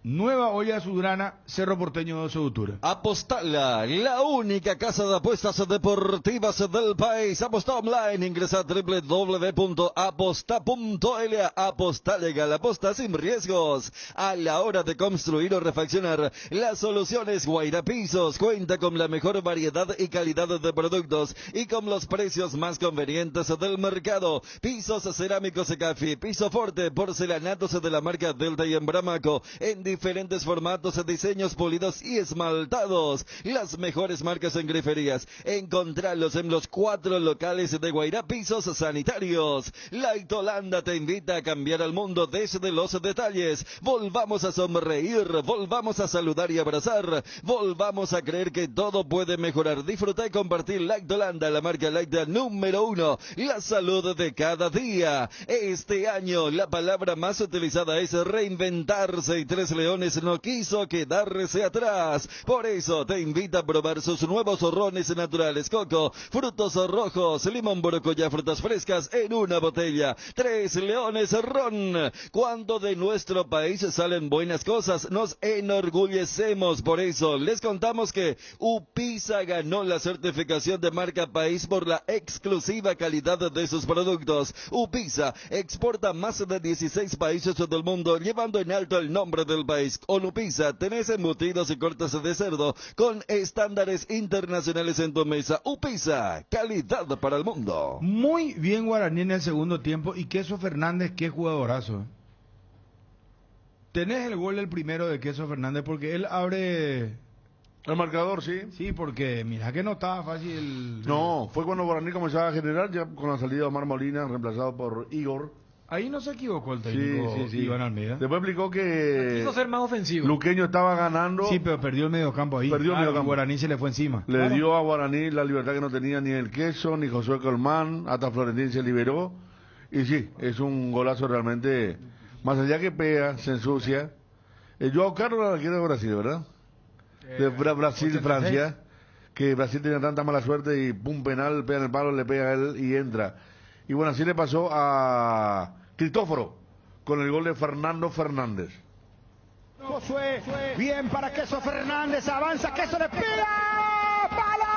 Nueva Olla Sudrana, Cerro Porteño de Octubre. Apostala, la única casa de apuestas deportivas del país. Aposta online, ingresa a www.aposta.la. Aposta legal, aposta sin riesgos. A la hora de construir o refaccionar, las soluciones Guairá Pisos cuenta con la mejor variedad y calidad de productos y con los precios más convenientes del mercado. Pisos cerámicos Ecafi, piso forte, porcelanatos de la marca Delta y Embramaco, en diferentes formatos, diseños pulidos y esmaltados. Las mejores marcas en griferías. Encontralos en los 4 locales de Guairá Pisos Sanitarios. Light Holanda te invita a cambiar al mundo desde los detalles. Volvamos a sonreír, volvamos a saludar y abrazar, volvamos a creer que todo puede mejorar. Disfruta y compartir Light Holanda, la marca Light número 1. La salud de cada día. Este año la palabra más utilizada es reinventarse, y Tres Leones no quiso quedarse atrás. Por eso te invita a probar sus nuevos rones naturales, coco, frutos rojos, limón, borocoya, frutas frescas en una botella. Tres Leones Ron. Cuando de nuestro país salen buenas cosas, nos enorgullecemos. Por eso les contamos que Upisa ganó la certificación de marca país por la exclusiva calidad de sus productos. Upisa exporta más de 16 países del mundo, llevando en alto el nombre del país país. Con Upisa tenés embutidos y cortes de cerdo con estándares internacionales en tu mesa. Upisa, calidad para el mundo. Muy bien Guaraní en el segundo tiempo y Queso Fernández, qué jugadorazo. Tenés el gol del primero de Queso Fernández porque él abre... El marcador, sí. Sí, porque mira que no estaba fácil. No, fue cuando Guaraní comenzaba a generar, ya con la salida de Omar Molina, reemplazado por Igor. Ahí no se equivocó el técnico Iván Almeida. Después explicó que... Quiso ser más ofensivo. Luqueño estaba ganando. Sí, pero perdió el mediocampo ahí. Perdió el mediocampo. Guaraní se le fue encima. Le dio a Guaraní la libertad que no tenía ni el Queso, ni Josué Colmán, hasta Florentín se liberó. Y sí, es un golazo realmente, más allá que pega, se ensucia. Joao Carlos era el arquero de Brasil, ¿verdad? De Brasil-Francia, que Brasil tenía tanta mala suerte y pum, penal, pega en el palo, le pega a él y entra. Y bueno, así le pasó a Cristóforo con el gol de Fernando Fernández. Josué, bien para Queso Fernández, avanza, Queso le pega, ¡palo!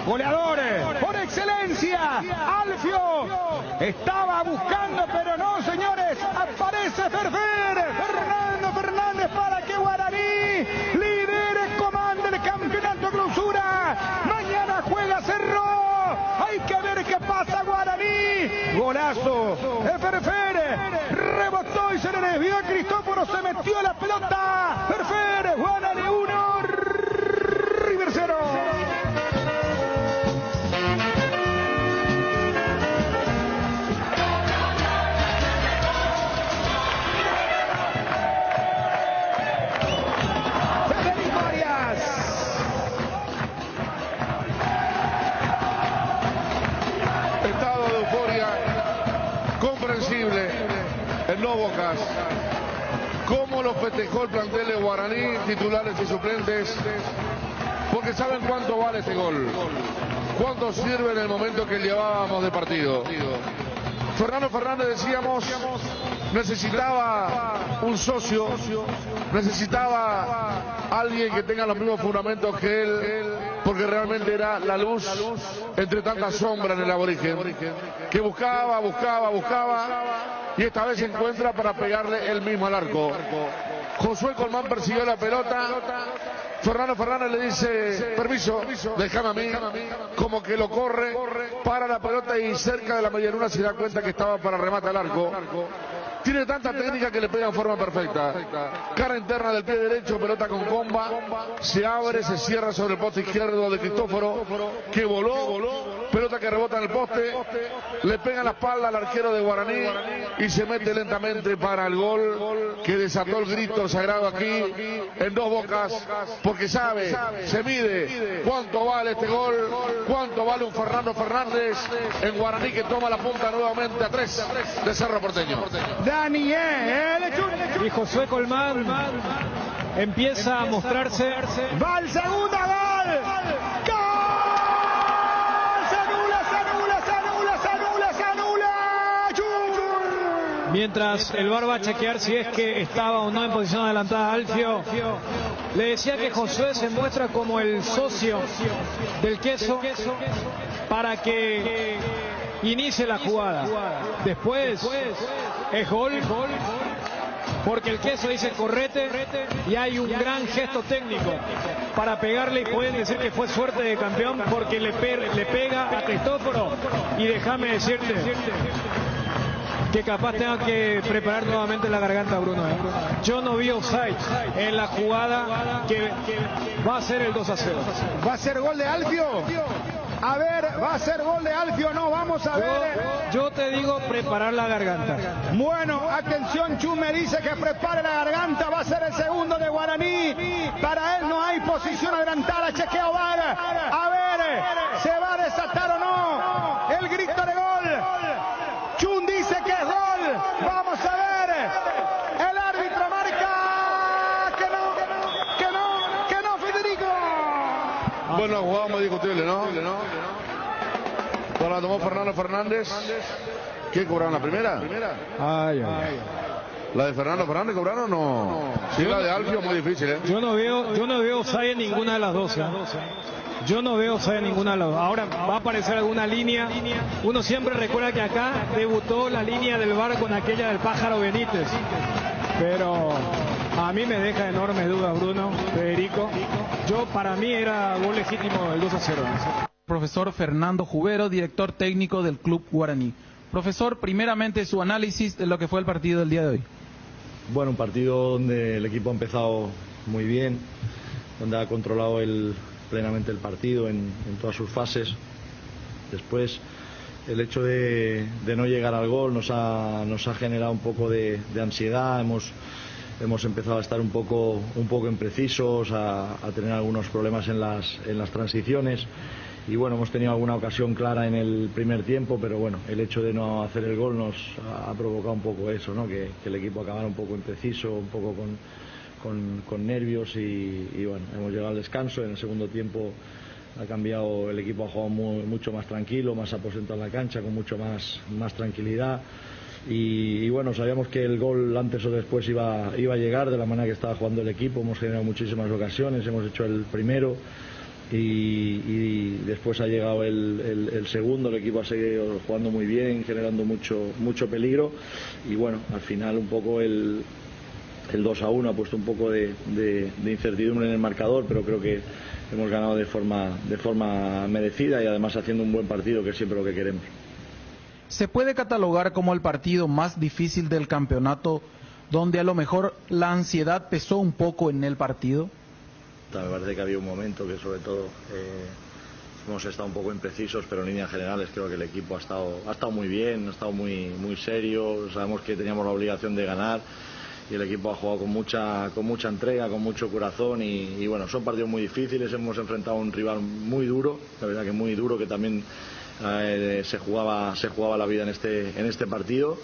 Goleadores, por excelencia, Alfio estaba buscando, pero no, señores, aparece Fernando Fernández para que Guaraní lidere, comande el campeonato clausura. Mañana juega Cerro, hay que ver qué pasa Guaraní. Golazo de Ferfer, rebotó y se le desvió a Cristóforo, se metió la pelota. Ferfer, Guaraní 1, River 0. En Dos Bocas, cómo lo festejó el plantel de Guaraní, titulares y suplentes, porque saben cuánto vale este gol, cuánto sirve en el momento que llevábamos de partido. Fernando Fernández, decíamos, necesitaba un socio, necesitaba alguien que tenga los mismos fundamentos que él, porque realmente era la luz entre tanta sombra en el aborigen, que buscaba, y esta vez se encuentra para pegarle él mismo al arco. Josué Colmán persiguió la pelota, Fernando Fernández le dice, permiso, déjame a mí, como que lo corre, para la pelota y cerca de la medialuna se da cuenta que estaba para rematar al arco. Tiene tanta técnica que le pega en forma perfecta. Cara interna del pie derecho, pelota con comba. Se abre, se cierra sobre el poste izquierdo de Cristóforo, que voló. Pelota que rebota en el poste. Le pega en la espalda al arquero de Guaraní y se mete lentamente para el gol que desató el grito sagrado aquí en Dos Bocas. Porque sabe, se mide cuánto vale este gol, cuánto vale un Fernando Fernández en Guaraní que toma la punta nuevamente a 3 de Cerro Porteño. Daniel y Josué Colmán empieza a mostrarse. Va el segundo gol. Mientras el VAR va a chequear si es que estaba o no en posición adelantada Alfio, le decía que Josué se muestra como el socio del Queso para que inicie la jugada. Después es gol, porque el Queso dice correte y hay un gran gesto técnico para pegarle, y pueden decir que fue suerte de campeón porque le pega a Cristóforo. Y déjame decirte que capaz tenga que preparar nuevamente la garganta, Bruno. Yo no vi offside en la jugada que va a ser el 2-0. ¿Va a ser gol de Alfio? A ver, ¿va a ser gol de Alfio o no? Vamos a ver. Yo te digo preparar la garganta. Bueno, atención, Chu me dice que prepare la garganta. Va a ser el segundo de Guaraní. Para él no hay posición adelantada. Chequeo VAR. A ver, ¿se va a desatar o no el grito de gol? Chun dice que es gol. Vamos a ver. El árbitro marca que no, Federico. Bueno, jugada muy discutible, ¿no? Ahora la tomó Fernando Fernández. ¿Quién cobraron la primera? Ay. ¿La de Fernando Fernández cobraron o no? Sí, la de Alfio muy difícil, ¿eh? Yo no veo offside en ninguna de las dos. Yo no veo offside en ninguna de las dos. Ahora va a aparecer alguna línea. Uno siempre recuerda que acá debutó la línea del VAR con aquella del Pájaro Benítez. Pero a mí me deja enormes dudas, Bruno, Federico. Para mí era gol legítimo el 2-0. Profesor Fernando Jubero, director técnico del Club Guaraní. Profesor, primeramente su análisis de lo que fue el partido del día de hoy. Bueno, un partido donde el equipo ha empezado muy bien, donde ha controlado plenamente el partido en todas sus fases. Después, el hecho de no llegar al gol nos ha generado un poco de ansiedad. Hemos empezado a estar un poco imprecisos, a tener algunos problemas en las transiciones. Y bueno, hemos tenido alguna ocasión clara en el primer tiempo, pero bueno, el hecho de no hacer el gol nos ha provocado un poco eso, ¿no? Que el equipo acabara un poco impreciso, un poco con nervios y bueno, hemos llegado al descanso. En el segundo tiempo ha cambiado, el equipo ha jugado mucho más tranquilo, más aposentado en la cancha, con mucho más tranquilidad. Y bueno, sabíamos que el gol antes o después iba a llegar de la manera que estaba jugando el equipo. Hemos generado muchísimas ocasiones, hemos hecho el primero. Y después ha llegado el segundo, el equipo ha seguido jugando muy bien, generando mucho peligro y bueno, al final un poco el 2-1 ha puesto un poco de incertidumbre en el marcador, pero creo que hemos ganado de forma merecida y además haciendo un buen partido, que es siempre lo que queremos. ¿Se puede catalogar como el partido más difícil del campeonato, donde a lo mejor la ansiedad pesó un poco en el partido? Me parece que había un momento que sobre todo hemos estado un poco imprecisos, pero en líneas generales creo que el equipo ha estado muy bien, ha estado muy serio. Sabemos que teníamos la obligación de ganar y el equipo ha jugado con mucha entrega, con mucho corazón y bueno, son partidos muy difíciles. Hemos enfrentado a un rival muy duro, la verdad que muy duro, que también se jugaba la vida en este partido.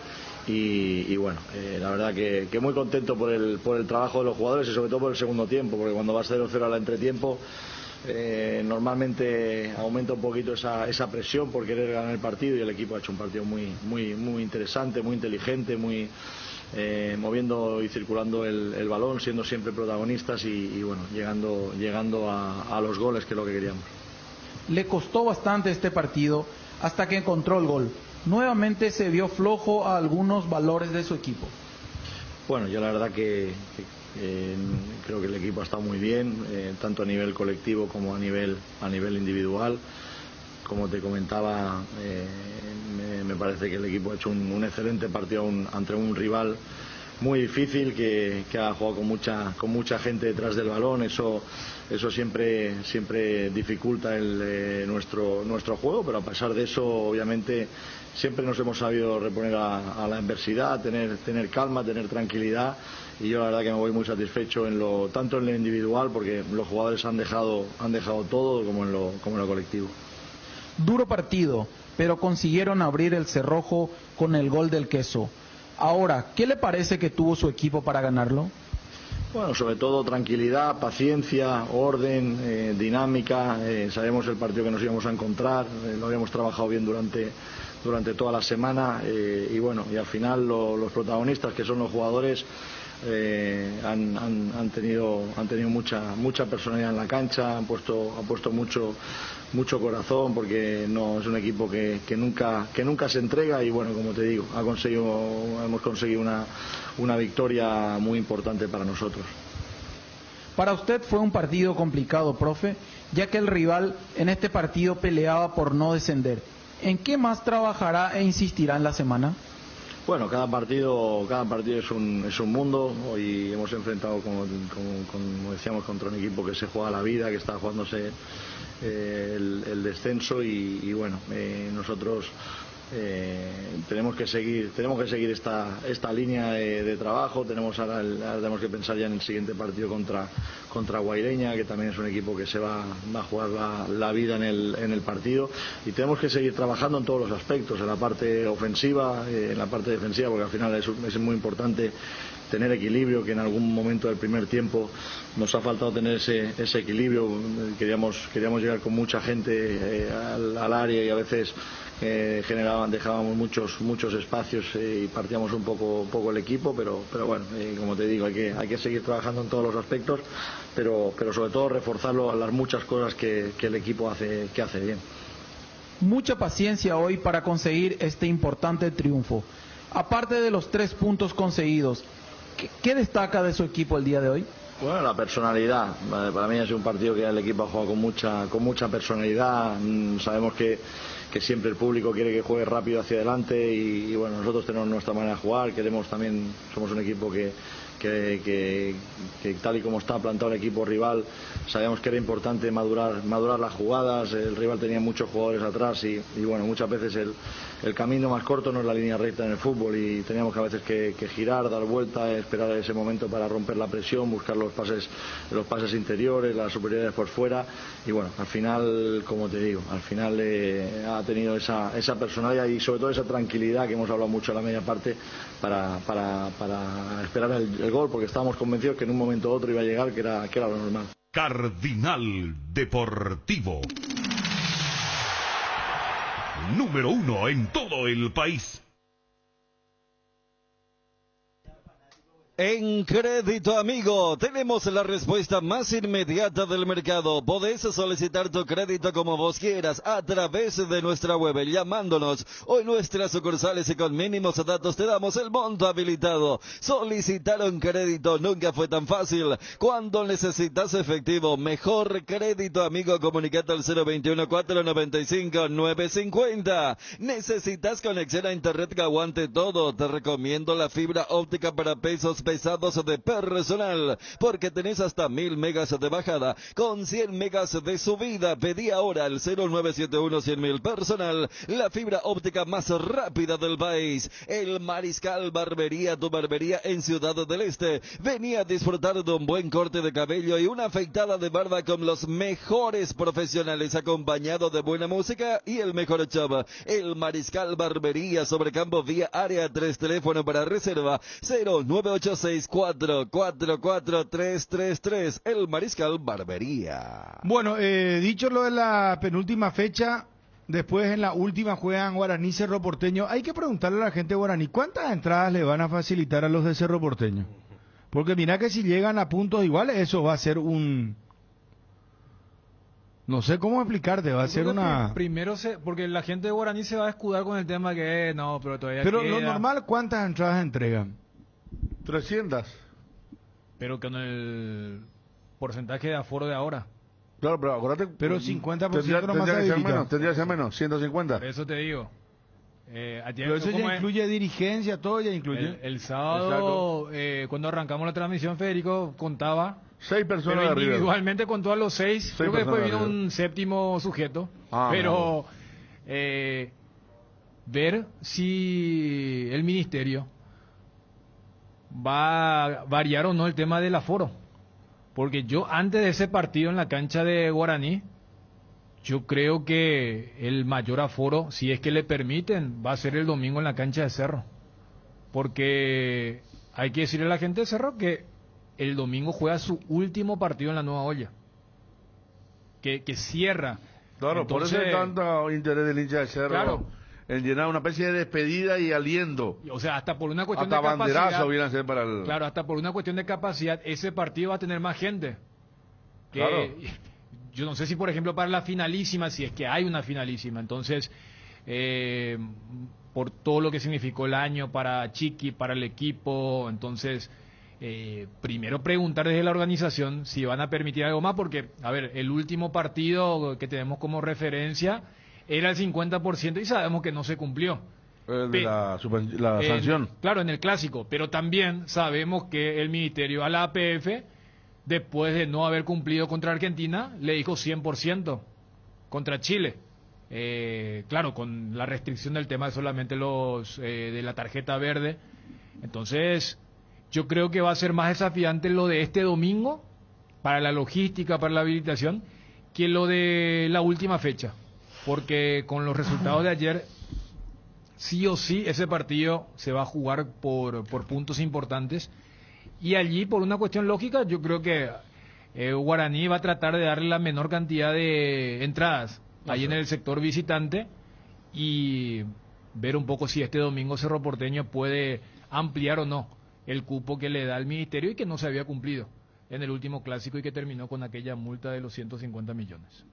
Y bueno, la verdad que muy contento por el trabajo de los jugadores y sobre todo por el segundo tiempo, porque cuando vas 0-0 al entretiempo normalmente aumenta un poquito esa presión por querer ganar el partido, y el equipo ha hecho un partido muy interesante, muy inteligente, muy moviendo y circulando el balón, siendo siempre protagonistas y bueno, llegando a los goles, que es lo que queríamos. Le costó bastante este partido hasta que encontró el gol. Nuevamente se vio flojo a algunos valores de su equipo. Bueno, yo la verdad que creo que el equipo ha estado muy bien, tanto a nivel colectivo como a nivel individual. Como te comentaba, me parece que el equipo ha hecho un excelente partido ante un rival muy difícil, que ha jugado con mucha gente detrás del balón. Eso siempre dificulta nuestro juego, pero a pesar de eso, obviamente, siempre nos hemos sabido reponer a la adversidad, tener calma, tener tranquilidad, y yo la verdad que me voy muy satisfecho tanto en lo individual, porque los jugadores han dejado todo, como en lo colectivo. Duro partido, pero consiguieron abrir el cerrojo con el gol del Queso. Ahora, ¿qué le parece que tuvo su equipo para ganarlo? Bueno, sobre todo tranquilidad, paciencia, orden, dinámica. Sabemos el partido que nos íbamos a encontrar, lo habíamos trabajado bien durante toda la semana y bueno, y al final los protagonistas, que son los jugadores, han tenido mucha personalidad en la cancha, han puesto mucho corazón, porque no es un equipo que nunca se entrega, y bueno, como te digo, hemos conseguido una victoria muy importante para nosotros. Para usted fue un partido complicado, profe, ya que el rival en este partido peleaba por no descender. ¿En qué más trabajará e insistirá en la semana? Bueno, cada partido es un mundo. Hoy hemos enfrentado, como decíamos, contra un equipo que se juega la vida, que está jugándose el descenso y bueno, nosotros tenemos que seguir esta línea de trabajo. Tenemos que pensar ya en el siguiente partido contra Guaireña, que también es un equipo que se va a jugar la vida en el partido, y tenemos que seguir trabajando en todos los aspectos, en la parte ofensiva, en la parte defensiva, porque al final es muy importante tener equilibrio, que en algún momento del primer tiempo nos ha faltado tener ese equilibrio. Queríamos llegar con mucha gente al área y a veces dejábamos muchos espacios y partíamos un poco el equipo, pero bueno, como te digo, hay que seguir trabajando en todos los aspectos, pero sobre todo reforzar las muchas cosas que el equipo hace bien. Mucha paciencia hoy para conseguir este importante triunfo. Aparte de los 3 puntos conseguidos, ¿qué destaca de su equipo el día de hoy? Bueno, la personalidad. Para mí ha sido un partido que el equipo ha jugado con mucha personalidad. Sabemos que siempre el público quiere que juegue rápido hacia adelante y bueno, nosotros tenemos nuestra manera de jugar. Somos un equipo que tal y como está plantado el equipo rival, sabíamos que era importante madurar las jugadas. El rival tenía muchos jugadores atrás y bueno, muchas veces el camino más corto no es la línea recta en el fútbol y teníamos que a veces que girar, dar vuelta, esperar ese momento para romper la presión, buscar los pases interiores, las superioridades por fuera y bueno, al final, como te digo, ha tenido esa personalidad y sobre todo esa tranquilidad que hemos hablado mucho en la media parte para esperar el gol, porque estábamos convencidos que en un momento u otro iba a llegar, que era lo normal. Cardinal Deportivo. Número 1 en todo el país. En Crédito Amigo tenemos la respuesta más inmediata del mercado. Podés solicitar tu crédito como vos quieras a través de nuestra web, llamándonos o en nuestras sucursales y con mínimos datos te damos el monto habilitado. Solicitar un crédito nunca fue tan fácil. Cuando necesitas efectivo, mejor Crédito Amigo, comunicate al 021-495-950. Necesitas conexión a internet que aguante todo. Te recomiendo la fibra óptica para pesos pesados de personal, porque tenés hasta 1000 megas de bajada con 100 megas de subida. Pedí ahora al 0971-100.000 personal, la fibra óptica más rápida del país. El Mariscal Barbería, tu barbería en Ciudad del Este. Vení a disfrutar de un buen corte de cabello y una afeitada de barba con los mejores profesionales, acompañado de buena música y el mejor show. El Mariscal Barbería, sobre Campo Vía Área 3, teléfono para reserva 09864444333. El Mariscal Barbería. Bueno, dicho lo de la penúltima fecha, después en la última juegan Guaraní Cerro Porteño. Hay que preguntarle a la gente de Guaraní, ¿cuántas entradas le van a facilitar a los de Cerro Porteño? Porque mira que si llegan a puntos iguales, eso va a ser no sé cómo explicarte, va a ser una... Primero porque la gente de Guaraní se va a escudar con el tema que no, pero todavía Pero queda. lo normal, ¿cuántas entradas entregan? 300. Pero con el porcentaje de aforo de ahora. Claro, pero acuérdate... Pero 50% nomás habilita. Tendría que ser menos, 150. Por eso te digo. Pero eso ya incluye dirigencia, todo ya incluye. El sábado, cuando arrancamos la transmisión, Federico contaba 6 personas pero de individualmente contó a los 6. Creo que después vino un séptimo sujeto. Pero ver si el ministerio va a variar o no el tema del aforo. Porque yo antes de ese partido en la cancha de Guaraní, yo creo que el mayor aforo, si es que le permiten, va a ser el domingo en la cancha de Cerro. Porque hay que decirle a la gente de Cerro que el domingo juega su último partido en la Nueva Olla. Que cierra. Claro, entonces, por eso hay tanto interés del hincha de Cerro. Claro. En llenar una especie de despedida y aliento. O sea, hasta por una cuestión hasta de capacidad. banderazo viene a ser para el... Claro, hasta por una cuestión de capacidad, ese partido va a tener más gente. Claro. Yo no sé si, por ejemplo, para la finalísima, si es que hay una finalísima. Entonces, por todo lo que significó el año para Chiqui, para el equipo, entonces, primero preguntar desde la organización si van a permitir algo más, porque, a ver, el último partido que tenemos como referencia era el 50% y sabemos que no se cumplió. La sanción. Claro, en el clásico, pero también sabemos que el ministerio a la APF, después de no haber cumplido contra Argentina, le dijo 100% contra Chile. Claro, con la restricción del tema de solamente los de la tarjeta verde. Entonces, yo creo que va a ser más desafiante lo de este domingo para la logística, para la habilitación, que lo de la última fecha. Porque con los resultados de ayer, sí o sí, ese partido se va a jugar por puntos importantes. Y allí, por una cuestión lógica, yo creo que Guaraní va a tratar de darle la menor cantidad de entradas ahí en el sector visitante y ver un poco si este domingo Cerro Porteño puede ampliar o no el cupo que le da el ministerio y que no se había cumplido en el último clásico y que terminó con aquella multa de los 150 millones.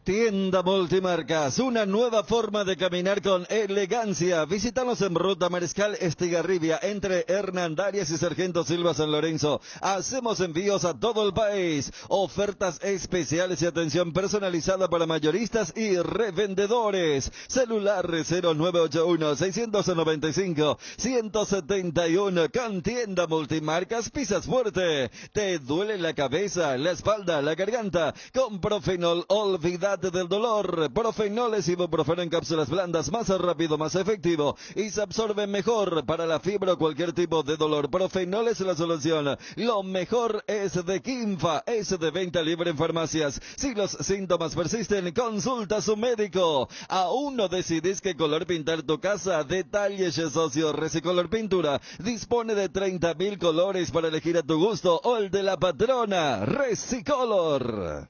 Tienda Multimarcas, una nueva forma de caminar con elegancia. Visítanos en Ruta Mariscal Estigarribia, entre Hernandarias y Sargento Silva San Lorenzo. Hacemos envíos a todo el país. Ofertas especiales y atención personalizada para mayoristas y revendedores. Celular 0981-695-171. Con Tienda Multimarcas pisas fuerte. ¿Te duele la cabeza, la espalda, la garganta? Con Profenol, olvídate del dolor. Profenol es ibuprofeno en cápsulas blandas, más rápido, más efectivo y se absorbe mejor para la fiebre o cualquier tipo de dolor. Profenol es la solución. Lo mejor es de Quimfa, es de venta libre en farmacias. Si los síntomas persisten, consulta a su médico. ¿Aún no decidís qué color pintar tu casa? Detalles, socio. Recicolor Pintura dispone de 30.000 colores para elegir a tu gusto o el de la patrona. Recicolor.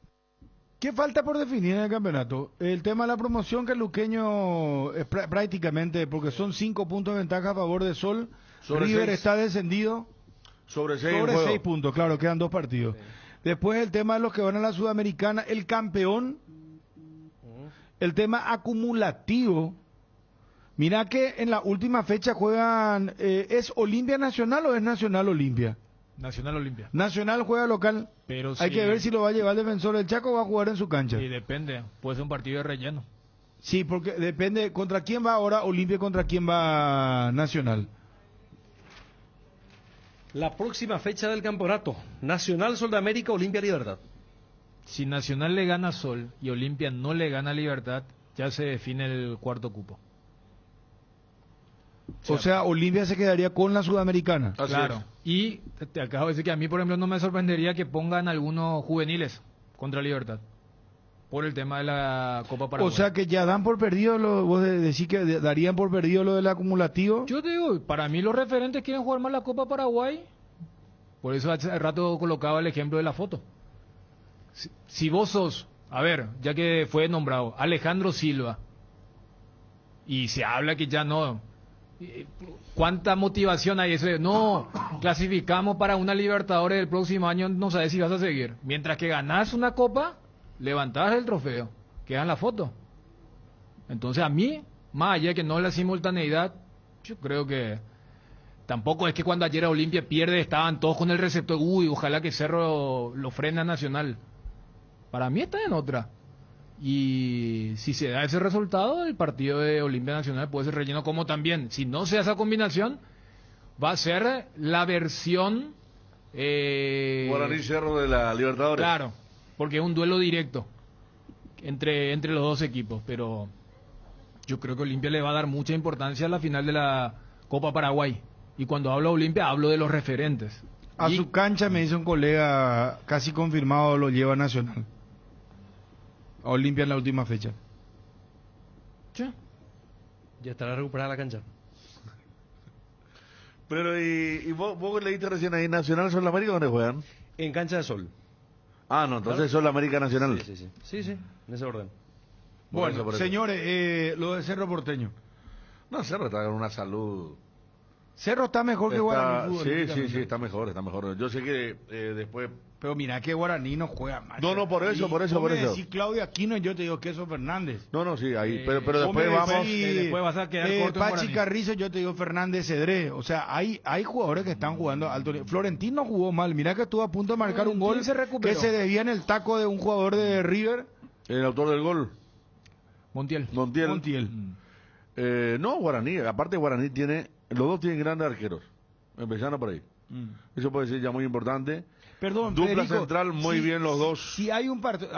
¿Qué falta por definir en el campeonato? El tema de la promoción, que el luqueño prácticamente, porque son 5 puntos de ventaja a favor de Sol. Sobre River 6. está descendido. Sobre 6 puntos, claro, quedan 2 partidos. Sí. Después el tema de los que van a la Sudamericana, el campeón. El tema acumulativo. Mira que en la última fecha juegan, ¿es Olimpia Nacional o es Nacional Olimpia? Nacional Olimpia. Nacional juega local. Pero hay que ver si lo va a llevar el Defensor del Chaco o va a jugar en su cancha. Sí, depende. Puede ser un partido de relleno. Sí, porque depende contra quién va ahora Olimpia, contra quién va Nacional. La próxima fecha del campeonato. Nacional, Sol de América, Olimpia, Libertad. Si Nacional le gana a Sol y Olimpia no le gana a Libertad, ya se define el cuarto cupo. O sea, Olimpia se quedaría con la Sudamericana. Claro. Y te acabo de decir que a mí, por ejemplo, no me sorprendería que pongan algunos juveniles contra Libertad por el tema de la Copa Paraguay. O sea, que ya dan por perdido, vos decís que darían por perdido lo del acumulativo. Yo te digo, para mí los referentes quieren jugar más la Copa Paraguay. Por eso hace rato colocaba el ejemplo de la foto. Si vos sos, a ver, ya que fue nombrado Alejandro Silva, y se habla que ya no... ¿Cuánta motivación hay eso? No, clasificamos para una Libertadores el próximo año, no sabes si vas a seguir. Mientras que ganás una copa, levantás el trofeo, queda en la foto. Entonces a mí, más allá de que no la simultaneidad, yo creo que tampoco es que cuando ayer a Olimpia pierde estaban todos con el receptor, uy, ojalá que Cerro lo frene a Nacional. Para mí está en otra. Y si se da ese resultado, el partido de Olimpia Nacional puede ser relleno, como también, si no se da esa combinación, va a ser la versión Guaraní Cerro de la Libertadores. Claro, porque es un duelo directo entre los dos equipos, pero yo creo que Olimpia le va a dar mucha importancia a la final de la Copa Paraguay. Y cuando hablo de Olimpia, hablo de los referentes. A su cancha, me dice un colega, casi confirmado, lo lleva Nacional a Olimpia en la última fecha. ¿Ya? Ya estará recuperada la cancha. Pero, ¿y vos leíste recién ahí, Nacional Sol América, dónde juegan? En Cancha de Sol. Ah, no, entonces Sol América Nacional. Sí, en ese orden. Bueno, señores, lo de Cerro Porteño. No, Cerro está con una salud... Cerro está mejor que Guaraní. Sí, está mejor. Yo sé que después... Pero mira que Guaraní no juega mal. No, por eso. Si Claudio Aquino, yo te digo que eso Fernández. No, sí, ahí, pero después vamos... después vas a quedar corto en Pachi Carrizo, yo te digo Fernández Cedré. O sea, hay jugadores que están jugando alto nivel. Florentino jugó mal. Mira que estuvo a punto de marcar un gol que se debía en el taco de un jugador de River. El autor del gol. Montiel. No, Guaraní, aparte Guaraní tiene, los dos tienen grandes arqueros, empezando por ahí. Eso puede ser ya muy importante. Perdón, dupla Federico, central muy bien los dos. Si hay un partido,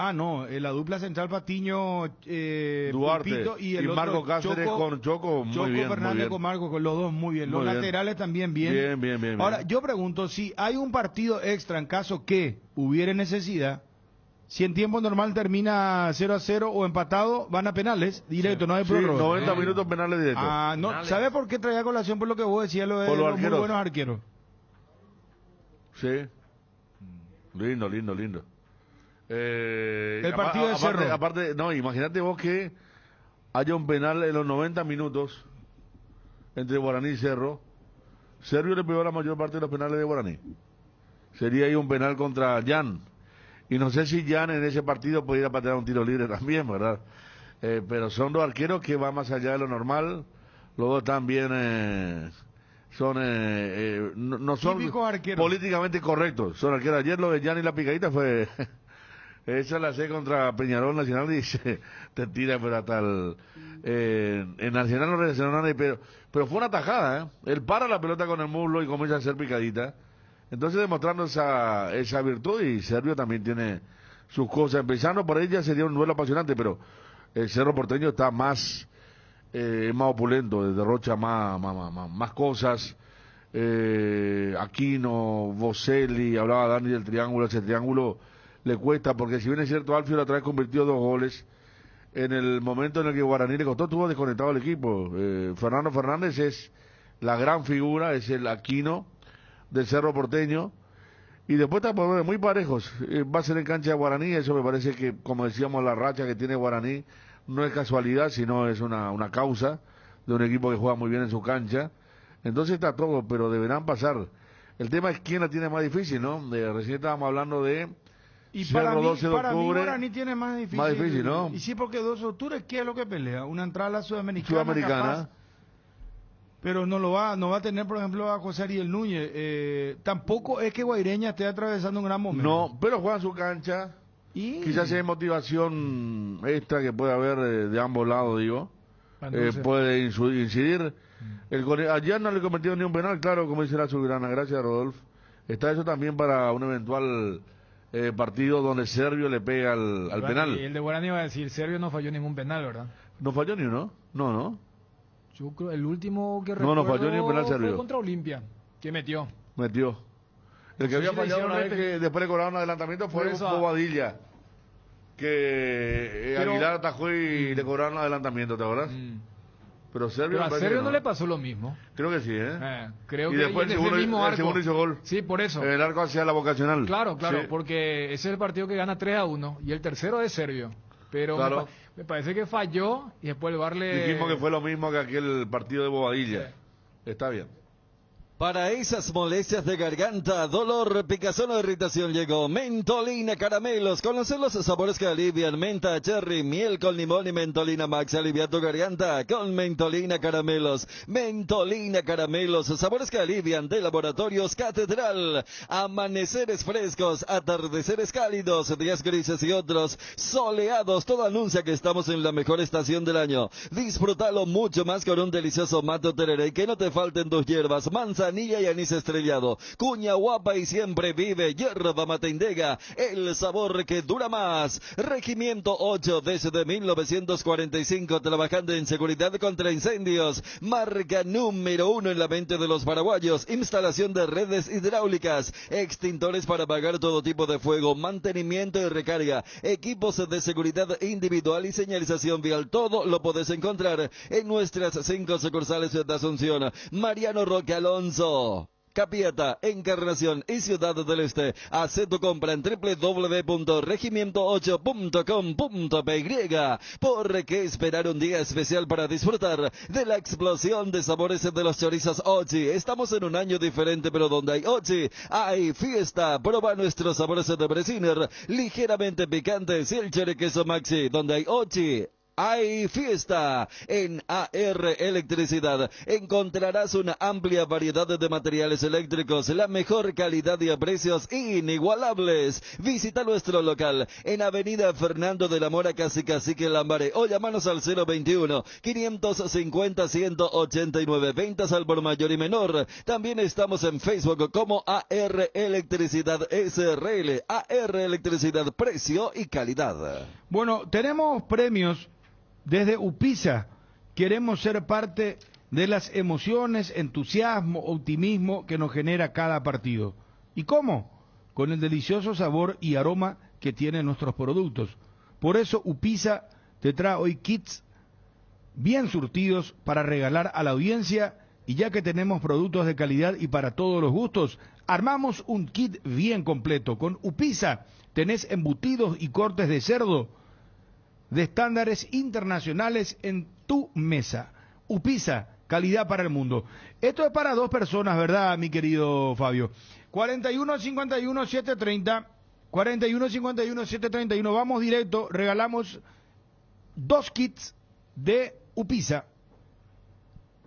la dupla central Patiño, Duarte Pulpito y el Marco otro, Cáceres con Choco, muy bien. Fernández muy bien. con Marco, con los dos muy bien. Los Muy bien. laterales también bien. Bien. Ahora, yo pregunto, si hay un partido extra en caso que hubiere necesidad, si en tiempo normal termina 0-0 o empatado, van a penales directo, no hay prórroga. 90 minutos penales directos. No, ¿sabe por qué traía colación por lo que vos decías, lo de Por los los muy arqueros. buenos arqueros? Sí. Lindo. El partido de Cerro. Aparte, no, imagínate vos que haya un penal en los 90 minutos entre Guaraní y Cerro. Servio le pegó la mayor parte de los penales de Guaraní. Sería ahí un penal contra Jan. Y no sé si Jan en ese partido puede ir a patear un tiro libre también, ¿verdad? Pero son dos arqueros que van más allá de lo normal. Los dos también no son políticamente correctos. Son arqueros. Ayer lo de Jan y la picadita fue... Esa la sé contra Peñarol Nacional y te tira, pero hasta en Nacional no reaccionó nadie, pero fue una tajada, ¿eh? Él para la pelota con el muslo y comienza a hacer picadita. Entonces demostrando esa virtud, y Servio también tiene sus cosas. Empezando por ella sería un duelo apasionante, pero el Cerro Porteño está más opulento, derrocha más cosas. Aquino, Boselli, hablaba Dani del triángulo, ese triángulo le cuesta, porque si bien es cierto, Alfio la otra vez convirtió 2 goles, en el momento en el que Guaraní le costó, estuvo desconectado el equipo. Fernando Fernández es la gran figura, es el Aquino del Cerro Porteño, y después está por ver muy parejos. Va a ser en cancha de Guaraní, eso me parece que, como decíamos, la racha que tiene Guaraní no es casualidad, sino es una causa de un equipo que juega muy bien en su cancha. Entonces está todo, pero deberán pasar. El tema es quién la tiene más difícil, ¿no? Recién estábamos hablando de Y Cerro, para mí, 12 de para mí octubre. Guaraní tiene más difícil. Más difícil, ¿no? Y sí, porque 12 de octubre, ¿qué es lo que pelea? Una entrada a la Sudamericana. Sudamericana. Capaz, pero no va a tener, por ejemplo, a José Ariel Núñez. Tampoco es que Guaireña esté atravesando un gran momento. No, pero juega en su cancha. Y quizás hay motivación extra que puede haber de ambos lados, digo. Puede incidir. Ayer no le cometió ni un penal, claro, como dice la Subirana. Gracias, Rodolfo. Está eso también para un eventual partido donde Servio le pega al penal. Y el de Guaraní va a decir, Servio no falló ningún penal, ¿verdad? ¿No falló ni uno? No. Yo creo el último que No, recuerdo no falló ni un penal Servio. fue contra Olimpia, que metió. El que No había sé si le fallado una hicieron vez que después le cobraron un adelantamiento fue Por eso, Bobadilla. Que Pero- Aguilar atajó y le cobraron un adelantamiento, ¿te acuerdas? Pero Servio, Pero a me parece Servio que no le pasó lo mismo. Creo que sí, ¿eh? Creo Y que después en el ese segundo, mismo el arco. segundo hizo gol. Sí, por eso. El arco hacia la vocacional. Claro, Sí. porque ese es el partido que gana 3-1 y el tercero es Servio. Pero Claro. me parece que falló y después el VAR le... Dijimos que fue lo mismo que aquel partido de Bobadilla. Está bien. Para esas molestias de garganta, dolor, picazón o irritación llegó Mentolina Caramelos. Conocer los sabores que alivian: menta, cherry, miel con limón y mentolina max. Alivia tu garganta con Mentolina Caramelos. Mentolina Caramelos, sabores que alivian, de Laboratorios Catedral. Amaneceres frescos, atardeceres cálidos, días grises y otros soleados. Todo anuncia que estamos en la mejor estación del año. Disfrútalo mucho más con un delicioso mato tereré. Que no te falten tus hierbas: manzanilla y anís estrellado, cuña guapa y siempre vive, yerba mate Indega, el sabor que dura más. Regimiento 8 desde 1945, trabajando en seguridad contra incendios, marca número 1 en la mente de los paraguayos. Instalación de redes hidráulicas, extintores para apagar todo tipo de fuego, mantenimiento y recarga, equipos de seguridad individual y señalización vial. Todo lo podés encontrar en nuestras 5 sucursales de Asunción, Mariano Roque Alonso, Capiata, Encarnación y Ciudad del Este. Haz tu compra en www.regimiento8.com.py. ¿Por qué esperar un día especial para disfrutar de la explosión de sabores de los chorizos Ochi? Estamos en un año diferente, pero donde hay Ochi, hay fiesta. Proba nuestros sabores de Bresiner, ligeramente picantes, y el choriqueso Maxi. Donde hay Ochi, hay fiesta. En AR Electricidad encontrarás una amplia variedad de materiales eléctricos, la mejor calidad y a precios inigualables. Visita nuestro local en Avenida Fernando de la Mora, casi Cacique Lambaré, o llámanos al 021-550-189. Ventas al por mayor y menor. También estamos en Facebook como AR Electricidad SRL. AR Electricidad, precio y calidad. Bueno, tenemos premios desde Upisa. Queremos ser parte de las emociones, entusiasmo, optimismo que nos genera cada partido. ¿Y cómo? Con el delicioso sabor y aroma que tienen nuestros productos. Por eso Upisa te trae hoy kits bien surtidos para regalar a la audiencia, y ya que tenemos productos de calidad y para todos los gustos, armamos un kit bien completo. Con Upisa tenés embutidos y cortes de cerdo de estándares internacionales en tu mesa. Upisa, calidad para el mundo. Esto es para 2 personas, ¿verdad, mi querido Fabio? 41-51-730, 41-51-731. Vamos directo, regalamos 2 kits de Upisa.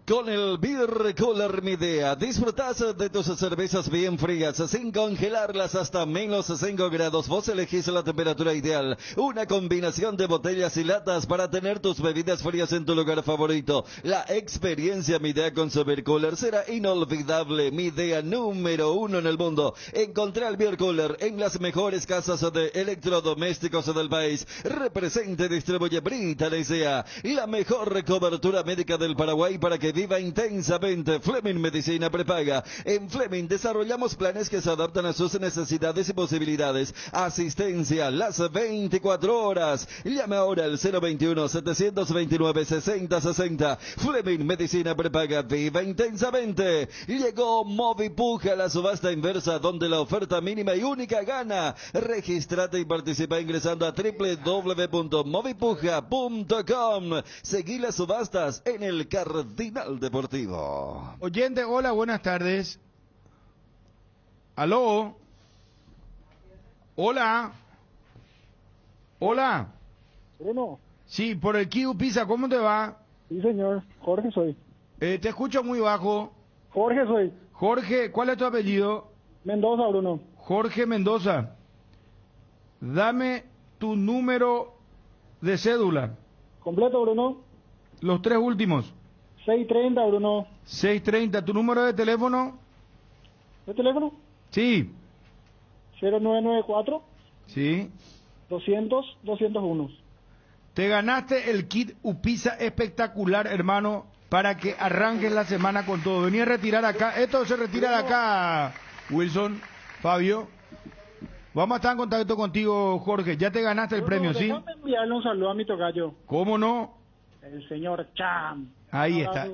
Con el Beer Cooler Midea, disfrutás de tus cervezas bien frías, sin congelarlas hasta menos 5 grados. Vos elegís la temperatura ideal. Una combinación de botellas y latas para tener tus bebidas frías en tu lugar favorito. La experiencia Midea con su Beer Cooler será inolvidable. Midea número 1 en el mundo. Encontrá el Beer Cooler en las mejores casas de electrodomésticos del país. Representa y distribuye Brita Desea, la mejor cobertura médica del Paraguay para que viva intensamente. Fleming Medicina Prepaga. En Fleming desarrollamos planes que se adaptan a sus necesidades y posibilidades. Asistencia las 24 horas. Llame ahora al 021-729-6060. Fleming Medicina Prepaga. Viva intensamente. Llegó Movipuja, la subasta inversa donde la oferta mínima y única gana. Regístrate y participa ingresando a www.movipuja.com. Seguí las subastas en el Cardinal Deportivo. Oyente, hola, buenas tardes. Aló. Hola. Hola. Bruno. Sí, por el Kiu Pisa, ¿cómo te va? Sí, señor. Jorge soy. Te escucho muy bajo. Jorge soy. Jorge, ¿cuál es tu apellido? Mendoza, Bruno. Jorge Mendoza. Dame tu número de cédula. Completo, Bruno. Los 3 últimos. 630, Bruno. 630. ¿Tu número de teléfono? ¿De teléfono? Sí. 0994. Sí. 200-201. Te ganaste el kit Upisa espectacular, hermano, para que arranques la semana con todo. Vení a retirar acá. Esto se retira de acá, Wilson, Fabio. Vamos a estar en contacto contigo, Jorge. Ya te ganaste el premio, ¿sí? Déjame enviarle un saludo a mi tocayo. ¿Cómo no? El señor Cham. Ahí está.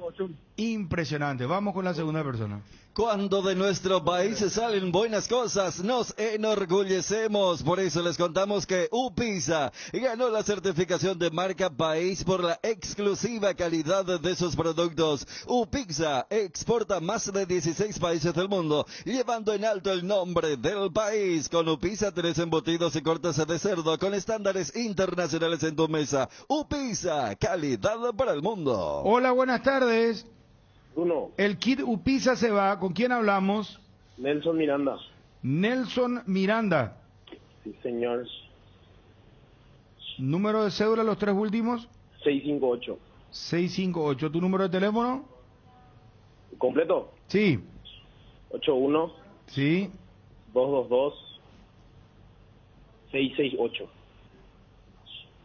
Impresionante. Vamos con la segunda persona. Cuando de nuestro país salen buenas cosas, nos enorgullecemos. Por eso les contamos que Upisa ganó la certificación de marca país por la exclusiva calidad de sus productos. Upisa exporta más de 16 países del mundo, llevando en alto el nombre del país. Con Upisa tenés embutidos y cortes de cerdo con estándares internacionales en tu mesa. Upisa, calidad para el mundo. Hola, buenas tardes. Bruno. El kit Upisa se va. ¿Con quién hablamos? Nelson Miranda. Nelson Miranda. Sí, señor. ¿Número de cédula, los 3 últimos? 658. 658. ¿Tu número de teléfono? ¿Completo? Sí. 81. Sí. 222. 668.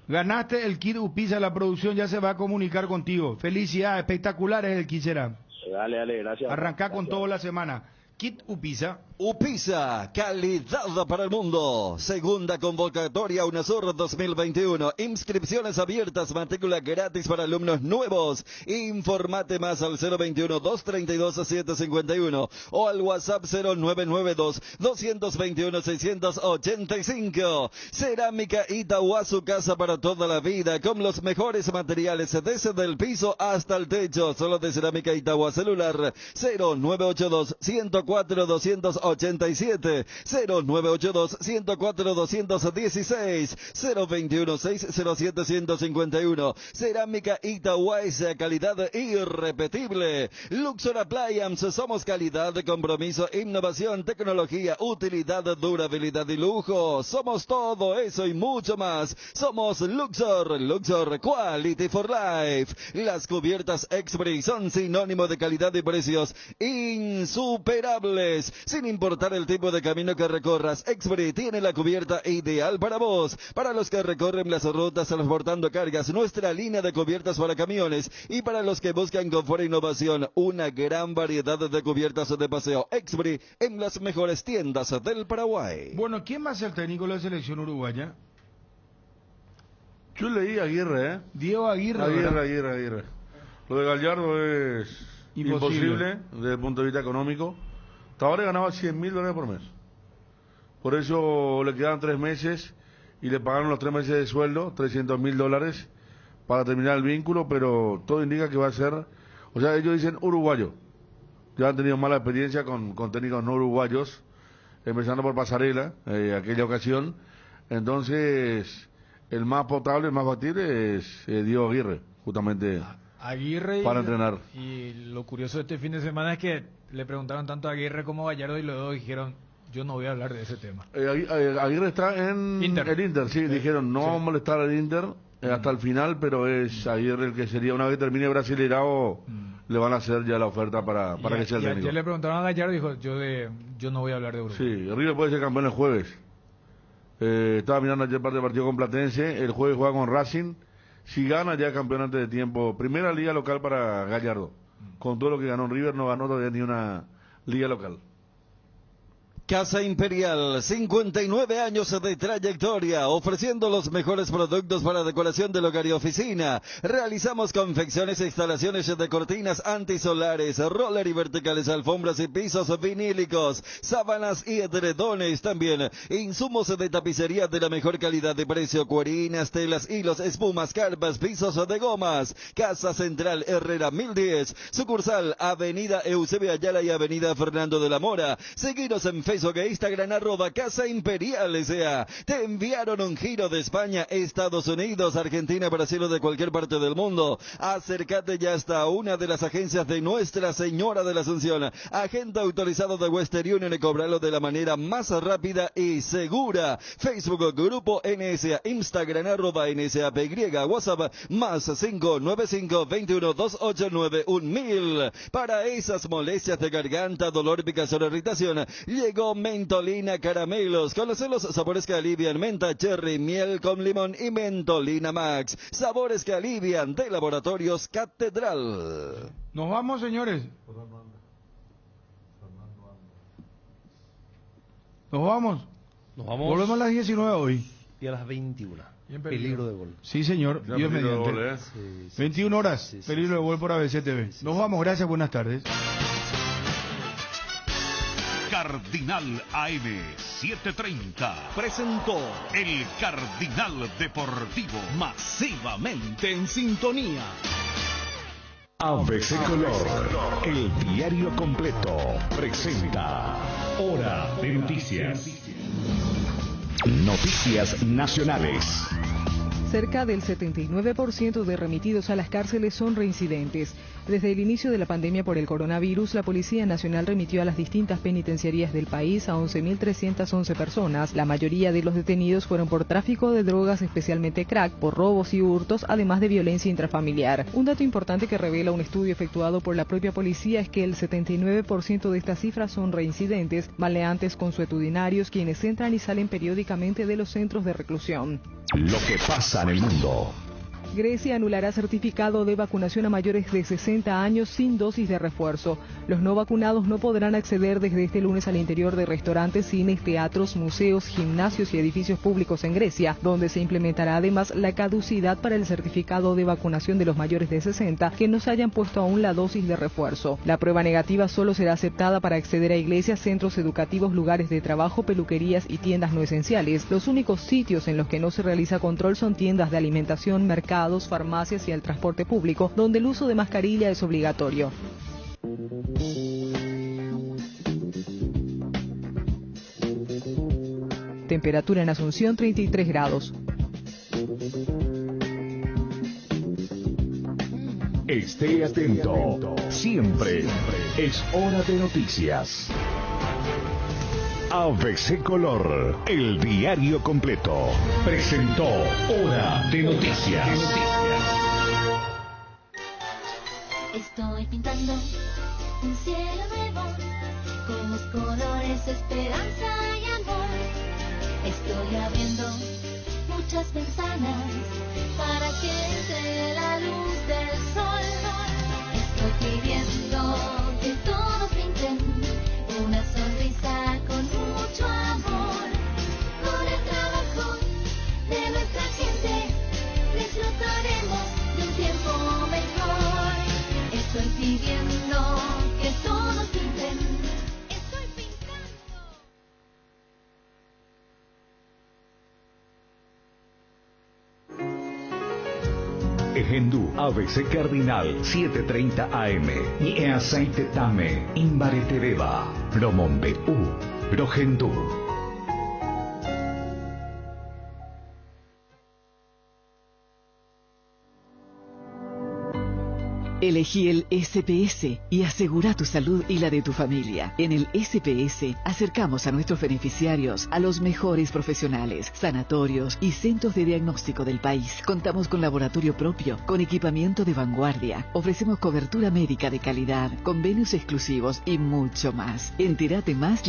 Ganaste el kit Upisa, la producción ya se va a comunicar contigo. Felicidades, espectacular es el kit será. Dale, gracias. Arrancá con todo la semana. Kit Upisa. Upisa, calidad para el mundo. Segunda convocatoria UNASUR 2021. Inscripciones abiertas, matrícula gratis para alumnos nuevos. Informate más al 021-232-751 o al WhatsApp 0992-221-685. Cerámica Itaúa, su casa para toda la vida, con los mejores materiales desde el piso hasta el techo. Solo de Cerámica Itaúa, celular 0982-104 104-287, 0982-104-216, 021-607-151. Cerámica Itahuaysa, calidad irrepetible. Luxor Appliance, somos calidad, compromiso, innovación, tecnología, utilidad, durabilidad y lujo. Somos todo eso y mucho más. Somos Luxor, Luxor Quality for Life. Las cubiertas Expri son sinónimo de calidad y precios insuperables. Sin importar el tipo de camino que recorras, Expri tiene la cubierta ideal para vos. Para los que recorren las rutas transportando cargas, nuestra línea de cubiertas para camiones. Y para los que buscan confort e innovación, una gran variedad de cubiertas de paseo Expri en las mejores tiendas del Paraguay. Bueno, ¿quién va a ser el técnico de la selección uruguaya? Yo leí Aguirre, ¿eh? Diego Aguirre. Aguirre. Lo de Gallardo es imposible desde el punto de vista económico. Tabaré ganaba $100.000 por mes. Por eso le quedaban 3 meses y le pagaron los 3 meses de sueldo, $300.000 para terminar el vínculo, pero todo indica que va a ser, o sea, ellos dicen uruguayo. Ya han tenido mala experiencia con técnicos no uruguayos, empezando por Pasarela, aquella ocasión. Entonces, el más potable, el más factible es Diego Aguirre, justamente Aguirre para entrenar. Y lo curioso de este fin de semana es que le preguntaron tanto a Aguirre como a Gallardo y los dos dijeron, yo no voy a hablar de ese tema. Aguirre está en el Inter, sí, dijeron, no vamos a molestar al Inter hasta el final, pero es Aguirre el que sería, una vez que termine Brasileirao, le van a hacer ya la oferta para que sea el técnico. Ayer le preguntaron a Gallardo y dijo, yo no voy a hablar de Uruguay. Sí, River puede ser campeón el jueves. Estaba mirando ayer parte del partido con Platense, el jueves juega con Racing, si gana ya campeón antes de tiempo, primera liga local para Gallardo, con todo lo que ganó River no ganó todavía ni una liga local. Casa Imperial, 59 años de trayectoria, ofreciendo los mejores productos para decoración del hogar y oficina. Realizamos confecciones e instalaciones de cortinas antisolares, roller y verticales, alfombras y pisos vinílicos, sábanas y edredones. También insumos de tapicería de la mejor calidad y precio, cuerinas, telas, hilos, espumas, carpas, pisos de gomas. Casa Central Herrera 1010, sucursal Avenida Eusebio Ayala y Avenida Fernando de la Mora. Seguinos en Facebook e Instagram @Casa Imperial S.A. Te enviaron un giro de España, Estados Unidos, Argentina, Brasil o de cualquier parte del mundo. Acércate ya hasta una de las agencias de Nuestra Señora de la Asunción, agente autorizado de Western Union, y cobrarlo de la manera más rápida y segura. Facebook Grupo NSA, Instagram @NSAPY, WhatsApp +595 21 289 1000. Para esas molestias de garganta, dolor, picazón, irritación, llegó Mentolina Caramelos. Conoce los sabores que alivian: menta, cherry, miel con limón y Mentolina Max. Sabores que alivian, de Laboratorios Catedral. Nos vamos, señores. Nos vamos. Volvemos a las 19 hoy. Y a las 21. Peligro de gol. Sí, señor. Ya Dios mediante. Gol, ¿eh? Sí, 21 horas. Peligro de gol por ABC TV. Nos vamos. Gracias. Buenas tardes. Cardinal AM 730 presentó el Cardinal Deportivo, masivamente en sintonía. ABC Color, el diario completo, presenta Hora de Noticias. Noticias nacionales. Cerca del 79% de remitidos a las cárceles son reincidentes. Desde el inicio de la pandemia por el coronavirus, la Policía Nacional remitió a las distintas penitenciarías del país a 11.311 personas. La mayoría de los detenidos fueron por tráfico de drogas, especialmente crack, por robos y hurtos, además de violencia intrafamiliar. Un dato importante que revela un estudio efectuado por la propia policía es que el 79% de estas cifras son reincidentes, maleantes consuetudinarios, quienes entran y salen periódicamente de los centros de reclusión. Lo que pasa en el mundo. Grecia anulará certificado de vacunación a mayores de 60 años sin dosis de refuerzo. Los no vacunados no podrán acceder desde este lunes al interior de restaurantes, cines, teatros, museos, gimnasios y edificios públicos en Grecia, donde se implementará además la caducidad para el certificado de vacunación de los mayores de 60 que no se hayan puesto aún la dosis de refuerzo. La prueba negativa solo será aceptada para acceder a iglesias, centros educativos, lugares de trabajo, peluquerías y tiendas no esenciales. Los únicos sitios en los que no se realiza control son tiendas de alimentación, mercados, farmacias y el transporte público, donde el uso de mascarilla es obligatorio. Temperatura en Asunción 33 grados. Esté atento. Siempre es hora de noticias. ABC Color, el diario completo, presentó Hora de Noticias. Estoy pintando un cielo nuevo con los colores esperanza y amor. Estoy abriendo muchas ventanas para que entre la luz del sol. Estoy pidiendo que todos pinten una sonrisa con mucho amor. Con el trabajo de nuestra gente disfrutaremos de un tiempo mejor. Estoy pidiendo que todos pinten. Estoy pintando. Ejendú, ABC Cardinal, 7:30 AM. Y aceite Tame, Imbarete Beba, Promombe U, Progendú. Elegí el SPS y asegura tu salud y la de tu familia. En el SPS acercamos a nuestros beneficiarios a los mejores profesionales, sanatorios y centros de diagnóstico del país. Contamos con laboratorio propio, con equipamiento de vanguardia. Ofrecemos cobertura médica de calidad, convenios exclusivos y mucho más. Entérate más.